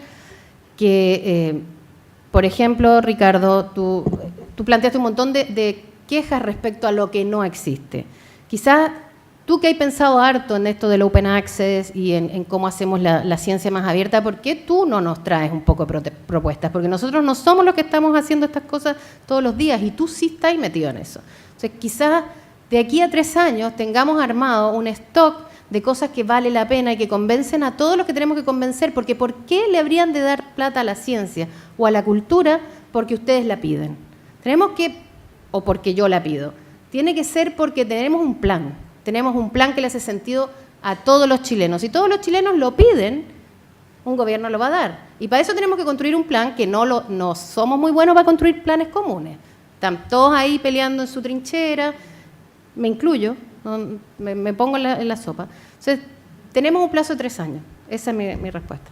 que... por ejemplo, Ricardo, tú planteaste un montón de quejas respecto a lo que no existe. Quizás tú que has pensado harto en esto del open access y en cómo hacemos la ciencia más abierta, ¿por qué tú no nos traes un poco propuestas? Porque nosotros no somos los que estamos haciendo estas cosas todos los días y tú sí estás metido en eso. Entonces, quizás de aquí a 3 años tengamos armado un stock de cosas que vale la pena y que convencen a todos los que tenemos que convencer, porque ¿por qué le habrían de dar plata a la ciencia o a la cultura? Porque ustedes la piden. Tenemos que, o porque yo la pido, tiene que ser porque tenemos un plan que le hace sentido a todos los chilenos. Si todos los chilenos lo piden, un gobierno lo va a dar. Y para eso tenemos que construir un plan que no somos muy buenos para construir planes comunes. Están todos ahí peleando en su trinchera, me incluyo, me pongo en la sopa. Entonces, tenemos un plazo de 3 años. Esa es mi respuesta.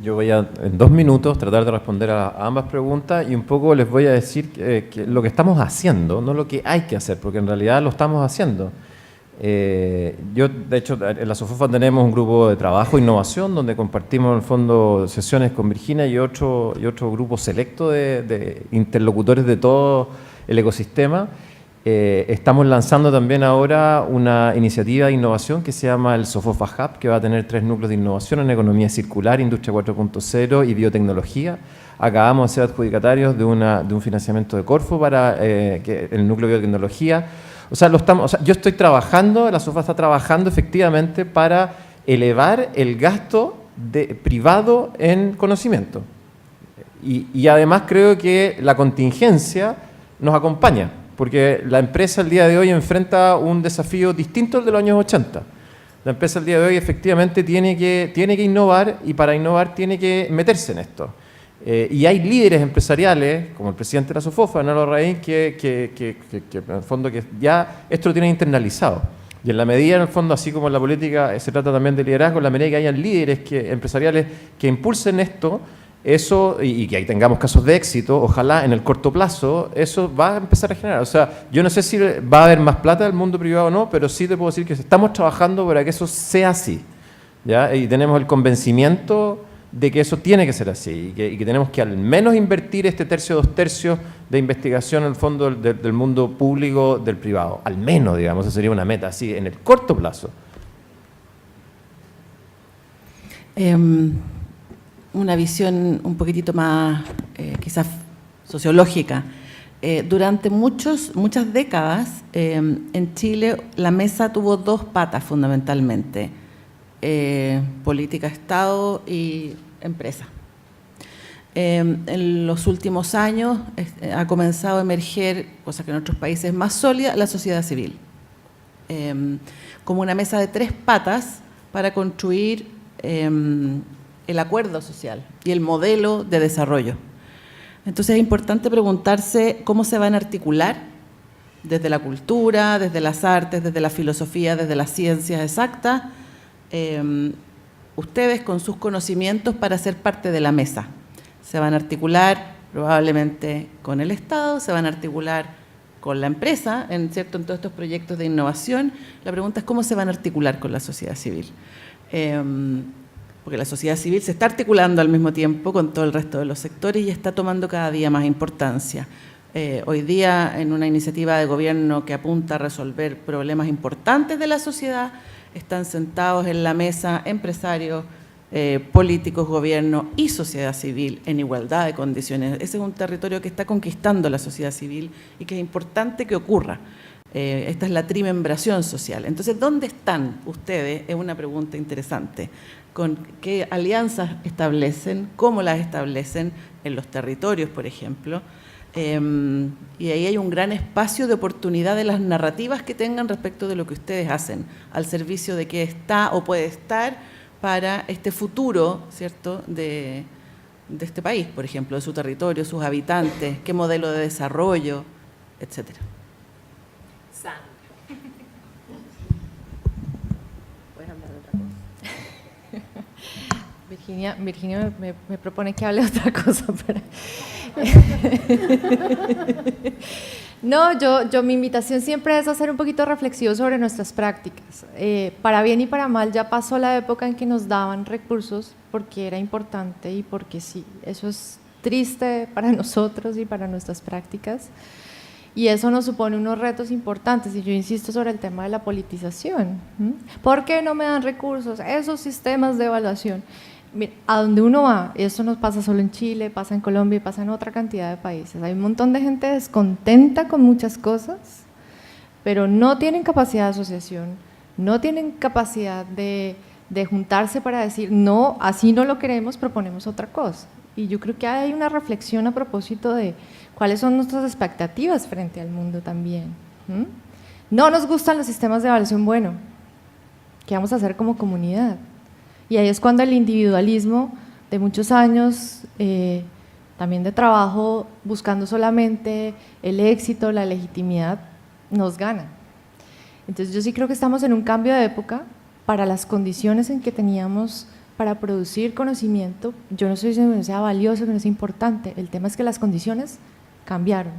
Yo voy a, en 2 minutos, tratar de responder a ambas preguntas y un poco les voy a decir que lo que estamos haciendo, no lo que hay que hacer, porque en realidad lo estamos haciendo. Yo, de hecho, en la SOFOFA tenemos un grupo de trabajo e innovación donde compartimos en el fondo sesiones con Virginia y otro grupo selecto de interlocutores de todo el ecosistema. Estamos lanzando también ahora una iniciativa de innovación que se llama el SOFOFA Hub, que va a tener 3 núcleos de innovación en economía circular, industria 4.0 y biotecnología. Acabamos de ser adjudicatarios de un financiamiento de Corfo para el núcleo de biotecnología. O sea, yo estoy trabajando, la SOFA está trabajando efectivamente para elevar el gasto privado en conocimiento. Y además creo que la contingencia nos acompaña, porque la empresa el día de hoy enfrenta un desafío distinto al de los años 80. La empresa el día de hoy efectivamente tiene que innovar y para innovar tiene que meterse en esto. Y hay líderes empresariales, como el presidente de la SOFOFA, Hernán Larraín, que en el fondo que ya esto lo tienen internalizado. Y en la medida, en el fondo, así como en la política se trata también de liderazgo, en la medida que hayan líderes empresariales que impulsen esto, eso, y que ahí tengamos casos de éxito, ojalá en el corto plazo, eso va a empezar a generar. O sea, yo no sé si va a haber más plata del mundo privado o no, pero sí te puedo decir que estamos trabajando para que eso sea así, ¿ya? Y tenemos el convencimiento de que eso tiene que ser así y que tenemos que al menos invertir este tercio, 2 tercios de investigación en el fondo del mundo público, del privado. Al menos, digamos, esa sería una meta así, en el corto plazo. Una visión un poquitito más, quizás sociológica. Durante muchas décadas, en Chile, la mesa tuvo 2 patas fundamentalmente. Política, Estado y empresa. En los últimos años ha comenzado a emerger, cosa que en otros países es más sólida, la sociedad civil. Como una mesa de 3 patas para construir el acuerdo social y el modelo de desarrollo. Entonces es importante preguntarse cómo se van a articular desde la cultura, desde las artes, desde la filosofía, desde las ciencias exactas, ustedes con sus conocimientos para ser parte de la mesa. Se van a articular probablemente con el Estado, se van a articular con la empresa, en todos estos proyectos de innovación. La pregunta es cómo se van a articular con la sociedad civil. Porque la sociedad civil se está articulando al mismo tiempo con todo el resto de los sectores y está tomando cada día más importancia. Hoy día, en una iniciativa de gobierno que apunta a resolver problemas importantes de la sociedad, están sentados en la mesa empresarios, políticos, gobierno y sociedad civil en igualdad de condiciones. Ese es un territorio que está conquistando la sociedad civil y que es importante que ocurra. Esta es la trimembración social. Entonces, ¿dónde están ustedes? Es una pregunta interesante. ¿Con qué alianzas establecen? ¿Cómo las establecen en los territorios, por ejemplo? Y ahí hay un gran espacio de oportunidad de las narrativas que tengan respecto de lo que ustedes hacen, al servicio de qué está o puede estar para este futuro, ¿cierto?, de este país, por ejemplo, de su territorio, sus habitantes, qué modelo de desarrollo, etcétera. ¿Puedes hablar de otra cosa? Virginia me propone que hable de otra cosa. No, yo mi invitación siempre es hacer un poquito reflexivo sobre nuestras prácticas. Para bien y para mal ya pasó la época en que nos daban recursos porque era importante y porque sí. Eso es triste para nosotros y para nuestras prácticas. Y eso nos supone unos retos importantes, y yo insisto sobre el tema de la politización. ¿Por qué no me dan recursos? Esos sistemas de evaluación. Mira, a donde uno va, esto no pasa solo en Chile, pasa en Colombia y pasa en otra cantidad de países. Hay un montón de gente descontenta con muchas cosas, pero no tienen capacidad de asociación, no tienen capacidad de juntarse para decir, no, así no lo queremos, proponemos otra cosa. Y yo creo que hay una reflexión a propósito de cuáles son nuestras expectativas frente al mundo también. No nos gustan los sistemas de evaluación, bueno, ¿qué vamos a hacer como comunidad? Y ahí es cuando el individualismo de muchos años, también de trabajo, buscando solamente el éxito, la legitimidad, nos gana. Entonces yo sí creo que estamos en un cambio de época para las condiciones en que teníamos para producir conocimiento. Yo no estoy diciendo que no sea valioso, que no sea importante, el tema es que las condiciones cambiaron.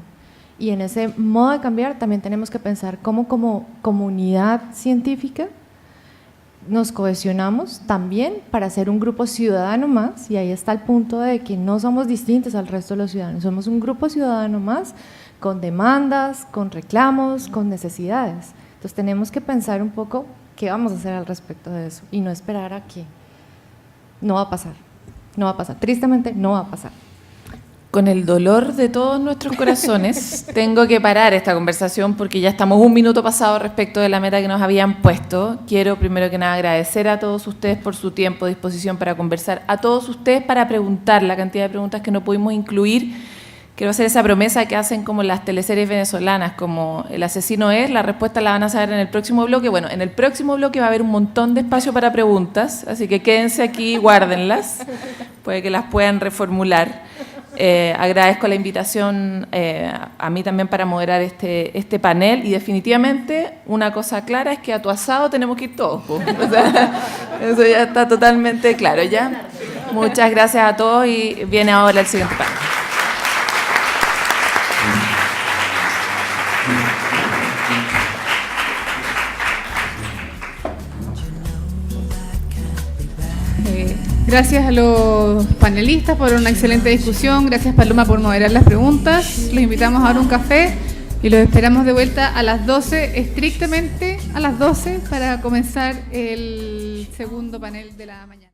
Y en ese modo de cambiar también tenemos que pensar cómo como comunidad científica nos cohesionamos también para ser un grupo ciudadano más, y ahí está el punto de que no somos distintos al resto de los ciudadanos, somos un grupo ciudadano más con demandas, con reclamos, con necesidades. Entonces tenemos que pensar un poco qué vamos a hacer al respecto de eso y no esperar a que no va a pasar, tristemente no va a pasar. Con el dolor de todos nuestros corazones, tengo que parar esta conversación porque ya estamos 1 minuto pasado respecto de la meta que nos habían puesto. Quiero primero que nada agradecer a todos ustedes por su tiempo, disposición para conversar, a todos ustedes para preguntar la cantidad de preguntas que no pudimos incluir. Quiero hacer esa promesa que hacen como las teleseries venezolanas, como el asesino es, la respuesta la van a saber en el próximo bloque. Bueno, en el próximo bloque va a haber un montón de espacio para preguntas, así que quédense aquí y guárdenlas, puede que las puedan reformular. Agradezco la invitación a mí también para moderar este panel, y definitivamente una cosa clara es que a tu asado tenemos que ir todos, pues. O sea, eso ya está totalmente claro, ¿ya? Muchas gracias a todos y viene ahora el siguiente panel. Gracias a los panelistas por una excelente discusión. Gracias, Paloma, por moderar las preguntas. Los invitamos ahora a un café y los esperamos de vuelta a las 12, estrictamente a las 12, para comenzar el segundo panel de la mañana.